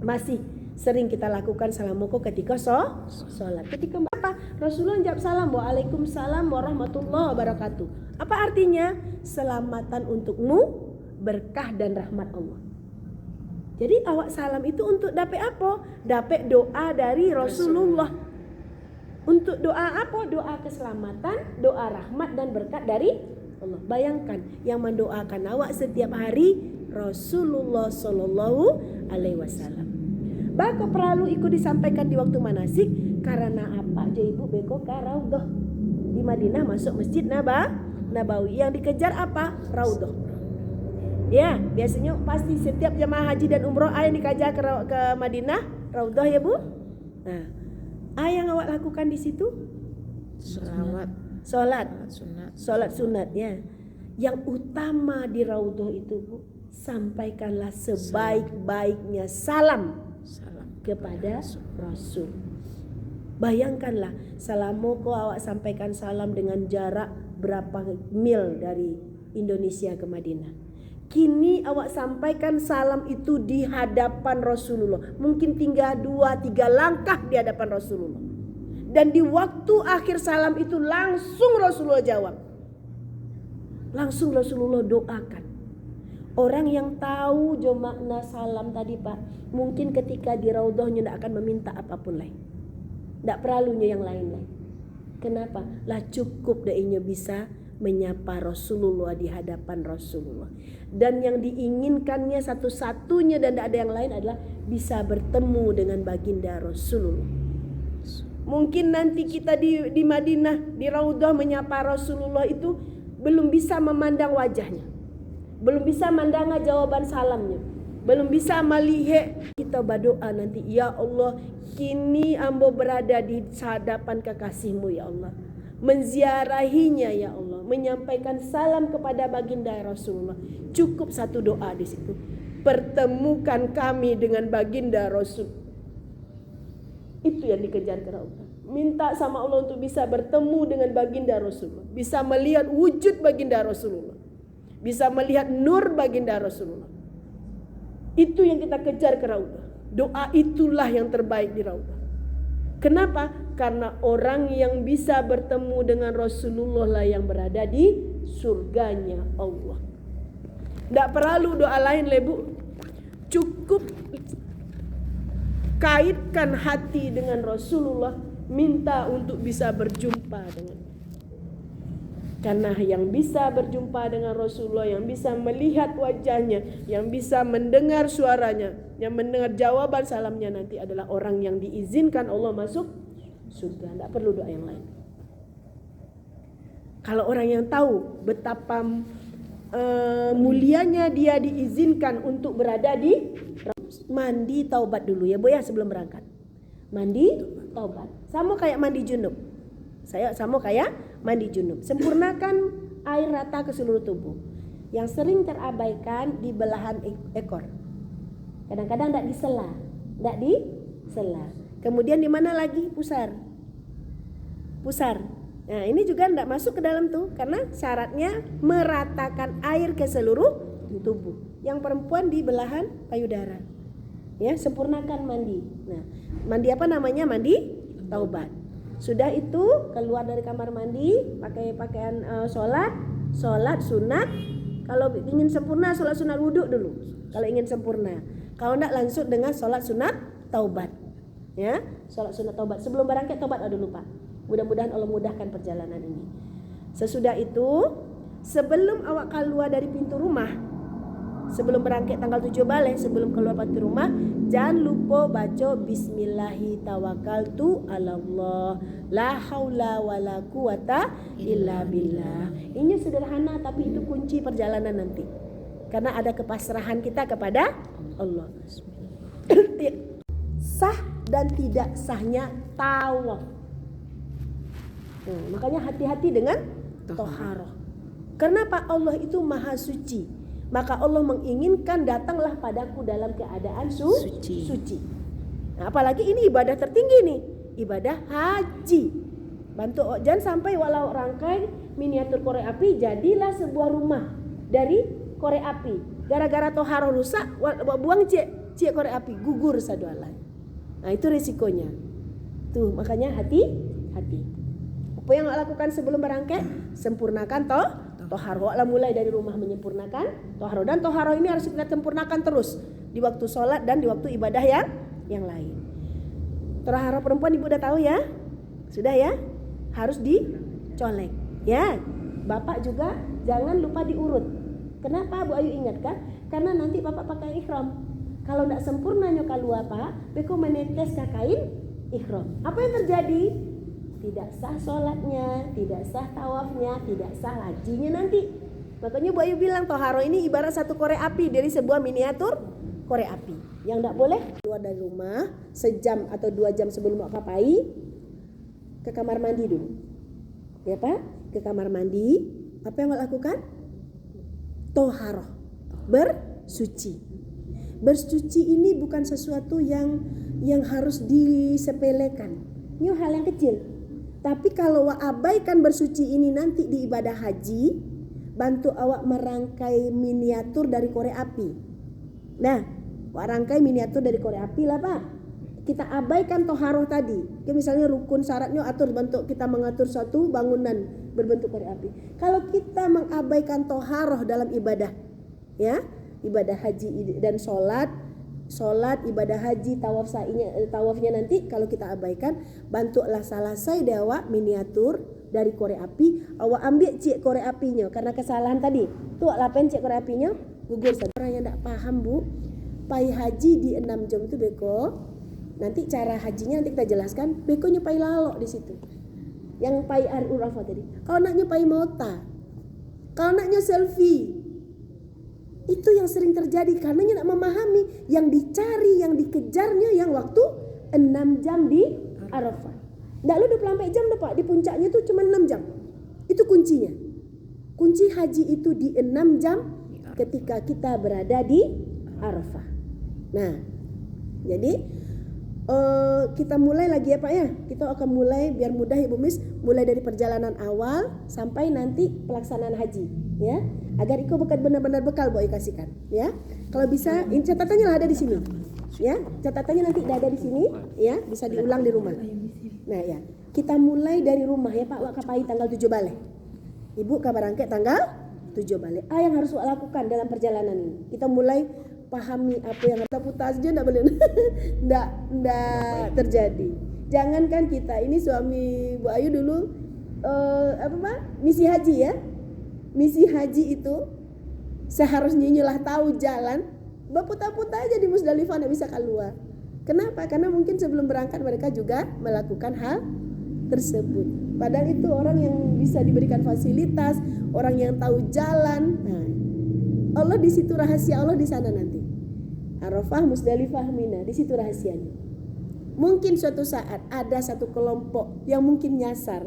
A: masih sering kita lakukan salamoko ketika sholat. Ketika apa? Rasulullah jawab salam. Waalaikumsalam warahmatullahi wabarakatuh. Apa artinya? Selamatan untukmu, berkah dan rahmat Allah. Jadi awak salam itu untuk dapat apa? Dapat doa dari Rasulullah. Untuk doa apa? Doa keselamatan, doa rahmat dan berkat dari Allah. Bayangkan yang mendoakan awak setiap hari Rasulullah Sallallahu Alaihi Wasallam. Bako perlu ikut disampaikan di waktu manasik karena apa? Jadi ibu beko ke Raudhah di Madinah masuk Masjid Nabawi. Yang dikejar apa? Raudhah. Ya, biasanya pasti setiap jemaah haji dan umroh yang dikejar ke Madinah Raudhah ya Bu. Nah, yang awak lakukan di situ? Sholat sunat ya. Yang utama di Raudhah itu Bu, sampaikanlah sebaik-baiknya salam
C: Salam
A: kepada Rasul. Bayangkanlah, salamoko awak sampaikan salam dengan jarak berapa mil dari Indonesia ke Madinah. Kini awak sampaikan salam itu di hadapan Rasulullah. Mungkin tinggal 2-3 langkah di hadapan Rasulullah. Dan di waktu akhir salam itu langsung Rasulullah jawab. Langsung Rasulullah doakan. Orang yang tahu jo makna salam tadi Pak, mungkin ketika di raudhahnya tidak akan meminta apapun lain. Tidak perlunya yang lain-lain. Kenapa? Lah cukup dainya bisa menyapa Rasulullah di hadapan Rasulullah. Dan yang diinginkannya satu-satunya dan tidak ada yang lain adalah bisa bertemu dengan baginda Rasulullah. Mungkin nanti kita di Madinah, di raudhah menyapa Rasulullah itu belum bisa memandang wajahnya. Belum bisa mandanga jawaban salamnya. Belum bisa melihat. Kita berdoa nanti, ya Allah, kini ambo berada di hadapan kekasihmu ya Allah. Menziarahinya ya Allah, menyampaikan salam kepada baginda Rasulullah. Cukup satu doa di situ. Pertemukan kami dengan baginda Rasul. Itu yang dikejar Allah. Minta sama Allah untuk bisa bertemu dengan baginda Rasulullah. Bisa melihat wujud baginda Rasulullah. Bisa melihat nur baginda Rasulullah. Itu yang kita kejar ke raudhah. Doa itulah yang terbaik di raudhah. Kenapa? Karena orang yang bisa bertemu dengan Rasulullah lah yang berada di surganya Allah. Tidak perlu doa lain Bu. Cukup kaitkan hati dengan Rasulullah. Minta untuk bisa berjumpa dengan. Karena yang bisa berjumpa dengan Rasulullah, yang bisa melihat wajahnya, yang bisa mendengar suaranya, yang mendengar jawaban salamnya nanti adalah orang yang diizinkan Allah masuk surga. Tidak perlu doa yang lain. Kalau orang yang tahu betapa mulianya dia diizinkan untuk berada di mandi taubat dulu ya Bu ya sebelum berangkat. Mandi taubat. Sama kayak mandi junub. Sama kayak mandi junub. Sempurnakan air rata ke seluruh tubuh. Yang sering terabaikan di belahan ekor. Kadang-kadang tidak disela. Kemudian di mana lagi? Pusar. Nah, ini juga tidak masuk ke dalam tuh karena syaratnya meratakan air ke seluruh tubuh. Yang perempuan di belahan payudara. Ya, sempurnakan mandi. Nah, mandi apa namanya? Mandi taubat. Sudah itu keluar dari kamar mandi, pakai pakaian sholat sunat. Kalau ingin sempurna sholat sunat wudhu dulu. Kalau ingin sempurna. Kalau tidak langsung dengan sholat sunat taubat. Ya, sholat sunat taubat. Sebelum berangkat taubat dulu Pak. Mudah-mudahan Allah mudahkan perjalanan ini. Sesudah itu, sebelum awak keluar dari pintu rumah, sebelum berangkat tanggal 7 balik, sebelum keluar pintu rumah, jangan lupa baca Bismillahi tawakkaltu ala Allah la haula wala quwata illa billah. Ini sederhana tapi itu kunci perjalanan nanti. Karena ada kepasrahan kita kepada Allah. Sah dan tidak sahnya tawaf. Makanya hati-hati dengan toharoh. Kenapa? Allah itu maha suci. Maka Allah menginginkan datanglah padaku dalam keadaan suci. Nah, apalagi ini ibadah tertinggi nih, ibadah haji. Bantu jangan sampai walau rangkai miniatur korek api jadilah sebuah rumah dari korek api. Gara-gara toharoh rusak, buang cie korek api, gugur sadualai. Nah itu risikonya. Tuh makanya hati-hati. Apa yang lakukan sebelum berangkat? Sempurnakan toharoh. Mulai dari rumah menyempurnakan toharoh. Dan toharoh ini harus kita sempurnakan terus di waktu sholat dan di waktu ibadah yang lain. Toharoh perempuan ibu udah tahu ya? Sudah ya? Harus dicolek. Ya, bapak juga jangan lupa diurut. Kenapa Bu Ayu ingatkan? Karena nanti bapak pakai ihram. Kalau tidak sempurna nyoka luar pak, beko menetes kain ihram. Apa yang terjadi? Tidak sah sholatnya, tidak sah tawafnya, tidak sah hajinya nanti. Makanya Bu Ayu bilang toharoh ini ibarat satu korek api dari sebuah miniatur korek api. Yang tidak boleh keluar dari rumah sejam atau 2 jam sebelum ngapai ke kamar mandi dulu. Ya Pak, ke kamar mandi. Apa yang mau lakukan? Toharoh. bersuci. Bersuci ini bukan sesuatu yang harus disepelekan. Ini hal yang kecil. Tapi kalau awak abaikan bersuci ini nanti di ibadah haji, bantu awak merangkai miniatur dari korek api. Nah, awak rangkai miniatur dari korek api lah Pak. Kita abaikan toharoh tadi. Ya, misalnya rukun syaratnya atur bentuk kita mengatur suatu bangunan berbentuk korek api. Kalau kita mengabaikan toharoh dalam ibadah, ya, ibadah haji dan sholat, ibadah haji, tawafnya nanti kalau kita abaikan, bantulah selesai dewa miniatur dari korek api, awak ambil cik korek apinya karena kesalahan tadi. Tuh lapen cik korek apinya gugur. Orang yang tak paham Bu, pai haji di 6 jam itu beko. Nanti cara hajinya nanti kita jelaskan. Beko nyepai lalok di situ. Yang pai Arafah tadi. Kalau nak nyepai mota, kalau naknya selfie, itu yang sering terjadi karena nak memahami yang dicari, yang dikejarnya yang waktu 6 jam di Arafah. Nggak lu 24 jam dah Pak, di puncaknya itu cuma 6 jam. Itu kuncinya. Kunci haji itu di 6 jam ketika kita berada di Arafah. Nah, jadi kita mulai lagi ya Pak ya. Kita akan mulai biar mudah Ibu Miss, mulai dari perjalanan awal sampai nanti pelaksanaan haji, ya. Agar Iko benar-benar bekal boleh kasihkan, ya. Kalau bisa, ini catatannya lah ada di sini, ya. Catatannya nanti ada di sini, ya. Bisa diulang di rumah. Nah ya, kita mulai dari rumah ya Pak. Wak kapai tanggal 7 balik. Ibu kabar angket tanggal 7 balik. Yang harus Wak lakukan dalam perjalanan ini. Kita mulai pahami apa yang kita putar aja enggak boleh. Enggak terjadi. Jangankan kita, ini suami Bu Ayu dulu misi haji ya. Misi haji itu seharusnya nyelah tahu jalan, berputar-putar aja di Musdalifah enggak bisa keluar. Kenapa? Karena mungkin sebelum berangkat mereka juga melakukan hal tersebut. Padahal itu orang yang bisa diberikan fasilitas, orang yang tahu jalan. Nah, Allah di situ, rahasia Allah di sana nanti. Arafah, Musdalifah, Mina, di situ rahasianya. Mungkin suatu saat ada satu kelompok yang mungkin nyasar.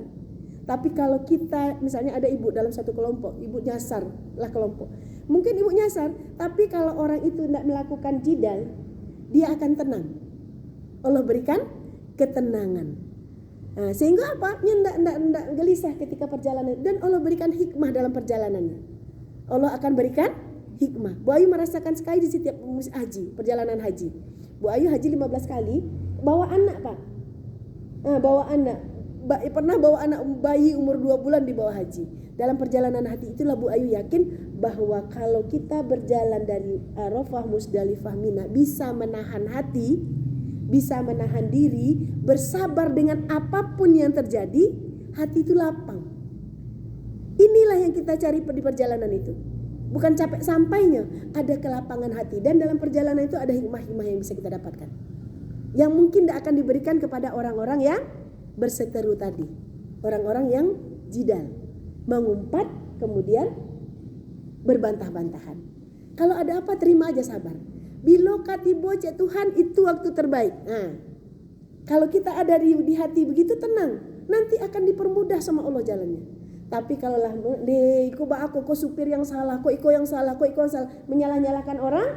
A: Tapi kalau kita, misalnya ada ibu dalam satu kelompok, ibu nyasar lah kelompok. Mungkin ibu nyasar, tapi kalau orang itu tidak melakukan jidal, dia akan tenang. Allah berikan ketenangan. Nah, sehingga apa? Ndak gelisah ketika perjalanan, dan Allah berikan hikmah dalam perjalanannya. Allah akan berikan hikmah. Bu Ayu merasakan sekali di setiap haji, perjalanan haji. Bu Ayu haji 15 kali, bawa anak Pak. Bawa anak. Pernah bawa anak bayi umur 2 bulan di bawah haji. Dalam perjalanan hati itulah Bu Ayu yakin bahwa kalau kita berjalan dari Arafah, Musdalifah, Mina, bisa menahan hati, bisa menahan diri, bersabar dengan apapun yang terjadi, hati itu lapang. Inilah yang kita cari di perjalanan itu. Bukan capek sampainya, ada kelapangan hati. Dan dalam perjalanan itu ada hikmah-hikmah yang bisa kita dapatkan, yang mungkin tidak akan diberikan kepada orang-orang yang berseteru tadi. Orang-orang yang jidal, mengumpat kemudian berbantah-bantahan. Kalau ada apa terima aja, sabar. Bilo katibo cek Tuhan, itu waktu terbaik. Nah, kalau kita ada di hati begitu tenang, nanti akan dipermudah sama Allah jalannya. Tapi kalau lah kok supir yang salah, kok iko yang salah, menyalah-nyalahkan orang,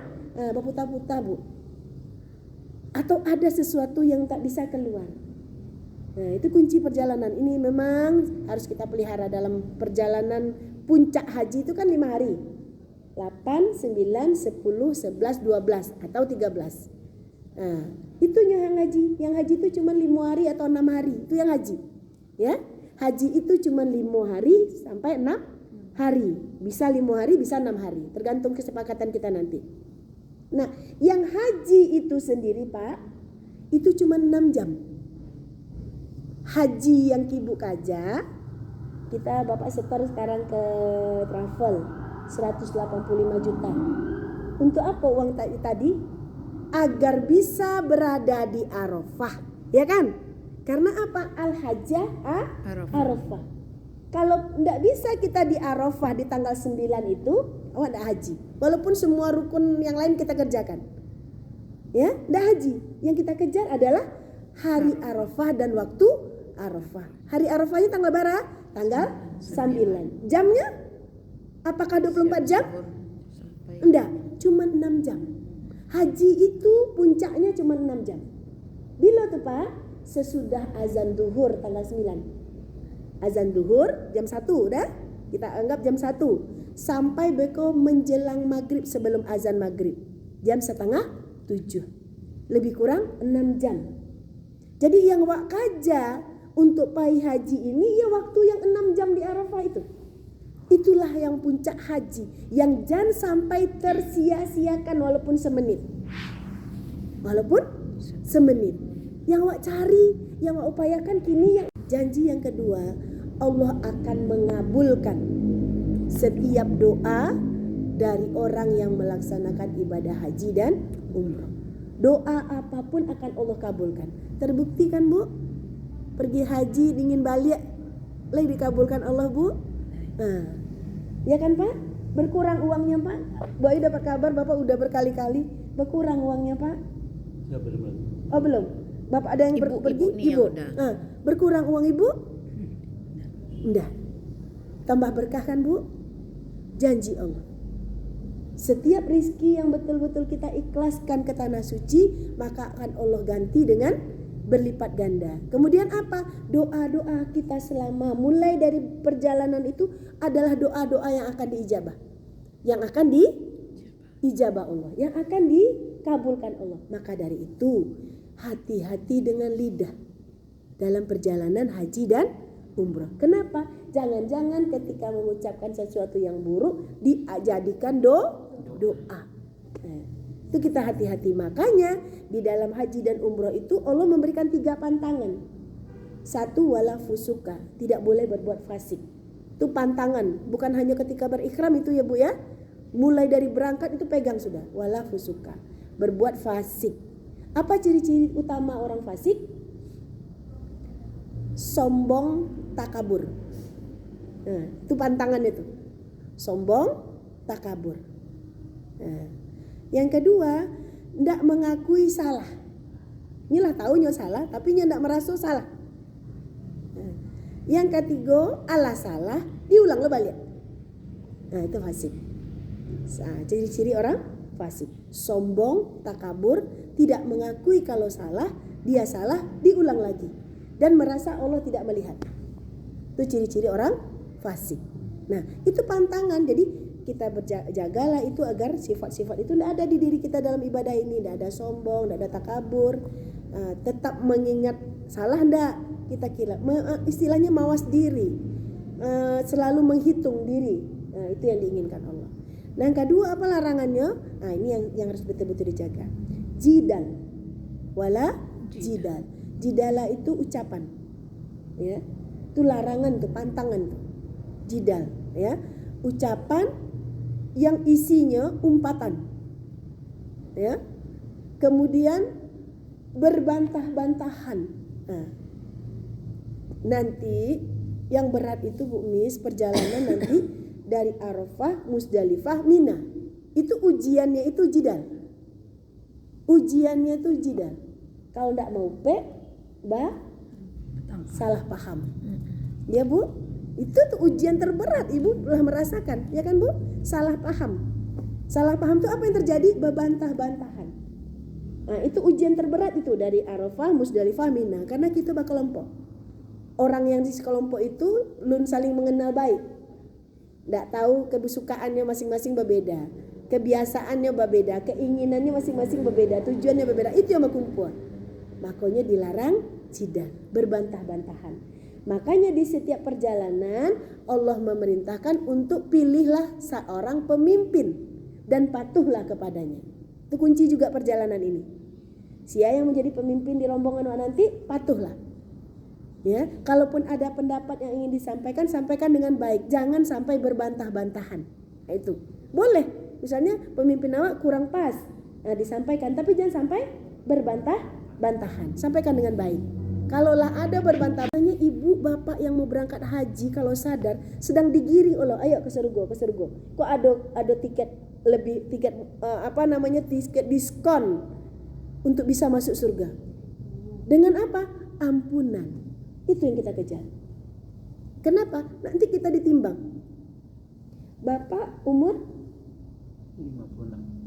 A: berputar-putar Bu. Atau ada sesuatu yang tak bisa keluar. Nah, itu kunci perjalanan. Ini memang harus kita pelihara dalam perjalanan puncak haji itu kan 5 hari. 8, 9, 10, 11, 12 atau 13. Nah, itu yang haji. Yang haji itu cuma 5 hari atau 6 hari. Itu yang haji. Ya. Haji itu cuma 5 hari sampai 6 hari. Bisa 5 hari, bisa 6 hari. Tergantung kesepakatan kita nanti. Nah, yang haji itu sendiri Pak, itu cuma 6 jam. Haji yang Kibu Kaja, kita Bapak setor sekarang ke travel 185 juta. Untuk apa uang tadi? Agar bisa berada di Arafah, ya kan? Karena apa? Al-Hajjah Arafah. Kalau tidak bisa kita di Arafah di tanggal 9 itu, awak tidak haji. Walaupun semua rukun yang lain kita kerjakan, ya, tidak haji. Yang kita kejar adalah hari Arafah dan waktu Arafah. Hari Arafahnya tanggal berapa? Tanggal 9. Jamnya apakah 24 jam? Enggak, cuma 6 6 jam. Haji itu puncaknya cuma 6 jam. Bila tuh Pak? Sesudah azan duhur tanggal 9. Azan duhur jam 1 dah. Kita anggap jam 1. Sampai beko menjelang maghrib sebelum azan maghrib. Jam setengah 7. Lebih kurang 6 jam. Jadi yang wak kaja untuk pai haji ini ya waktu yang 6 jam di Arafah itu. Itulah yang puncak haji. Yang jangan sampai tersia-siakan walaupun semenit. Walaupun semenit. Yang wak cari, yang wak upayakan kini yang janji yang kedua, Allah akan mengabulkan setiap doa dari orang yang melaksanakan ibadah haji dan umrah. Doa apapun akan Allah kabulkan. Terbukti kan Bu? Pergi haji dingin balik lagi dikabulkan Allah Bu. Ya kan Pak? Berkurang uangnya Pak. Bu Ayu dapat kabar Bapak udah berkali-kali berkurang uangnya Pak.
B: Ya, belum.
A: Oh belum. Bapak ada yang pergi? Ibu. Berkurang uang Ibu? Enggak. Tambah berkah kan Bu? Janji Allah. Setiap rizki yang betul-betul kita ikhlaskan ke tanah suci, maka akan Allah ganti dengan berlipat ganda. Kemudian apa? Doa-doa kita selama mulai dari perjalanan itu adalah doa-doa yang akan diijabah. Yang akan diijabah Allah. Yang akan dikabulkan Allah. Maka dari itu, hati-hati dengan lidah dalam perjalanan haji dan umrah. Kenapa? Jangan-jangan ketika mengucapkan sesuatu yang buruk dijadikan doa. Itu kita hati-hati. Makanya di dalam haji dan umrah itu Allah memberikan 3 pantangan. 1 wala fusuka, tidak boleh berbuat fasik. Itu pantangan, bukan hanya ketika berikhram itu ya Bu ya. Mulai dari berangkat itu pegang sudah, wala fusuka, berbuat fasik. Apa ciri-ciri utama orang fasik? Sombong, takabur. Itu pantangan itu. Sombong, takabur. Yang kedua, tidak mengakui salah. Inilah tahunya salah, tapi tidak merasa salah. Yang ketiga, ala salah, diulang balik. Itu fasik. Ciri-ciri orang fasik. Sombong, takabur, tidak mengakui kalau salah, dia salah, diulang lagi. Dan merasa Allah tidak melihat. Itu ciri-ciri orang fasik. Nah, itu pantangan. Jadi kita berjagalah itu agar sifat-sifat itu tidak ada di diri kita dalam ibadah ini. Tidak ada sombong, tidak ada takabur. Tetap mengingat salah tidak. Kita kira istilahnya mawas diri. Selalu menghitung diri. Itu yang diinginkan Allah. Nah, yang kedua apa larangannya? Nah, ini yang harus betul-betul dijaga. Jidal. Wala jidal. Jidala itu ucapan. Ya. Itu larangan tuh, pantangan tuh. Jidal, ya. Ucapan yang isinya umpatan, ya. Kemudian berbantah-bantahan. Nanti yang berat itu Bu Mis, perjalanan nanti dari Arafah, Musdalifah, Mina. Itu ujiannya itu jidal. Ujiannya itu jidal. Kalau tidak mau salah paham. Ya Bu? Itu tuh ujian terberat, Ibu telah merasakan, ya kan Bu? Salah paham. Salah paham itu apa yang terjadi? Bebantah-bantahan. Nah, itu ujian terberat itu dari Arafah, Musdalifah, Mina. Karena kita berkelompok. Orang yang di sekelompok itu belum saling mengenal baik. Tidak tahu kesukaannya masing-masing berbeda. Kebiasaannya berbeda, keinginannya masing-masing berbeda, tujuannya berbeda. Itu yang berkumpul. Makanya dilarang jidal, berbantah-bantahan. Makanya di setiap perjalanan Allah memerintahkan untuk pilihlah seorang pemimpin dan patuhlah kepadanya. Itu kunci juga perjalanan ini. Siapa yang menjadi pemimpin di rombongan nanti patuhlah. Ya, kalaupun ada pendapat yang ingin disampaikan, sampaikan dengan baik. Jangan sampai berbantah-bantahan. Nah, itu boleh. Misalnya pemimpin awak kurang pas, nah disampaikan. Tapi jangan sampai berbantah-bantahan. Sampaikan dengan baik. Kalaulah ada berbantahnya ibu bapak yang mau berangkat haji kalau sadar sedang digiring oleh ayo ke surga. Kok ada tiket lebih tiket tiket diskon untuk bisa masuk surga. Dengan apa? Ampunan. Itu yang kita kejar. Kenapa? Nanti kita ditimbang. Bapak umur
B: 56.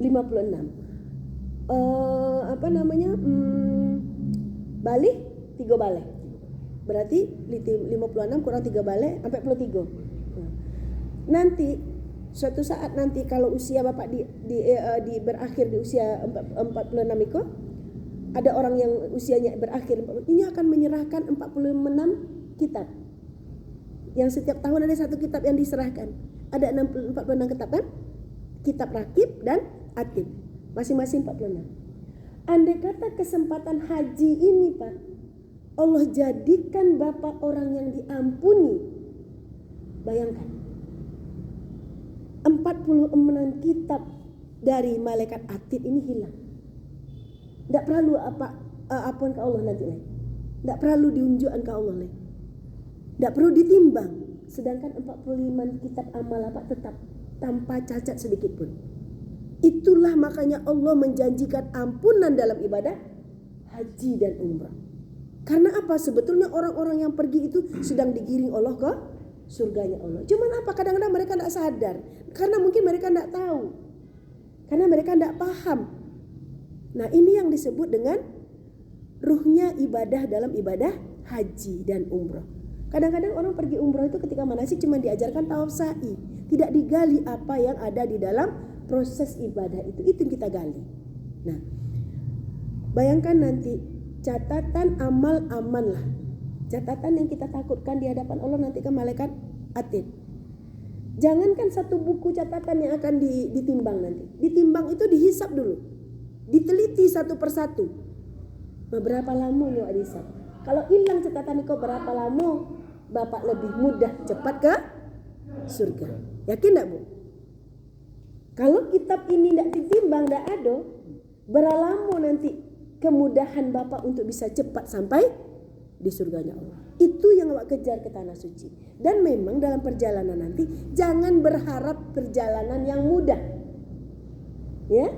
A: Apa namanya? Balik 3 balik. Berarti 56 kurang 3 balik 43. Nanti suatu saat nanti kalau usia Bapak di berakhir di usia 46 itu, ada orang yang usianya berakhir ini akan menyerahkan 46 kitab. Yang setiap tahun ada satu kitab yang diserahkan. Ada 46 kitab kan? Kitab rakib dan atib. Masing-masing 46. Andai kata kesempatan haji ini Pak, Allah jadikan Bapak orang yang diampuni. Bayangkan. 46 kitab dari malaikat atid ini hilang. Tidak perlu apapun ke Allah nanti lagi. Tidak perlu diunjukkan ke Allah lagi. Tidak perlu ditimbang. Sedangkan 45 kitab amal apa tetap tanpa cacat sedikit pun. Itulah makanya Allah menjanjikan ampunan dalam ibadah haji dan umrah. Karena apa? Sebetulnya orang-orang yang pergi itu sedang digiring Allah ke surganya Allah. Cuman apa? Kadang-kadang mereka tidak sadar. Karena mungkin mereka tidak tahu. Karena mereka tidak paham. Nah ini yang disebut dengan ruhnya ibadah dalam ibadah haji dan umrah. Kadang-kadang orang pergi umrah itu ketika manasik cuma diajarkan tawaf sa'i. Tidak digali apa yang ada di dalam proses ibadah itu. Itu yang kita gali. Nah bayangkan nanti catatan amal-amal lah. Catatan yang kita takutkan di hadapan Allah nanti ke malaikat atid. Jangankan satu buku catatan yang akan ditimbang nanti. Ditimbang itu dihisap dulu. Diteliti satu persatu. Berapa lama yuk dihisap. Kalau hilang catatan itu berapa lama, Bapak lebih mudah cepat ke surga. Yakin enggak Bu? Kalau kitab ini tidak ditimbang, tidak ada, berapa lama nanti kemudahan Bapak untuk bisa cepat sampai di surganya Allah. Itu yang Bapak kejar ke tanah suci. Dan memang dalam perjalanan nanti jangan berharap perjalanan yang mudah. Ya,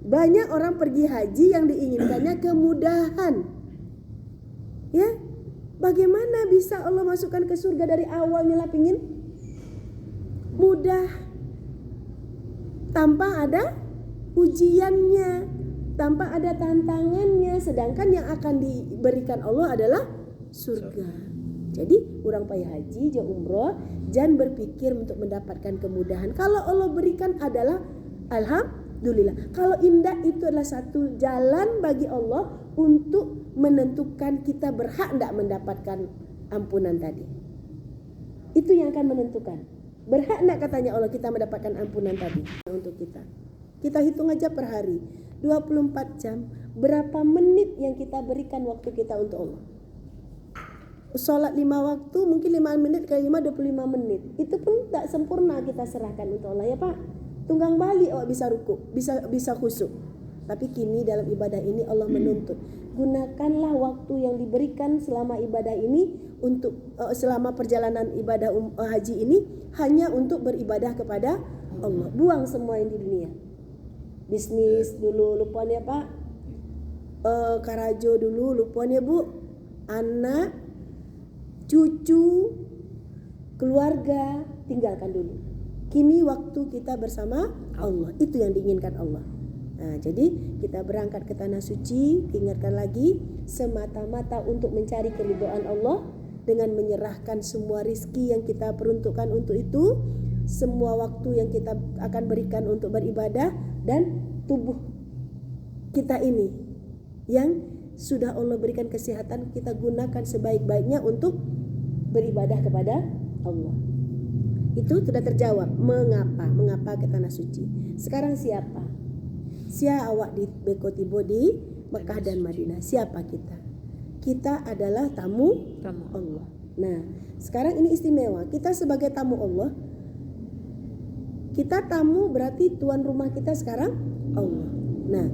A: banyak orang pergi haji yang diinginkannya kemudahan. Ya, bagaimana bisa Allah masukkan ke surga dari awalnya lah pingin mudah, tanpa ada ujiannya, tanpa ada tantangannya, sedangkan yang akan diberikan Allah adalah surga. Jadi orang payah haji, jangan umroh, jangan berpikir untuk mendapatkan kemudahan. Kalau Allah berikan adalah alhamdulillah. Kalau indah itu adalah satu jalan bagi Allah untuk menentukan kita berhak tidak mendapatkan ampunan tadi. Itu yang akan menentukan. Berhak tidak katanya Allah kita mendapatkan ampunan tadi untuk kita. Kita hitung aja per hari 24 jam berapa menit yang kita berikan waktu kita untuk Allah. Sholat 5 waktu mungkin 5 menit kali 5 25 menit. Itu pun tak sempurna kita serahkan untuk Allah ya Pak. Tunggang balik awak bisa ruku, bisa khusyuk. Tapi kini dalam ibadah ini Allah menuntut, gunakanlah waktu yang diberikan selama ibadah ini untuk selama perjalanan ibadah haji ini hanya untuk beribadah kepada Allah. Buang semua yang di dunia. Bisnis dulu lupakan ya Pak. Karajo dulu lupakan ya Bu. Anak, cucu, keluarga tinggalkan dulu. Kini waktu kita bersama Allah. Itu yang diinginkan Allah. Nah, jadi kita berangkat ke tanah suci, ingatkan lagi semata-mata untuk mencari keridhaan Allah dengan menyerahkan semua rizki yang kita peruntukkan untuk itu, semua waktu yang kita akan berikan untuk beribadah, dan tubuh kita ini yang sudah Allah berikan kesehatan kita gunakan sebaik-baiknya untuk beribadah kepada Allah. Itu sudah terjawab. Mengapa ke tanah suci? Sekarang siapa? Siapa awak di Beko Tibo di Mekah dan Madinah? Siapa kita? Kita adalah tamu Allah. Nah, sekarang ini istimewa. Kita sebagai tamu Allah. Kita tamu berarti tuan rumah kita sekarang Allah. Nah,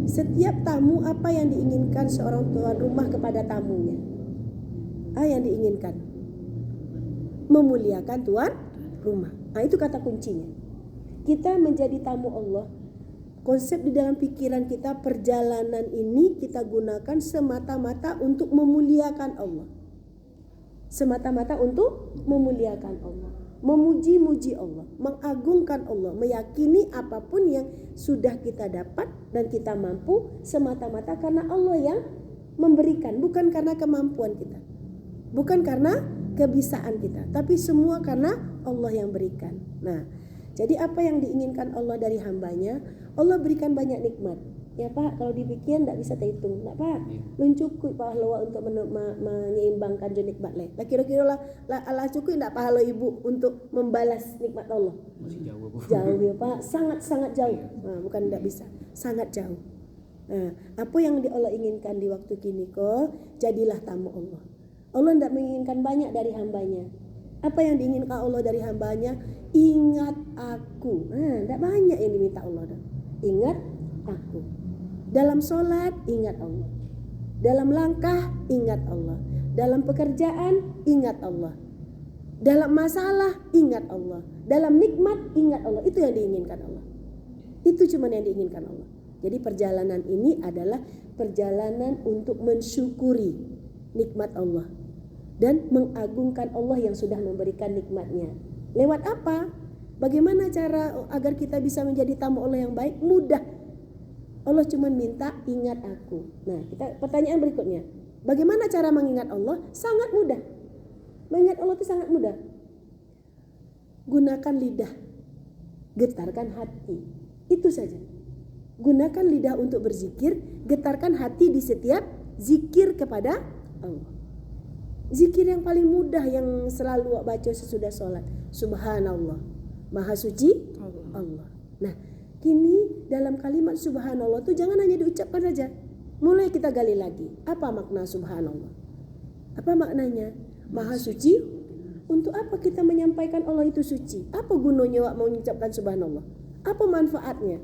A: setiap tamu apa yang diinginkan seorang tuan rumah kepada tamunya? Yang diinginkan memuliakan tuan rumah. Nah, itu kata kuncinya. Kita menjadi tamu Allah. Konsep di dalam pikiran kita, perjalanan ini kita gunakan semata-mata untuk memuliakan Allah. Semata-mata untuk memuliakan Allah. memuji-muji Allah, mengagungkan Allah, meyakini apapun yang sudah kita dapat dan kita mampu semata-mata karena Allah yang memberikan, bukan karena kemampuan kita, bukan karena kebisaan kita, tapi semua karena Allah yang berikan. Nah, jadi apa yang diinginkan Allah dari hambanya? Allah berikan banyak nikmat. Ya Pak, kalau dipikir tidak bisa terhitung. Tidak Pak, belum cukup pahala untuk menyeimbangkan je nikmat lain. Kira-kira lah Allah cukup tidak pahala ibu untuk membalas nikmat Allah?
B: Masih jauh Bu.
A: Jauh ya Pak, sangat-sangat jauh. Nah, bukan tidak bisa, sangat jauh. Nah, apa yang Allah inginkan di waktu kini kok? Jadilah tamu Allah. Allah tidak menginginkan banyak dari hambanya. Apa yang diinginkan Allah dari hambanya? Ingat aku. Nah, tidak banyak yang diminta Allah. Ingat aku. Dalam sholat ingat Allah, dalam langkah ingat Allah, dalam pekerjaan ingat Allah, dalam masalah ingat Allah, dalam nikmat ingat Allah. Itu yang diinginkan Allah. Itu cuma yang diinginkan Allah. Jadi perjalanan ini adalah perjalanan untuk mensyukuri nikmat Allah dan mengagungkan Allah yang sudah memberikan nikmatnya. Lewat apa? Bagaimana cara agar kita bisa menjadi tamu Allah yang baik? Mudah. Allah cuma minta ingat aku. Nah, pertanyaan berikutnya. Bagaimana cara mengingat Allah? Sangat mudah. Mengingat Allah itu sangat mudah. Gunakan lidah. Getarkan hati. Itu saja. Gunakan lidah untuk berzikir, getarkan hati di setiap zikir kepada Allah. Zikir yang paling mudah yang selalu baca sesudah sholat. Subhanallah. Maha suci Allah. Nah, kini dalam kalimat subhanallah itu jangan hanya diucapkan saja. Mulai kita gali lagi. Apa makna subhanallah? Apa maknanya? Maha suci. Untuk apa kita menyampaikan Allah itu suci? Apa gunanya mau mengucapkan subhanallah? Apa manfaatnya?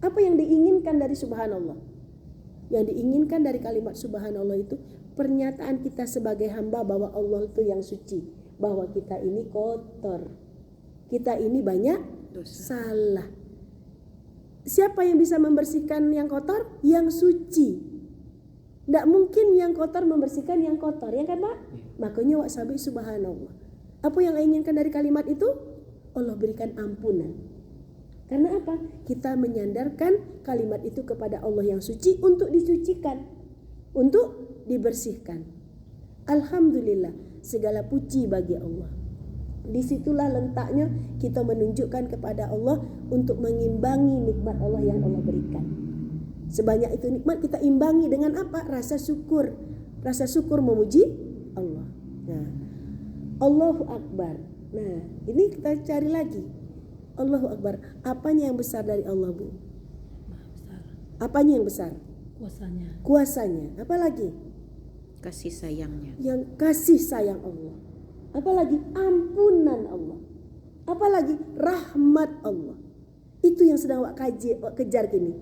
A: Apa yang diinginkan dari subhanallah? Yang diinginkan dari kalimat subhanallah itu pernyataan kita sebagai hamba bahwa Allah itu yang suci. Bahwa kita ini kotor. Kita ini banyak salah. Siapa yang bisa membersihkan yang kotor? Yang suci. Tidak mungkin yang kotor membersihkan yang kotor, ya kan Pak? Makanya wak sabi subhanallah. Apa yang inginkan dari kalimat itu? Allah berikan ampunan. Karena apa? Kita menyandarkan kalimat itu kepada Allah yang suci untuk disucikan, untuk dibersihkan. Alhamdulillah, segala puji bagi Allah. Disitulah letaknya kita menunjukkan kepada Allah untuk mengimbangi nikmat Allah yang Allah berikan. Sebanyak itu nikmat kita imbangi dengan apa? Rasa syukur. Rasa syukur memuji Allah. Nah, Allahu Akbar. Nah, ini kita cari lagi. Allahu Akbar. Apanya yang besar dari Allah, Bu? Apanya yang besar?
F: Kuasanya.
A: Kuasanya. Apa lagi?
C: Kasih sayangnya.
A: Yang kasih sayang Allah. Apalagi ampunan Allah. Apalagi rahmat Allah. Itu yang sedang wak kejar kini.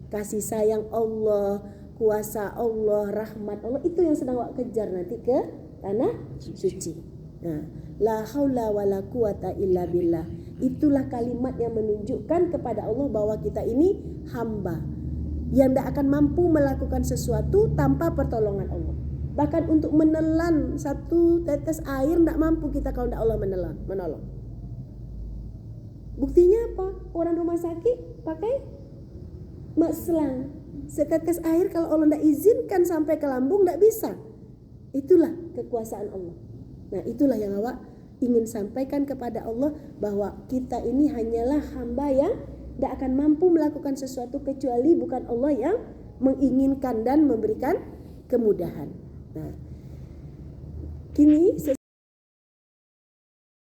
A: Kasih sayang Allah, kuasa Allah, rahmat Allah. Itu yang sedang wak kejar nanti ke tanah suci. Nah, la haula wala quwata illa billah. Itulah kalimat yang menunjukkan kepada Allah bahwa kita ini hamba yang tidak akan mampu melakukan sesuatu tanpa pertolongan Allah. Bahkan untuk menelan satu tetes air tidak mampu kita kalau tidak Allah menolong. Buktinya apa? Orang rumah sakit pakai selang. Setetes air kalau Allah tidak izinkan sampai ke lambung tidak bisa. Itulah kekuasaan Allah. Nah, itulah yang awak ingin sampaikan kepada Allah, bahwa kita ini hanyalah hamba yang tidak akan mampu melakukan sesuatu kecuali bukan Allah yang menginginkan dan memberikan kemudahan. Nah, kini